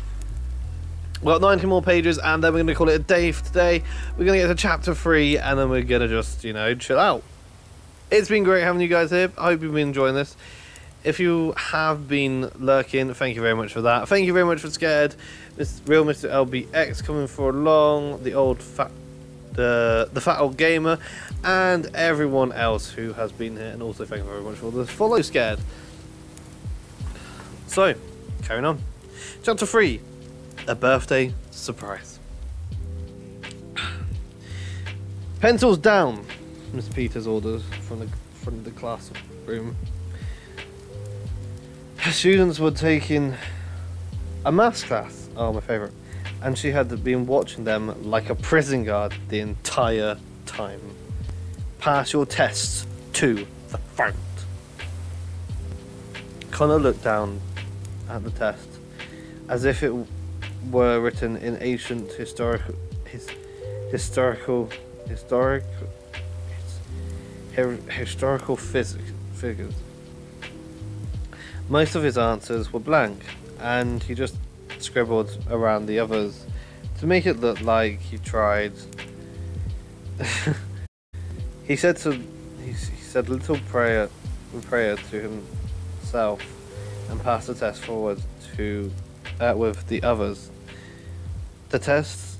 We've got 90 more pages, and then we're going to call it a day for today. We're going to get to chapter 3, and then we're going to just, you know, chill out. It's been great having you guys here. I hope you've been enjoying this. If you have been lurking, thank you very much for that. Thank you very much for Scared. Real Mr. LBX coming for along. The old fat, the fat old gamer, and everyone else who has been here. And also thank you very much for the follow, Scared. So, carrying on. Chapter 3, a birthday surprise. Pencils down, Miss Peters orders from the classroom. Her students were taking a maths class, oh my favourite, and she had been watching them like a prison guard the entire time. Pass your tests to the front. Connor looked down at the test as if it were written in ancient historical figures. Most of his answers were blank, and he just scribbled around the others to make it look like he tried. He said little prayer to himself and passed the test forward to with the others. The tests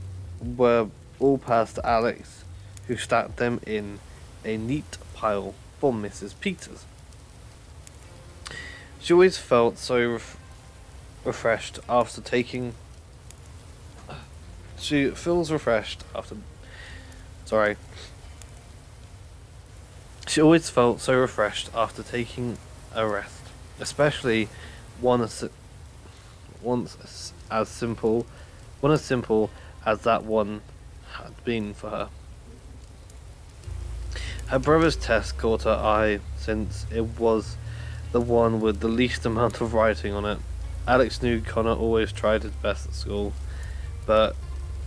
were all passed to Alex, who stacked them in a neat pile for Mrs. Peters. She always felt so refreshed after taking. She feels refreshed after. Sorry. She always felt so refreshed after taking a rest, especially one as simple as that one had been for her. Her brother's test caught her eye since it was the one with the least amount of writing on it. Alex knew Connor always tried his best at school, but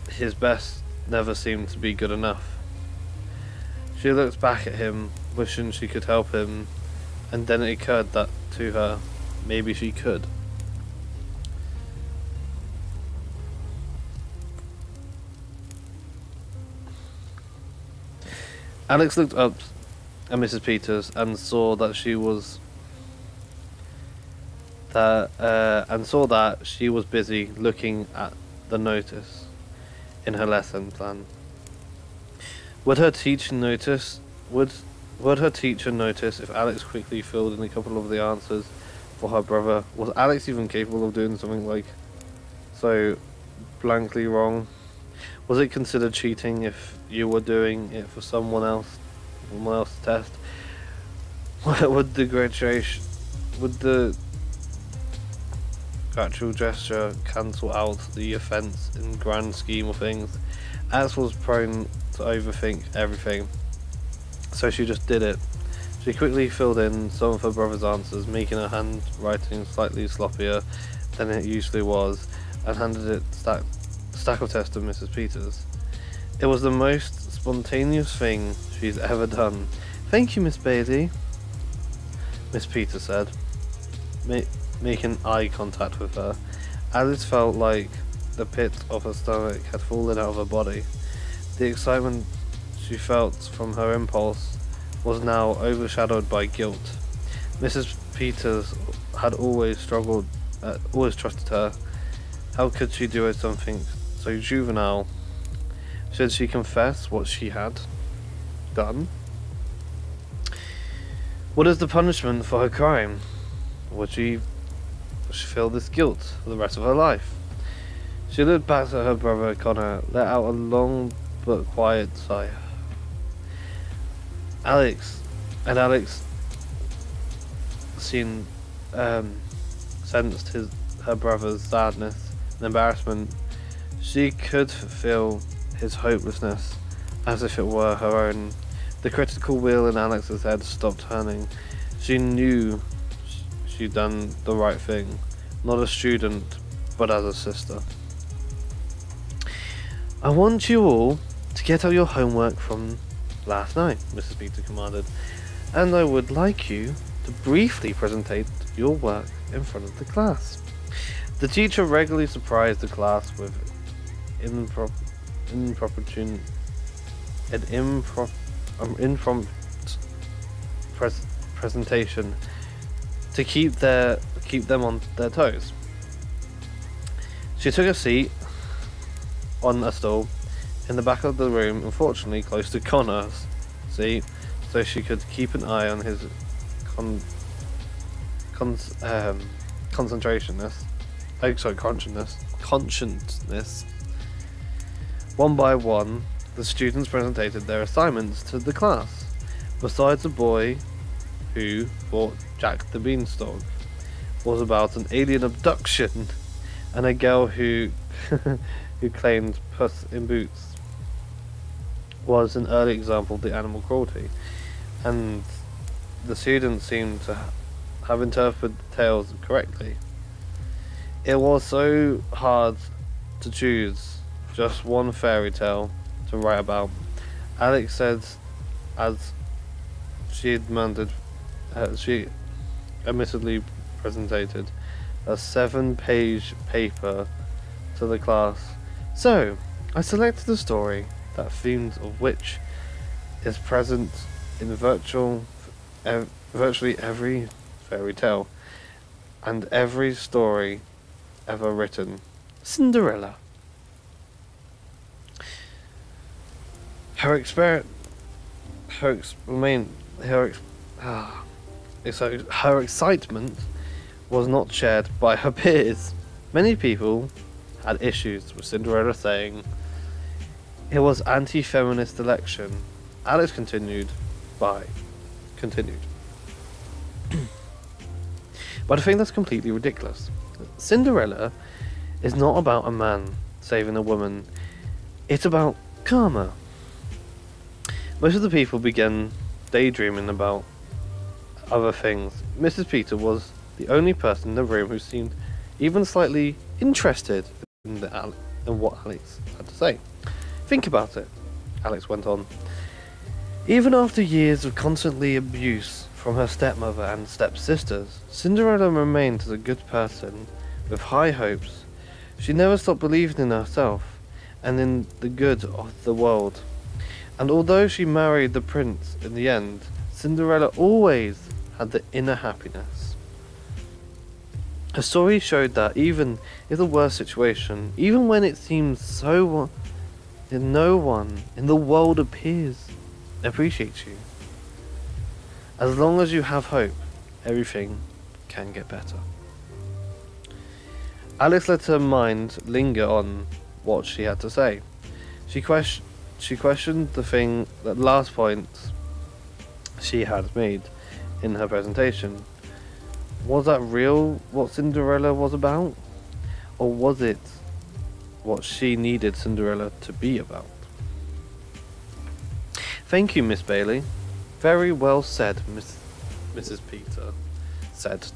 his best never seemed to be good enough. She looked back at him, wishing she could help him, and then it occurred that to her, maybe she could. Alex looked up at Mrs. Peters and saw that she was busy looking at the notice in her lesson plan. Would her teacher notice if Alex quickly filled in a couple of the answers for her brother? Was Alex even capable of doing something like so blankly wrong? Was it considered cheating if you were doing it for someone else to test? Would the gratuitous gesture cancel out the offence in grand scheme of things? Alex was prone to overthink everything, so she just did it. She quickly filled in some of her brother's answers, making her handwriting slightly sloppier than it usually was, and handed it stack of tests to Mrs. Peters. It was the most spontaneous thing she's ever done. "Thank you, Miss Bailey," Miss Peters said, making eye contact with her. Alice felt like the pit of her stomach had fallen out of her body. The excitement she felt from her impulse was now overshadowed by guilt. Mrs. Peters had always trusted her. How could she do something so juvenile? Should she confess what she had done? What is the punishment for her crime? Would she feel this guilt for the rest of her life? She looked back at her brother Connor, let out a long but quiet sigh. Alex sensed her brother's sadness and embarrassment. She could feel his hopelessness, as if it were her own. The critical wheel in Alex's head stopped turning. She knew she'd done the right thing, not as a student, but as a sister. I want you all to get out your homework from last night, Mrs. Peter commanded, and I would like you to briefly presentate your work in front of the class. The teacher regularly surprised the class with impromptu presentation to keep them on their toes. She took a seat on a stool in the back of the room, unfortunately close to Connor's seat, so she could keep an eye on his conscientiousness. One by one, the students presented their assignments to the class. Besides a boy who thought Jack the Beanstalk was about an alien abduction, and a girl who claimed Puss in Boots was an early example of the animal cruelty, and the students seemed to have interpreted the tales correctly. It was so hard to choose just one fairy tale to write about. Alex said, as she admittedly presented a 7-page paper to the class. So, I selected a story that themes of which is present in virtually every fairy tale and every story ever written. Cinderella. Her excitement was not shared by her peers. Many people had issues with Cinderella, saying it was anti-feminist election. Alex continued. But I think that's completely ridiculous. Cinderella is not about a man saving a woman. It's about karma. Most of the people began daydreaming about other things. Mrs. Peter was the only person in the room who seemed even slightly interested in what Alex had to say. Think about it, Alex went on. Even after years of constantly abuse from her stepmother and stepsisters, Cinderella remained as a good person with high hopes. She never stopped believing in herself and in the good of the world. And although she married the prince in the end, Cinderella always had the inner happiness. Her story showed that even in the worst situation, even when it seems so that no one in the world appreciates you, as long as you have hope, everything can get better. Alice let her mind linger on what she had to say. She questioned the last point she had made in her presentation. Was that real what Cinderella was about? Or was it what she needed Cinderella to be about? Thank you, Miss Bailey. Very well said, Mrs. Peter said,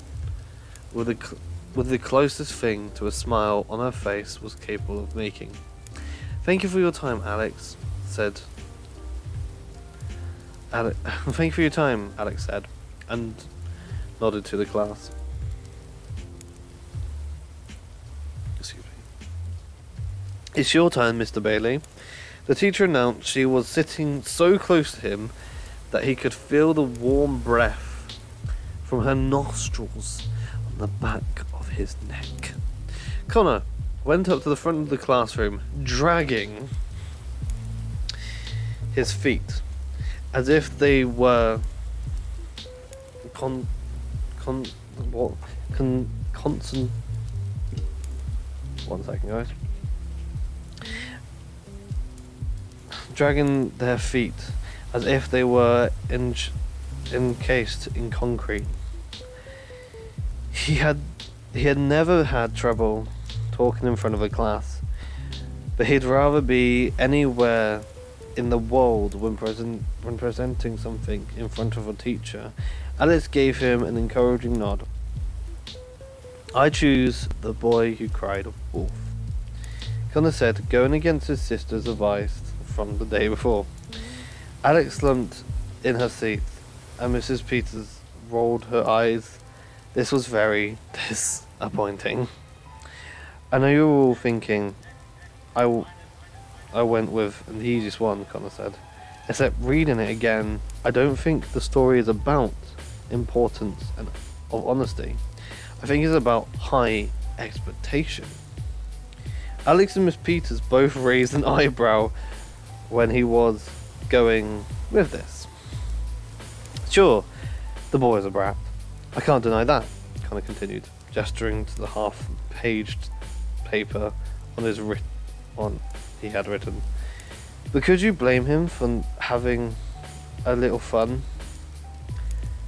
with the closest thing to a smile on her face was capable of making. Thank you for your time, Alex said. Thank you for your time, Alex said, and nodded to the class. Excuse me. It's your turn, Mr. Bailey. The teacher announced. She was sitting so close to him that he could feel the warm breath from her nostrils on the back of his neck. Connor went up to the front of the classroom, dragging his feet as if they were one second, guys. Dragging their feet as if they were encased in concrete. He had never had trouble talking in front of a class, but he'd rather be anywhere in the world when presenting something in front of a teacher. Alex gave him an encouraging nod. I choose the boy who cried wolf, Connor said, going against his sister's advice from the day before. Alex slumped in her seat, and Mrs. Peters rolled her eyes. This was very disappointing. I know you're all thinking, I went with the easiest one, Connor said. Except reading it again, I don't think the story is about importance and of honesty. I think it's about high expectation. Alex and Miss Peters both raised an eyebrow when he was going with this. Sure, the boy is a brat. I can't deny that, Connor continued, gesturing to the half-paged paper on he had written. But could you blame him for having a little fun?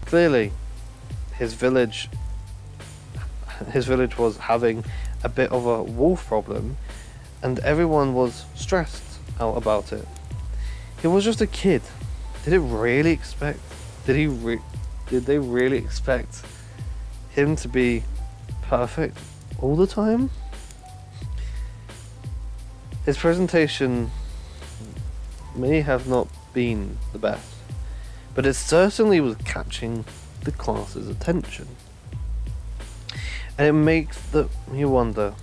Clearly, his village was having a bit of a wolf problem, and everyone was stressed out about it. He was just a kid. Did they really expect him to be perfect all the time? His presentation may have not been the best, but it certainly was catching the class's attention. And it makes me wonder,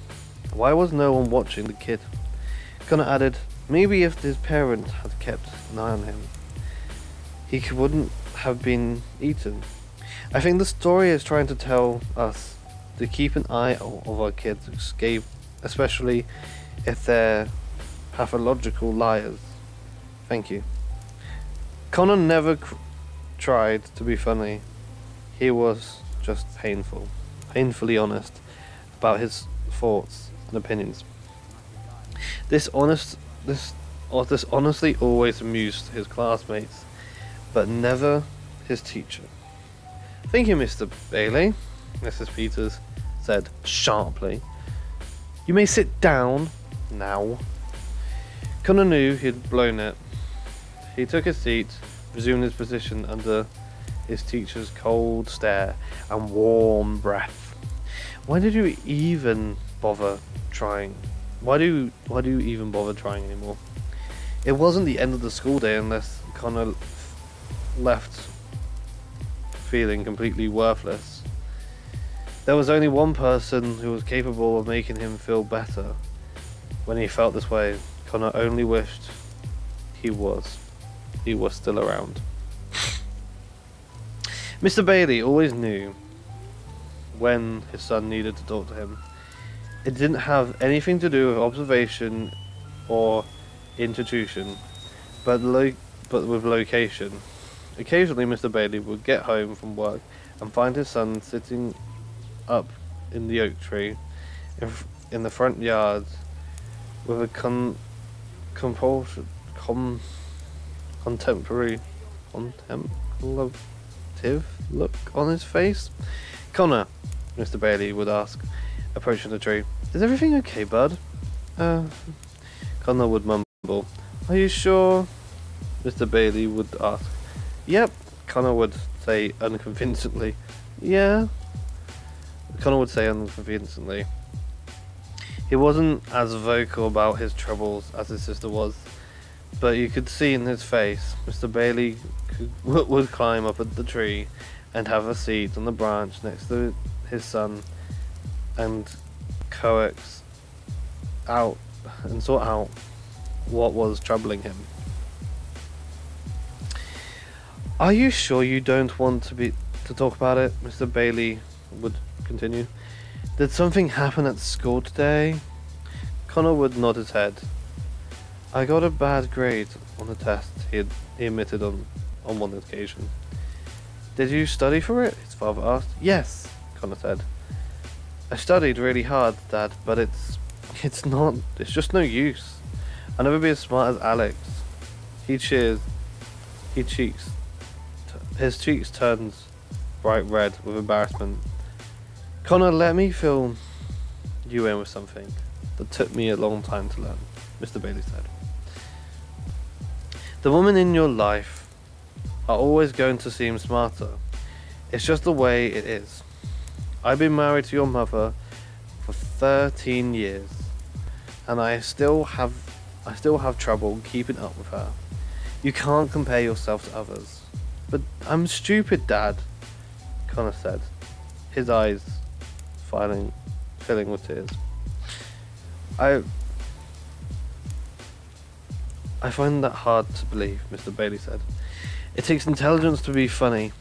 why was no one watching the kid? Connor added, maybe if his parents had kept an eye on him, he wouldn't have been eaten. I think the story is trying to tell us to keep an eye on our kids, especially if they're pathological liars. Thank you. Connor never tried to be funny. He was just painfully honest about his thoughts and opinions. This honestly always amused his classmates, but never his teacher. Thank you, Mr. Bailey, Mrs. Peters said sharply. You may sit down now. Connor knew he'd blown it. He took his seat, resumed his position under his teacher's cold stare and warm breath. Why did you even bother trying? Why do you even bother trying anymore? It wasn't the end of the school day unless Connor left feeling completely worthless. There was only one person who was capable of making him feel better when he felt this way. Connor only wished he was still around. Mr. Bailey always knew when his son needed to talk to him. It didn't have anything to do with observation or institution, but with location. Occasionally, Mr. Bailey would get home from work and find his son sitting up in the oak tree in the front yard with a contemplative look on his face. Connor, Mr. Bailey would ask, approaching the tree, is everything okay, bud? Connor would mumble, are you sure? Mr. Bailey would ask. Yep, Connor would say unconvincingly. Yeah? Connor would say unconvincingly. He wasn't as vocal about his troubles as his sister was, but you could see in his face Mr. Bailey would climb up at the tree and have a seat on the branch next to his son and coax out and sort out what was troubling him. Are you sure you don't want to talk about it? Mr. Bailey would continue. Did something happen at school today? Connor would nod his head. I got a bad grade on the test he admitted on one occasion. Did you study for it? His father asked. Yes, Connor said. I studied really hard, Dad, but it's just no use. I'll never be as smart as Alex. His cheeks turns bright red with embarrassment. Connor, let me fill you in with something that took me a long time to learn, Mr. Bailey said. The women in your life are always going to seem smarter. It's just the way it is. I've been married to your mother for 13 years, and I still have trouble keeping up with her. You can't compare yourself to others. But I'm stupid, Dad, Connor said, his eyes filling with tears. I find that hard to believe, Mr. Bailey said. It takes intelligence to be funny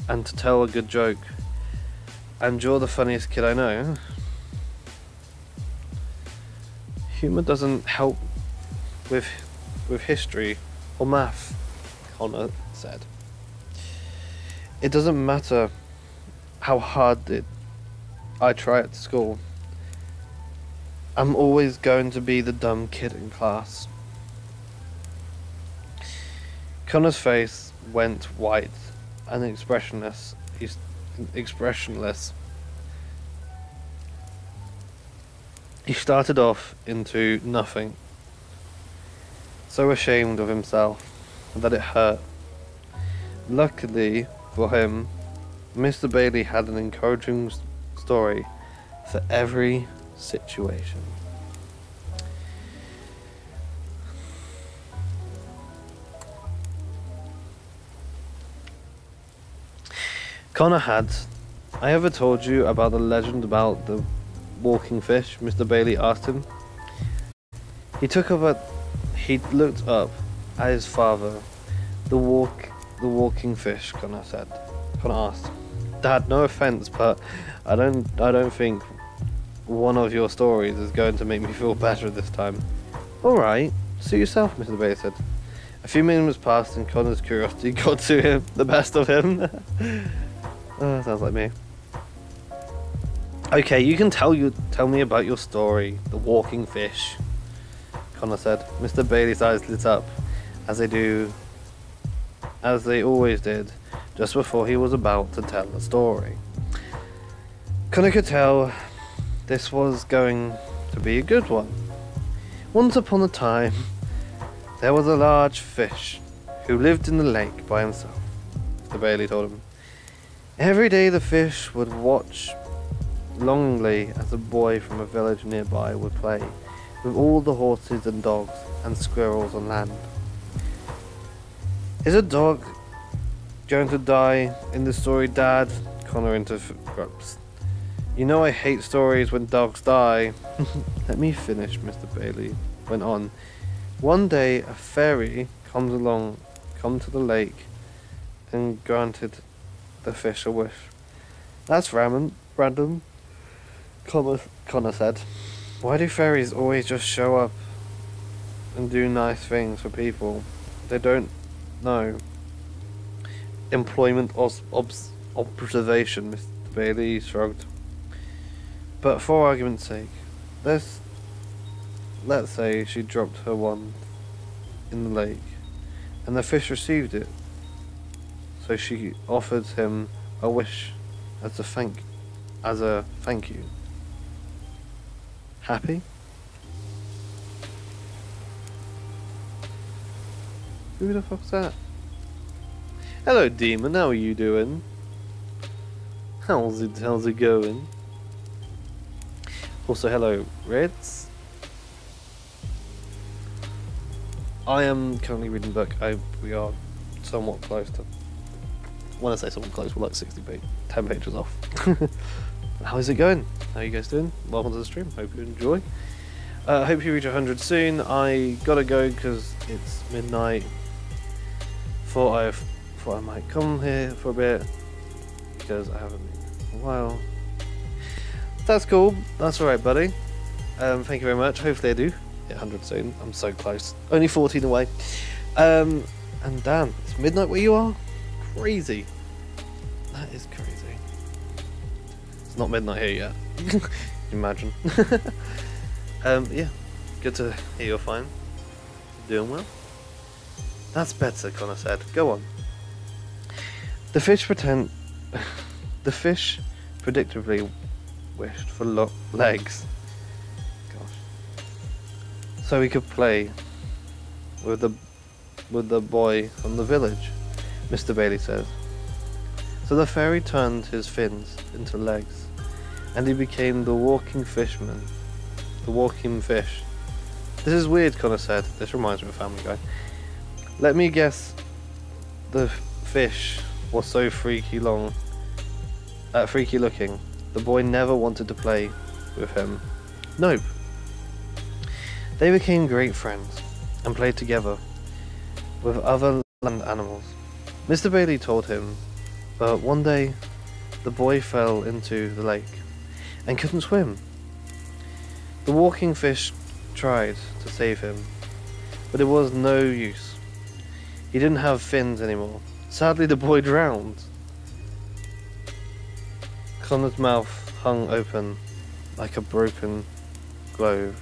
and to tell a good joke. And you're the funniest kid I know. Humor doesn't help with history or math, Connor said. It doesn't matter how hard I try at school. I'm always going to be the dumb kid in class. Connor's face went white and expressionless. He's expressionless. He started off into nothing, so ashamed of himself that it hurt. Luckily for him, Mr. Bailey had an encouraging story for every situation. Connor had I ever told you about the legend about the walking fish? Mr. Bailey asked him. He looked up at his father. The walking fish, Connor asked. Dad, no offense, but I don't think one of your stories is going to make me feel better this time. All right, suit yourself, Mr. Bailey said. A few minutes passed and Connor's curiosity got to him, the best of him. Sounds like me. Okay, you can tell me about your story, the walking fish, Connor said. Mr. Bailey's eyes lit up, as they always did, just before he was about to tell the story. Connor could tell this was going to be a good one. Once upon a time, there was a large fish who lived in the lake by himself, Mr. Bailey told him. Every day the fish would watch longingly as a boy from a village nearby would play with all the horses and dogs and squirrels on land. Is a dog going to die in the story, Dad? Connor interrupts. You know I hate stories when dogs die. Let me finish, Mr. Bailey went on. One day a fairy come to the lake and granted the fish a wish. That's random, Connor said. Why do fairies always just show up and do nice things for people they don't know? Employment observation, Mr. Bailey shrugged. But for argument's sake, let's say she dropped her wand in the lake and the fish received it. So she offered him a wish as a thank you. Happy? Who the fuck's that? Hello, demon. How are you doing? How's it going? Also, hello, Reds. I am currently reading the book. We are somewhat close to. When I say somewhat close, we're like 10 pages off. How is it going? How are you guys doing? Welcome to the stream. Hope you enjoy. Hope you reach 100 soon. I gotta go because it's midnight. Thought thought I might come here for a bit because I haven't been in a while. That's cool. That's alright, buddy. Thank you very much. Hopefully I do hit 100 soon. I'm so close. Only 14 away. And damn, it's midnight where you are? Crazy. That is crazy. It's not midnight here yet. Imagine. Yeah. Good to hear you're fine. Doing well. That's better, Connor said. Go on. The fish predictably wished for legs. Gosh. So he could play with the boy from the village, Mr. Bailey said. So the fairy turned his fins into legs, and he became the walking fishman. The walking fish. This is weird, Connor said. This reminds me of Family Guy. Let me guess. The fish was so freaky looking. The boy never wanted to play with him. Nope. They became great friends and played together with other land animals. Mr. Bailey told him, but one day the boy fell into the lake and couldn't swim. The walking fish tried to save him, but it was no use. He didn't have fins anymore. Sadly, the boy drowned. Connor's mouth hung open like a broken glove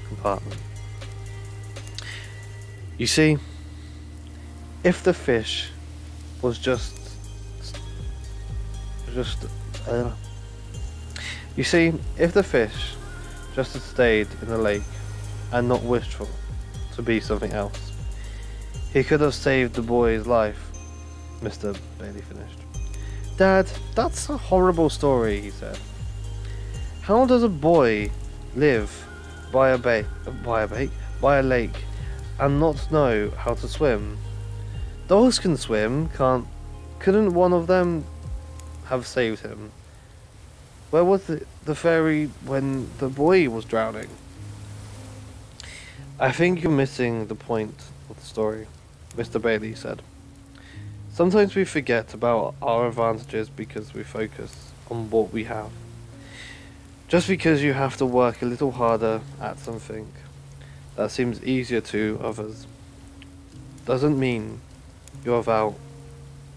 compartment. You see, if the fish was you see, if the fish just had stayed in the lake and not wished for to be something else, he could have saved the boy's life, Mr. Bailey finished. Dad, that's a horrible story, he said. How does a boy live by a lake and not know how to swim? Dogs can swim, couldn't one of them have saved him? Where was the fairy when the boy was drowning? I think you're missing the point of the story, Mr. Bailey said. Sometimes we forget about our advantages because we focus on what we have. Just because you have to work a little harder at something that seems easier to others doesn't mean you're without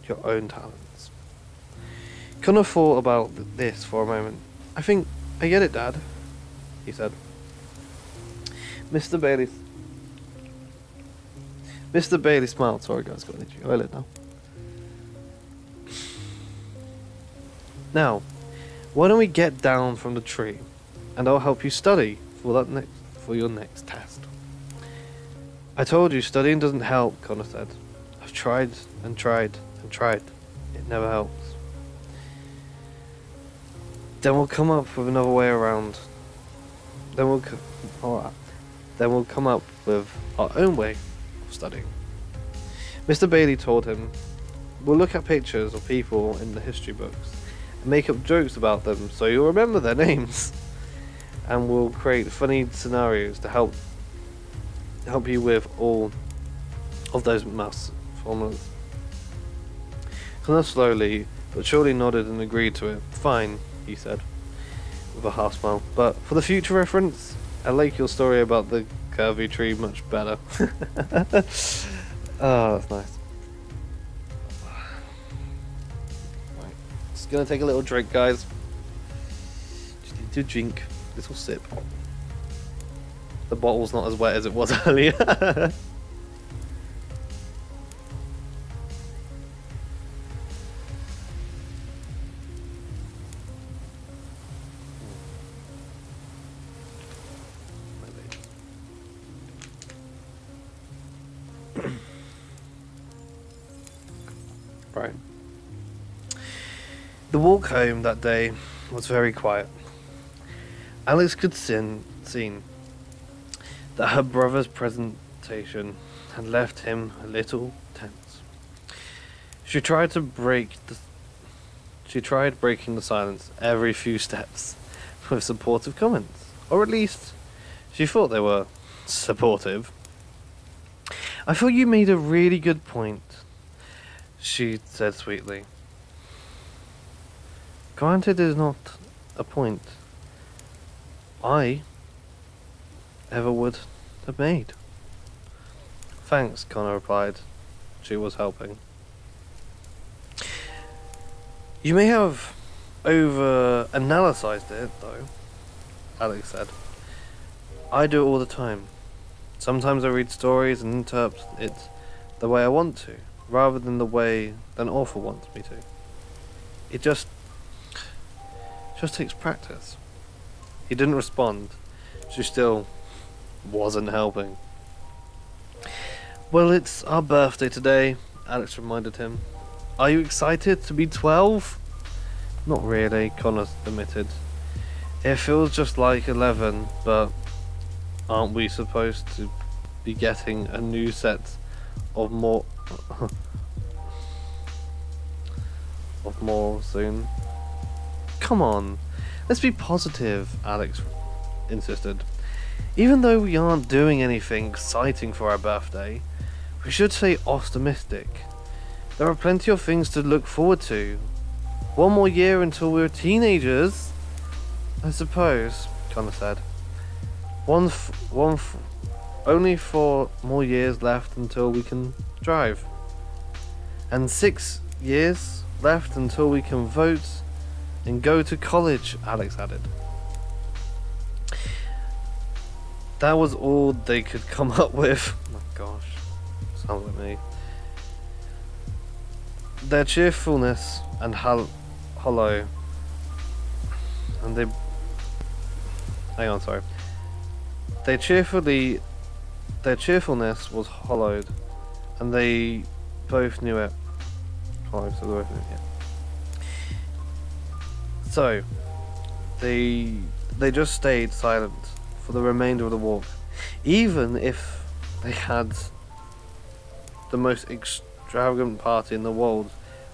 your own talents. Connor thought about this for a moment. I think I get it, Dad, he said. Mr. Bailey smiled. Sorry guys, got an itchy eyelid now. Now, why don't we get down from the tree and I'll help you study for your next test. I told you studying doesn't help, Connor said. I've tried and tried and tried. It never helps. Then we'll come up with another way around. Then we'll come up with our own way of studying. Mr. Bailey told him, we'll look at pictures of people in the history books and make up jokes about them so you'll remember their names. And we'll create funny scenarios to help you with all of those maths formulas. Connor slowly but surely nodded and agreed to it. Fine, he said, with a half smile. But for the future reference, I like your story about the curvy tree much better. Oh, that's nice. Right, just gonna take a little drink, guys. Just need to drink. Little sip. The bottle's not as wet as it was earlier. Right. The walk home that day was very quiet. Alex could seen that her brother's presentation had left him a little tense. She tried breaking the silence every few steps with supportive comments, or at least she thought they were supportive. I thought you made a really good point, she said sweetly. Granted, it is not a point I ever would have made. Thanks, Connor replied. She was helping. You may have over-analyzed it, though, Alex said. I do it all the time. Sometimes I read stories and interpret it the way I want to, rather than the way an author wants me to. It just takes practice. He didn't respond. She still wasn't helping. Well, it's our birthday today, Alex reminded him. Are you excited to be 12? Not really, Connor admitted. It feels just like 11, but aren't we supposed to be getting a new set of more soon? Come on, let's be positive, Alex insisted. Even though we aren't doing anything exciting for our birthday, we should stay optimistic. There are plenty of things to look forward to. One more year until we're teenagers, I suppose, Connor said. Only 4 more years left until we can drive. And 6 years left until we can vote and go to college, Alex added. That was all they could come up with. Oh my gosh, sounds like me. Their cheerfulness and hollow, and they. Hang on, sorry. Their cheerfulness was hollowed, and they both knew it. Hollow, so they both knew it. Yeah. So, they just stayed silent for the remainder of the walk, even if they had the most extravagant party in the world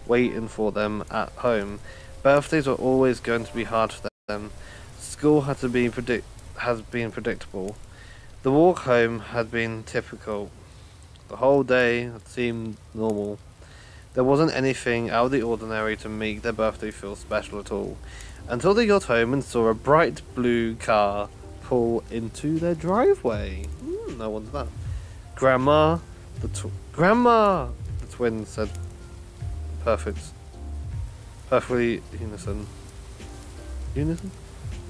waiting for them at home. Birthdays were always going to be hard for them. School had been predictable. The walk home had been typical. The whole day had seemed normal. There wasn't anything out of the ordinary to make their birthday feel special at all, until they got home and saw a bright blue car pull into their driveway. No wonder that. Grandma, the twins said, perfectly unison. Unison?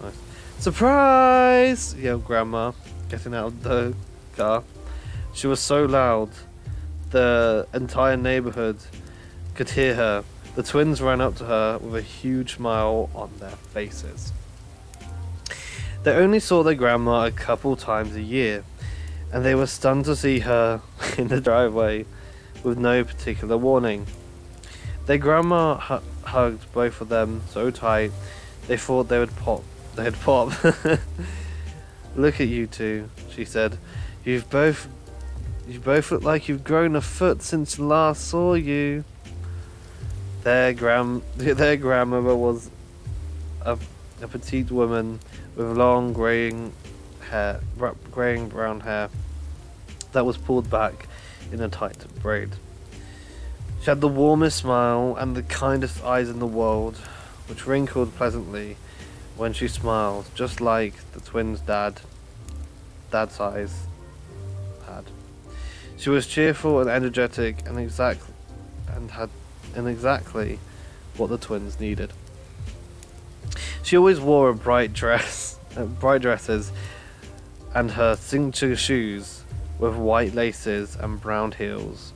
Nice. Surprise! Yelled Grandma, getting out of the car. She was so loud, the entire neighborhood could hear her. The twins ran up to her with a huge smile on their faces. They only saw their grandma a couple times a year, and they were stunned to see her in the driveway with no particular warning. Their grandma hugged both of them so tight they thought they'd pop. Look at you two, she said. You both look like you've grown a foot since last saw you. Their grandmother was a petite woman with long greying brown hair that was pulled back in a tight braid. She had the warmest smile and the kindest eyes in the world, which wrinkled pleasantly when she smiled, just like the twins' dad's eyes had. She was cheerful and energetic and had exactly what the twins needed. She always wore bright dresses, and her signature shoes with white laces and brown heels.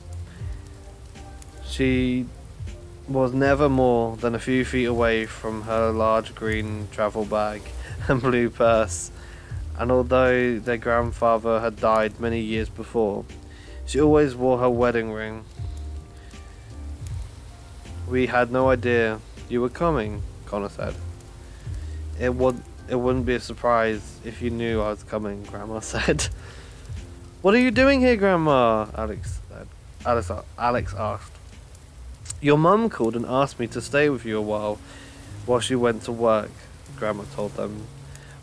She was never more than a few feet away from her large green travel bag and blue purse, and although their grandfather had died many years before, she always wore her wedding ring. We had no idea you were coming, Connor said. It wouldn't be a surprise if you knew I was coming, Grandma said. What are you doing here, Grandma? Alex asked. Your mum called and asked me to stay with you a while she went to work, Grandma told them.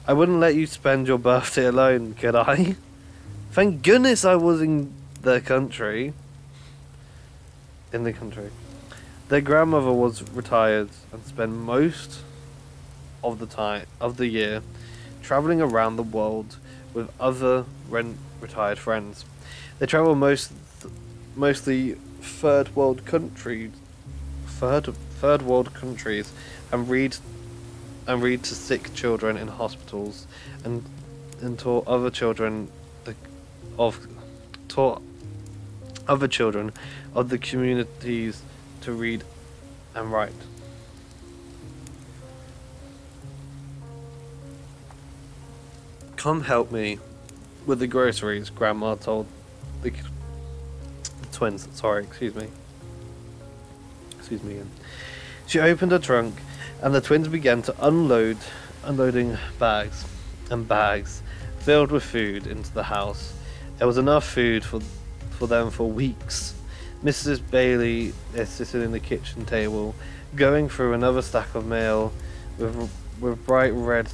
I wouldn't let you spend your birthday alone, could I? Thank goodness I was their country. In the country. Their grandmother was retired and spent most of the year traveling around the world with other retired friends. They travel mostly third world countries and read to sick children in hospitals and taught other children of the communities to read and write. Come help me with the groceries, Grandma told the twins. Sorry, excuse me. Excuse me again. She opened her trunk, and the twins began to unloading bags filled with food into the house. There was enough food for them for weeks. Mrs. Bailey assisted in the kitchen table, going through another stack of mail with bright red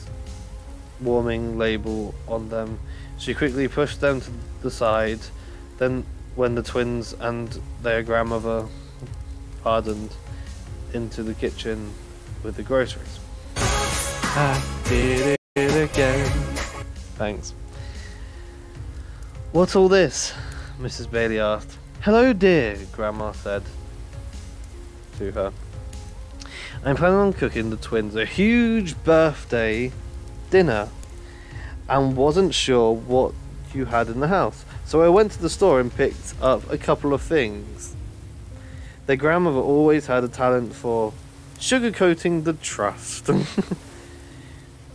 warning label on them. She quickly pushed them to the side. Then, when the twins and their grandmother pardoned into the kitchen with the groceries. I did it again. Thanks. What's all this? Mrs. Bailey asked. Hello, dear, Grandma said to her. I'm planning on cooking the twins a huge birthday dinner and wasn't sure what you had in the house. So I went to the store and picked up a couple of things. Their grandmother always had a talent for sugarcoating the trust.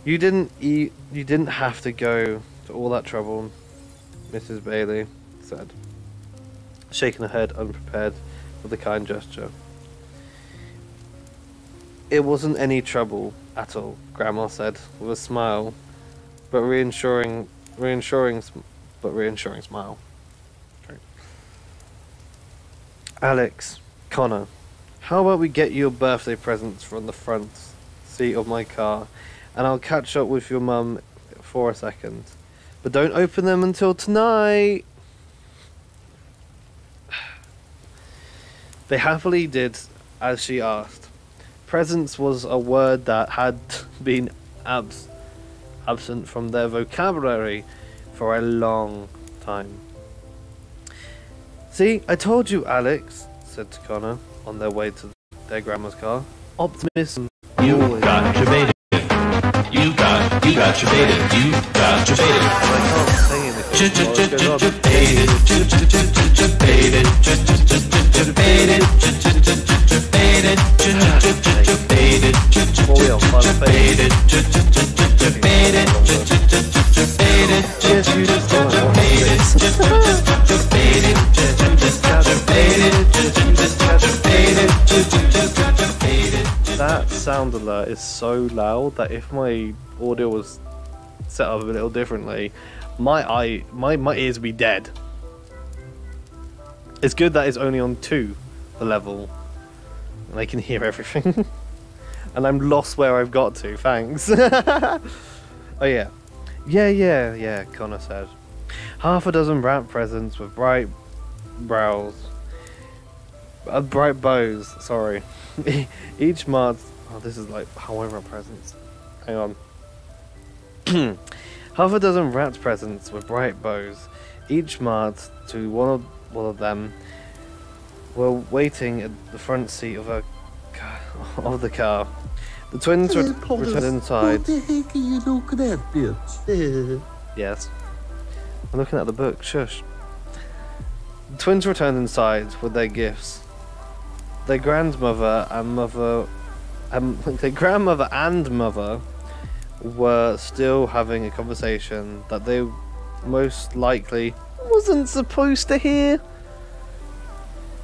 You didn't have to go to all that trouble, Mrs. Bailey said, shaking her head unprepared for the kind gesture. It wasn't any trouble at all, Grandma said with a smile, but reassuring smile. Okay. Alex, Connor, how about we get your birthday presents from the front seat of my car, and I'll catch up with your mum for a second. But don't open them until tonight. They happily did as she asked. Presents was a word that had been absent from their vocabulary for a long time. See, I told you, Alex, said Connor on their way to their grandma's car. Optimism. You got your beta. You got your beta. You got your beta. I can't say anything. That sound alert is so loud that if my audio was set up a little differently, my ears would be dead. It's good that it's only on 2, the level, and I can hear everything. And I'm lost where I've got to, thanks. Oh yeah. Yeah, Connor said. Half a dozen wrap presents with bright bows, sorry. Each marked, oh this is like however presents. Hang on. Half a dozen wrapped presents with bright bows, each marked to one of them, were waiting at the front seat of the car. The twins returned inside. What the heck are you looking at, bitch? Yes. I'm looking at the book, shush. The twins returned inside with their gifts. Their grandmother and mother were still having a conversation that they most likely wasn't supposed to hear.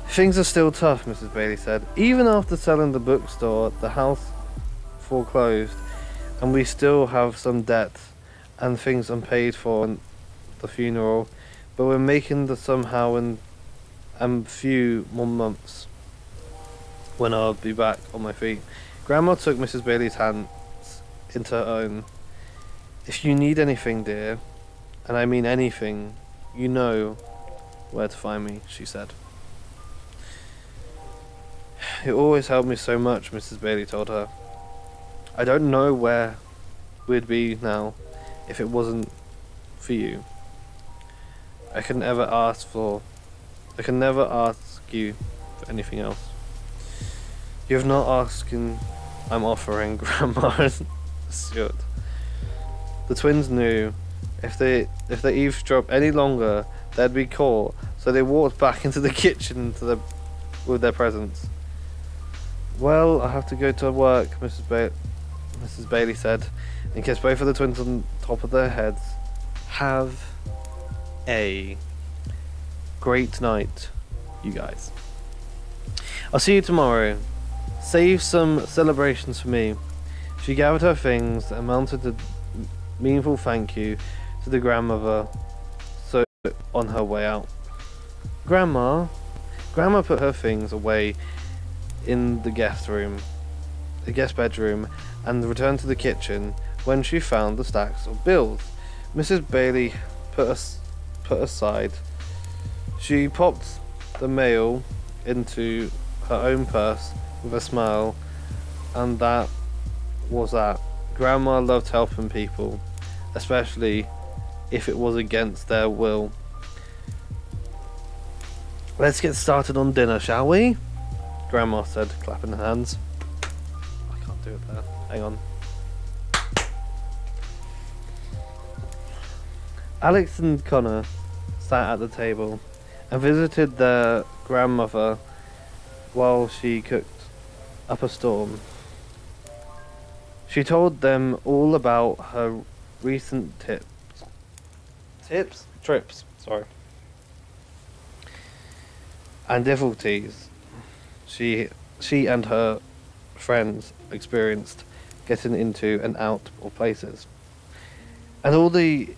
Things are still tough, Mrs. Bailey said. Even after selling the bookstore, the house foreclosed, and we still have some debt and things unpaid for in the funeral, but we're making the somehow in a few more months when I'll be back on my feet. Grandma took Mrs. Bailey's hands into her own. If you need anything, dear, and I mean anything, you know where to find me, she said. You always helped me so much, Mrs. Bailey told her. I don't know where we'd be now if it wasn't for you. I could never ask you for anything else. You have not asking, I'm offering, Grandma assured. The twins knew if they eavesdropped any longer, they'd be caught, so they walked back into the kitchen with their presents. Well, I have to go to work, Mrs. Bailey said, and kissed both of the twins on top of their heads. Have a great night, you guys. I'll see you tomorrow. Save some celebrations for me. She gathered her things and mounted a meaningful thank you to the grandmother so on her way out. Grandma put her things away in the guest bedroom, and returned to the kitchen when she found the stacks of bills Mrs. Bailey put aside. She popped the mail into her own purse with a smile, and that was that. Grandma loved helping people, especially if it was against their will. Let's get started on dinner, shall we? Grandma said, clapping her hands. I can't do it there. Hang on. Alex and Connor sat at the table and visited their grandmother while she cooked up a storm. She told them all about her recent trips, and difficulties she and her friends experienced getting into and out of places, and all the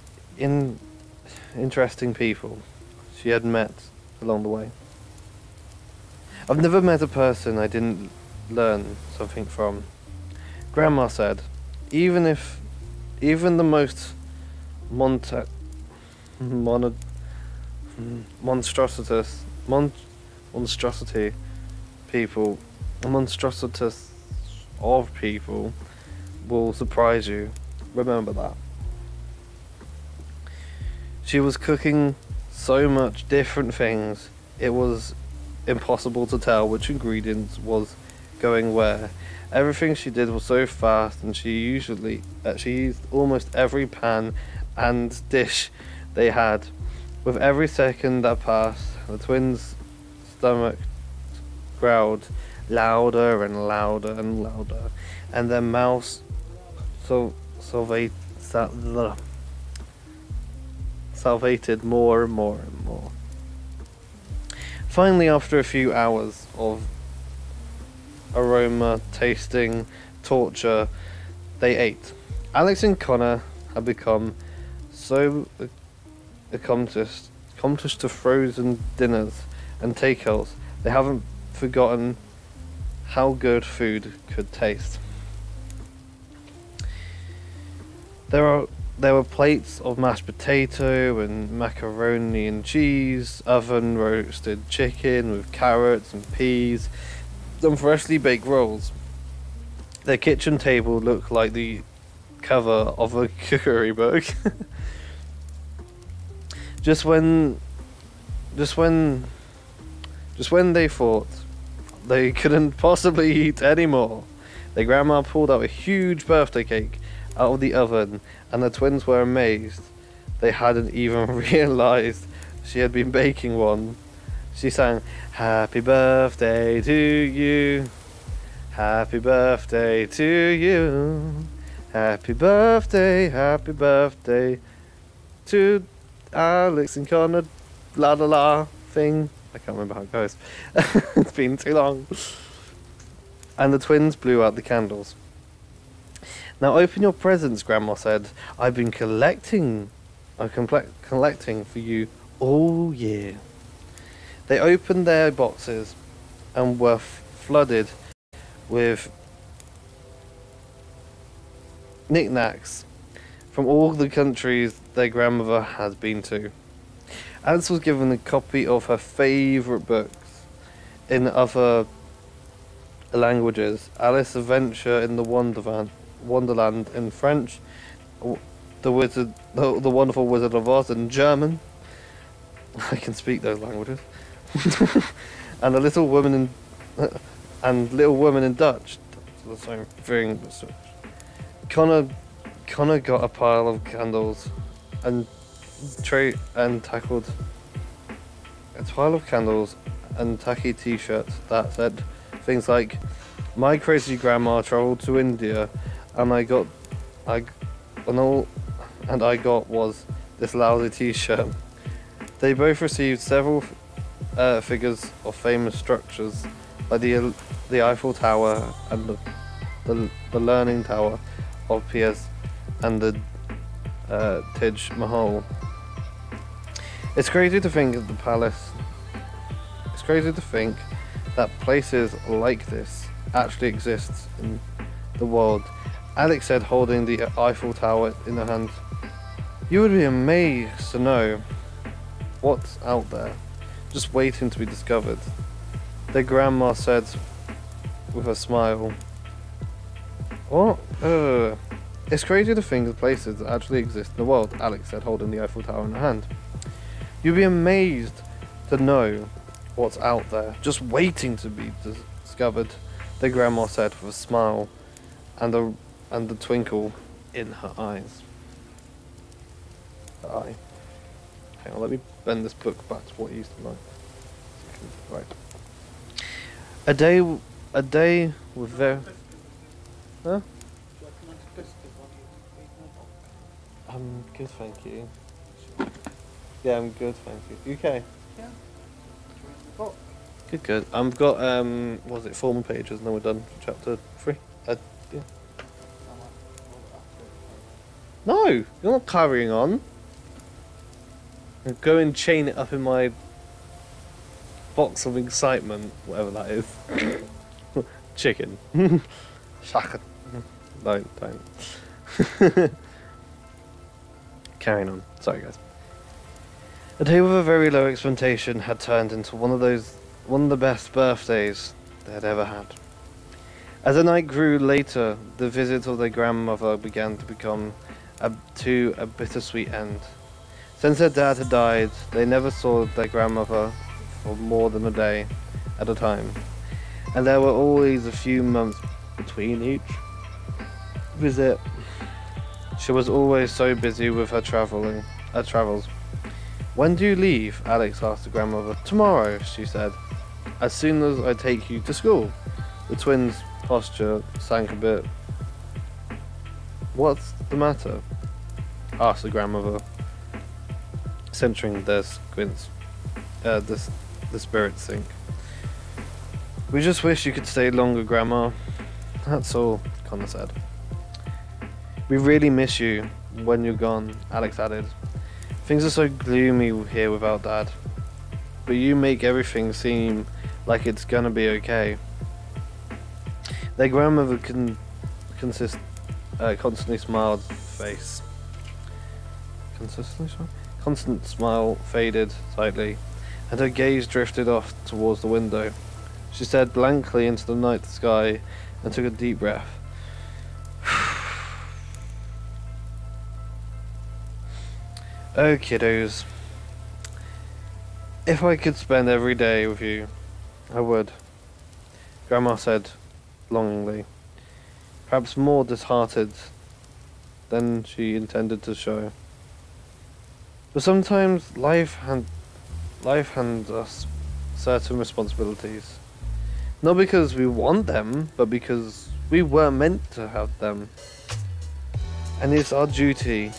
interesting people she had met along the way. I've never met a person I didn't learn something from, Grandma said. Even the most monstrositous of people will surprise you. Remember that. She was cooking so much different things, it was impossible to tell which ingredients was going where. Everything she did was so fast, and she used almost every pan and dish they had. With every second that passed, the twins' stomach growled louder and louder and louder, and their mouths salivated more and more and more. Finally, after a few hours of aroma tasting torture, they ate. Alex and Connor had become so accomplished to frozen dinners and takeouts, they haven't forgotten how good food could taste. There were plates of mashed potato and macaroni and cheese, oven roasted chicken with carrots and peas, and freshly baked rolls. Their kitchen table looked like the cover of a cookery book. Just when they thought they couldn't possibly eat anymore, their grandma pulled out a huge birthday cake out of the oven, and the twins were amazed. They hadn't even realized she had been baking one. She sang, "Happy birthday to you, happy birthday to you, happy birthday to Alex and Connor, la la la thing." I can't remember how it goes. It's been too long. And the twins blew out the candles. "Now open your presents," Grandma said. "I've been collecting for you all year." They opened their boxes and were flooded with knickknacks from all the countries their grandmother had been to. Alice was given a copy of her favourite books in other languages. Alice Adventure in the Wonderland in French, the Wonderful Wizard of Oz in German. I can speak those languages. And Little Woman in Dutch. That's the same thing. Connor got a pile of candles and tackled a pile of candles and tacky t-shirts that said things like, "My crazy grandma traveled to India, and all I got was this lousy t-shirt." They both received several figures of famous structures like the Eiffel Tower and the Leaning Tower of Pisa and the Taj Mahal. It's crazy to think of the palace. It's crazy to think that places like this actually exist in the world. Alex said, holding the Eiffel Tower in her hand. "You would be amazed to know what's out there, just waiting to be discovered," their grandma said with a smile. "What? It's crazy to think of places that actually exist in the world," Alex said, holding the Eiffel Tower in her hand. "You'd be amazed to know what's out there, just waiting to be discovered," their grandma said with a smile and the twinkle in her eyes. Hang on, let me bend this book back to what it used to be like. Right. A day with very... Huh? I'm good, thank you. Yeah, I'm good, thank you. You okay? Yeah. Good. I've got, what was it, 4 more pages and then we're done for chapter 3. Yeah. No, you're not carrying on. I'll go and chain it up in my box of excitement, whatever that is. Chicken. Shaka. No, don't. Carrying on. Sorry, guys. A day with a very low expectation had turned into one of the best birthdays they had ever had. As the night grew later, the visit of their grandmother began to become to a bittersweet end. Since their dad had died, they never saw their grandmother for more than a day at a time, and there were always a few months between each visit. She was always so busy with her travels. "When do you leave?" Alex asked the grandmother. "Tomorrow," she said, "as soon as I take you to school." The twins' posture sank a bit. "What's the matter?" asked the grandmother, centering their squints. The spirits sink. "We just wish you could stay longer, Grandma. That's all," Connor said. "We really miss you when you're gone," Alex added. "Things are so gloomy here without Dad. But you make everything seem like it's gonna be okay." Their grandmother constantly smiled face. Constant smile faded slightly, and her gaze drifted off towards the window. She stared blankly into the night sky and took a deep breath. "Oh, kiddos. If I could spend every day with you, I would," Grandma said longingly, perhaps more disheartened than she intended to show. "But sometimes life hands us certain responsibilities. Not because we want them, but because we weren't meant to have them. And it's our duty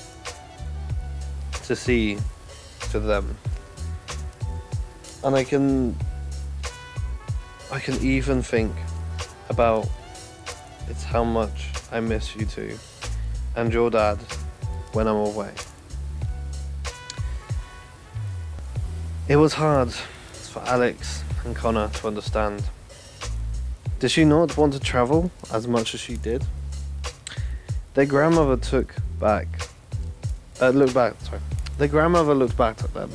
to see to them. And I can even think about it's how much I miss you two and your dad when I'm away." It was hard for Alex and Connor to understand. Did she not want to travel as much as she did? Their grandmother looked back at them.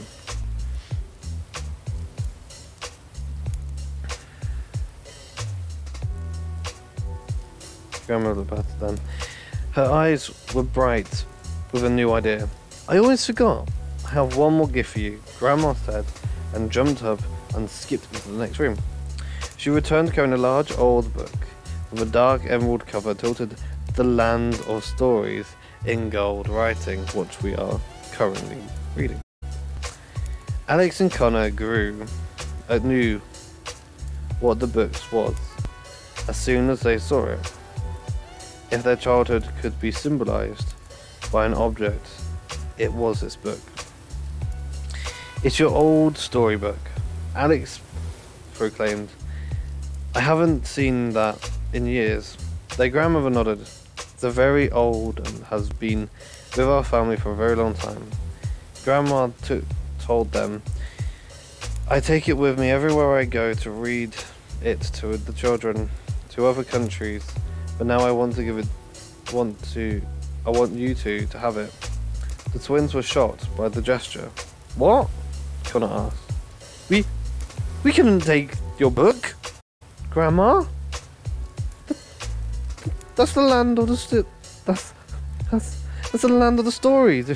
Grandmother patted them. Her eyes were bright with a new idea. I always forgot. I have one more gift for you, Grandma said, and jumped up and skipped into the next room. She returned carrying a large old book with a dark emerald cover tilted The Land of Stories in gold writing, which we are currently reading. Alex and Connor knew what the book was as soon as they saw it. If their childhood could be symbolized by an object, it was this book. It's your old storybook, Alex proclaimed. I haven't seen that in years. Their grandmother nodded. They're very old and has been with our family for a very long time. Grandma told them, I take it with me everywhere I go to read it to the children, to other countries, but now I want you two to have it. The twins were shocked by the gesture. What? Connor asked. We couldn't take your book, Grandma. That's the land of the that's the land of the stories.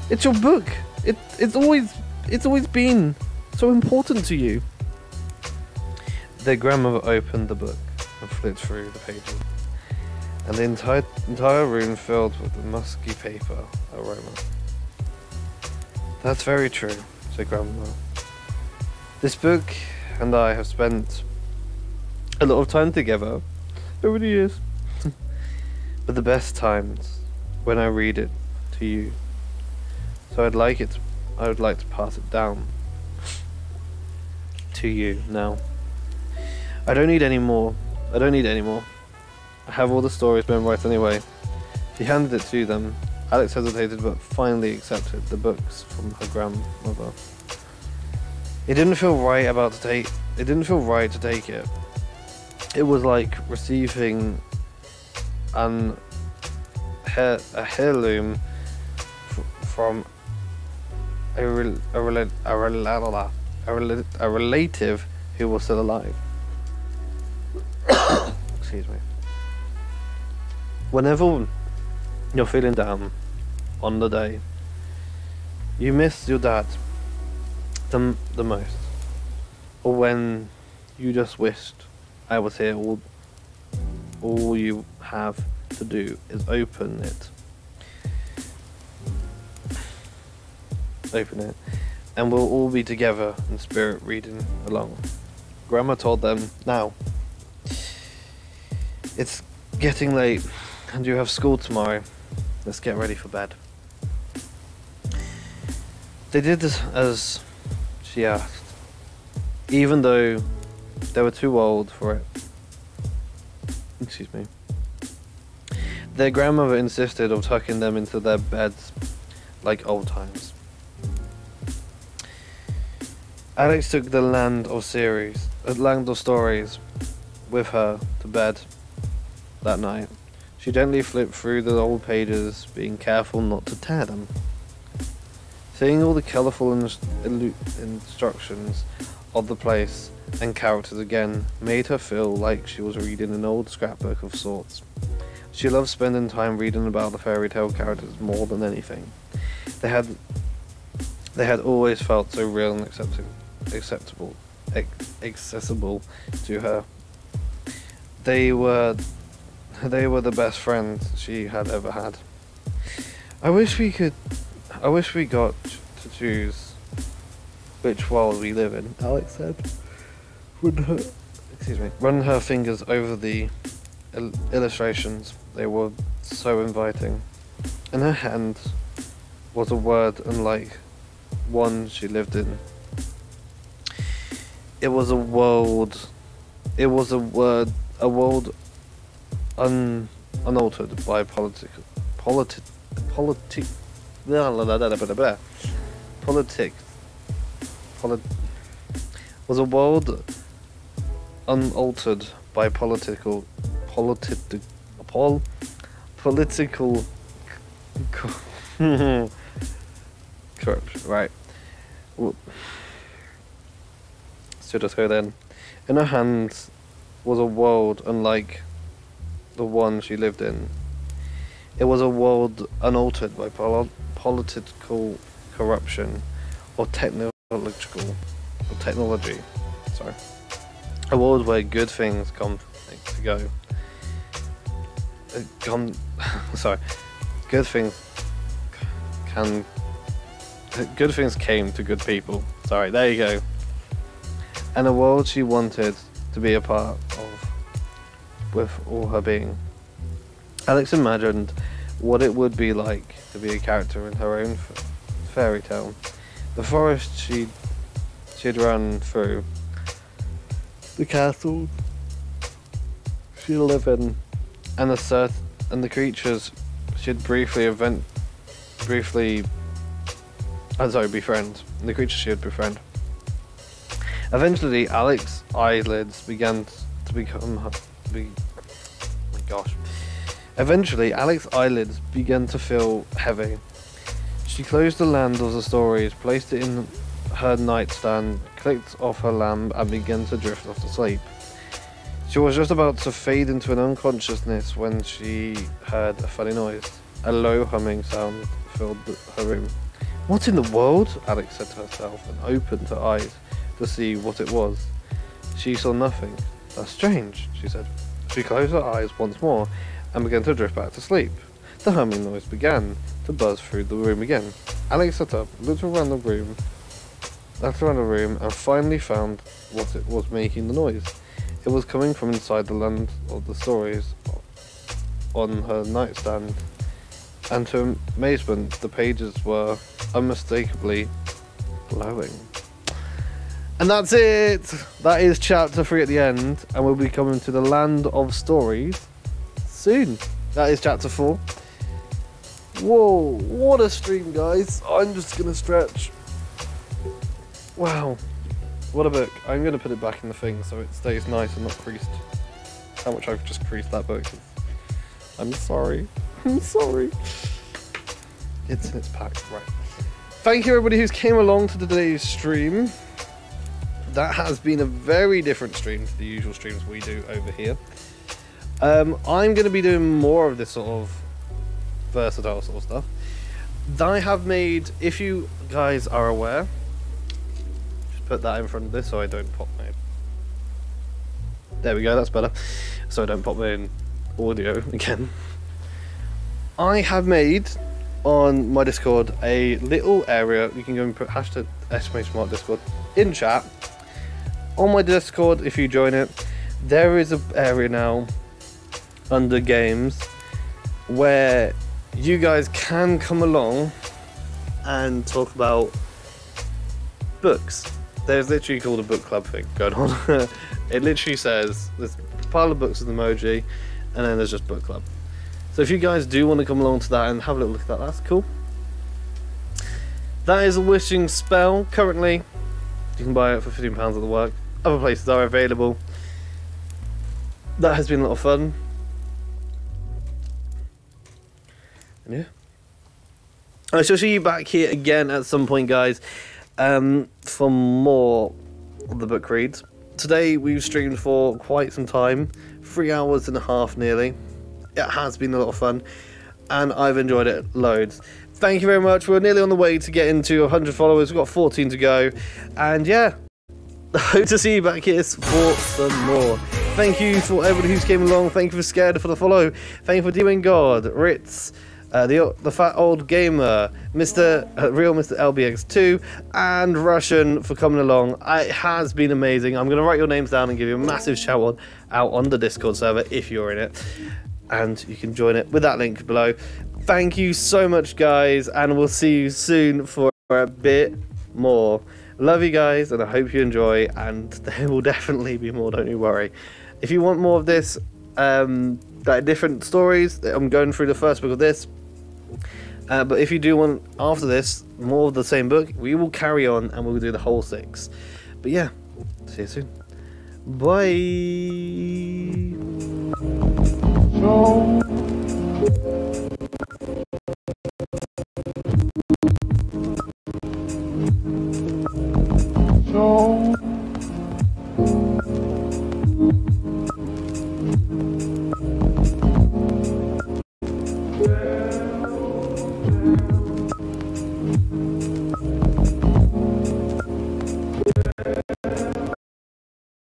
It's your book. It's always been so important to you. Their grandmother opened the book and flipped through the pages, and the entire room filled with the musky paper aroma. That's very true, said Grandma. This book and I have spent a lot of time together over the years. But the best times when I read it to you. So I would like to pass it down to you now. I don't need any more. I have all the stories memorized anyway. She handed it to them. Alex hesitated but finally accepted the books from her grandmother. It didn't feel right to take it. It was like receiving a heirloom from a relative who was still alive. Excuse me. Whenever you're feeling down on the day, you miss your dad the most, or when you just wished I was here, all you have to do is open it, and we'll all be together in spirit reading along. Grandma told them, now, it's getting late and you have school tomorrow. Let's get ready for bed. They did as she asked, even though they were too old for it. Excuse me. Their grandmother insisted on tucking them into their beds like old times. Alex took the land of stories with her to bed that night. She gently flipped through the old pages, being careful not to tear them. Seeing all the colourful instructions of the place and characters again made her feel like she was reading an old scrapbook of sorts. She loved spending time reading about the fairy tale characters more than anything. They had always felt so real and accessible to her. They were the best friends she had ever had. I wish we got to choose which world we live in, Alex said. Run her fingers over the illustrations. They were so inviting. In her hand was a word unlike one she lived in. It was a world unaltered by politics was a world unaltered by political corruption, right? So just go then. In her hands was a world unlike the one she lived in. It was a world unaltered by political corruption or technology. Sorry. A world where good things come to go. Good things came to good people. Sorry, there you go. And a world she wanted to be a part of with all her being. Alex imagined what it would be like to be a character in her own fairy tale. The forest she'd run through, the castle she'd live in, and the creatures she'd befriend. The creatures she would befriend. Eventually, Alex's eyelids began to become. Eventually, Alex's eyelids began to feel heavy. She closed the land of the stories, placed it in her nightstand, clicked off her lamp, and began to drift off to sleep. She was just about to fade into an unconsciousness when she heard a funny noise. A low humming sound filled her room. What in the world? Alex said to herself and opened her eyes to see what it was. She saw nothing. That's strange, she said. She closed her eyes once more and began to drift back to sleep. The humming noise began to buzz through the room again. Alex sat up, looked around the room, and finally found what it was making the noise. It was coming from inside the land of the stories on her nightstand, and to her amazement, the pages were unmistakably glowing. And that's it! That is chapter 3 at the end, and we'll be coming to the land of stories soon. That is chapter 4. Whoa, what a stream, guys. I'm just gonna stretch. Wow, what a book. I'm gonna put it back in the thing so it stays nice and not creased. How much I've just creased that book. I'm sorry. I'm sorry. It's in its pack, right. Thank you everybody who's came along to today's stream. That has been a very different stream to the usual streams we do over here. I'm going to be doing more of this sort of versatile sort of stuff. I have made, if you guys are aware, just put that in front of this so I don't pop my... There we go, that's better. So I don't pop my own audio again. I have made on my Discord a little area. You can go and put hashtag #Discord in chat. On my Discord, if you join it, there is an area now under games where you guys can come along and talk about books. There's literally called a book club thing going on. It literally says there's a pile of books with emoji, and then there's just book club. So if you guys do want to come along to that and have a little look at that, that's cool. That is a wishing spell. Currently, you can buy it for £15 at the work. Other places are available. That has been a lot of fun. And yeah. I shall see you back here again at some point, guys, for more of the book reads. Today we've streamed for quite some time, 3 hours and a half nearly. It has been a lot of fun, and I've enjoyed it loads. Thank you very much. We're nearly on the way to getting to 100 followers. We've got 14 to go, and yeah, I hope to see you back here for some more. Thank you for everybody who's came along. Thank you for Scared for the follow. Thank you for Demon God, Ritz, the Fat Old Gamer, Real Mr. LBX2, and Russian for coming along. It has been amazing. I'm going to write your names down and give you a massive shout out on the Discord server if you're in it. And you can join it with that link below. Thank you so much, guys, and we'll see you soon for a bit more. Love you guys, and I hope you enjoy, and there will definitely be more, don't you worry. If you want more of this, like different stories, I'm going through the first book of this. But if you do want, after this, more of the same book, we will carry on and we'll do the whole 6. But yeah, see you soon. Bye. No.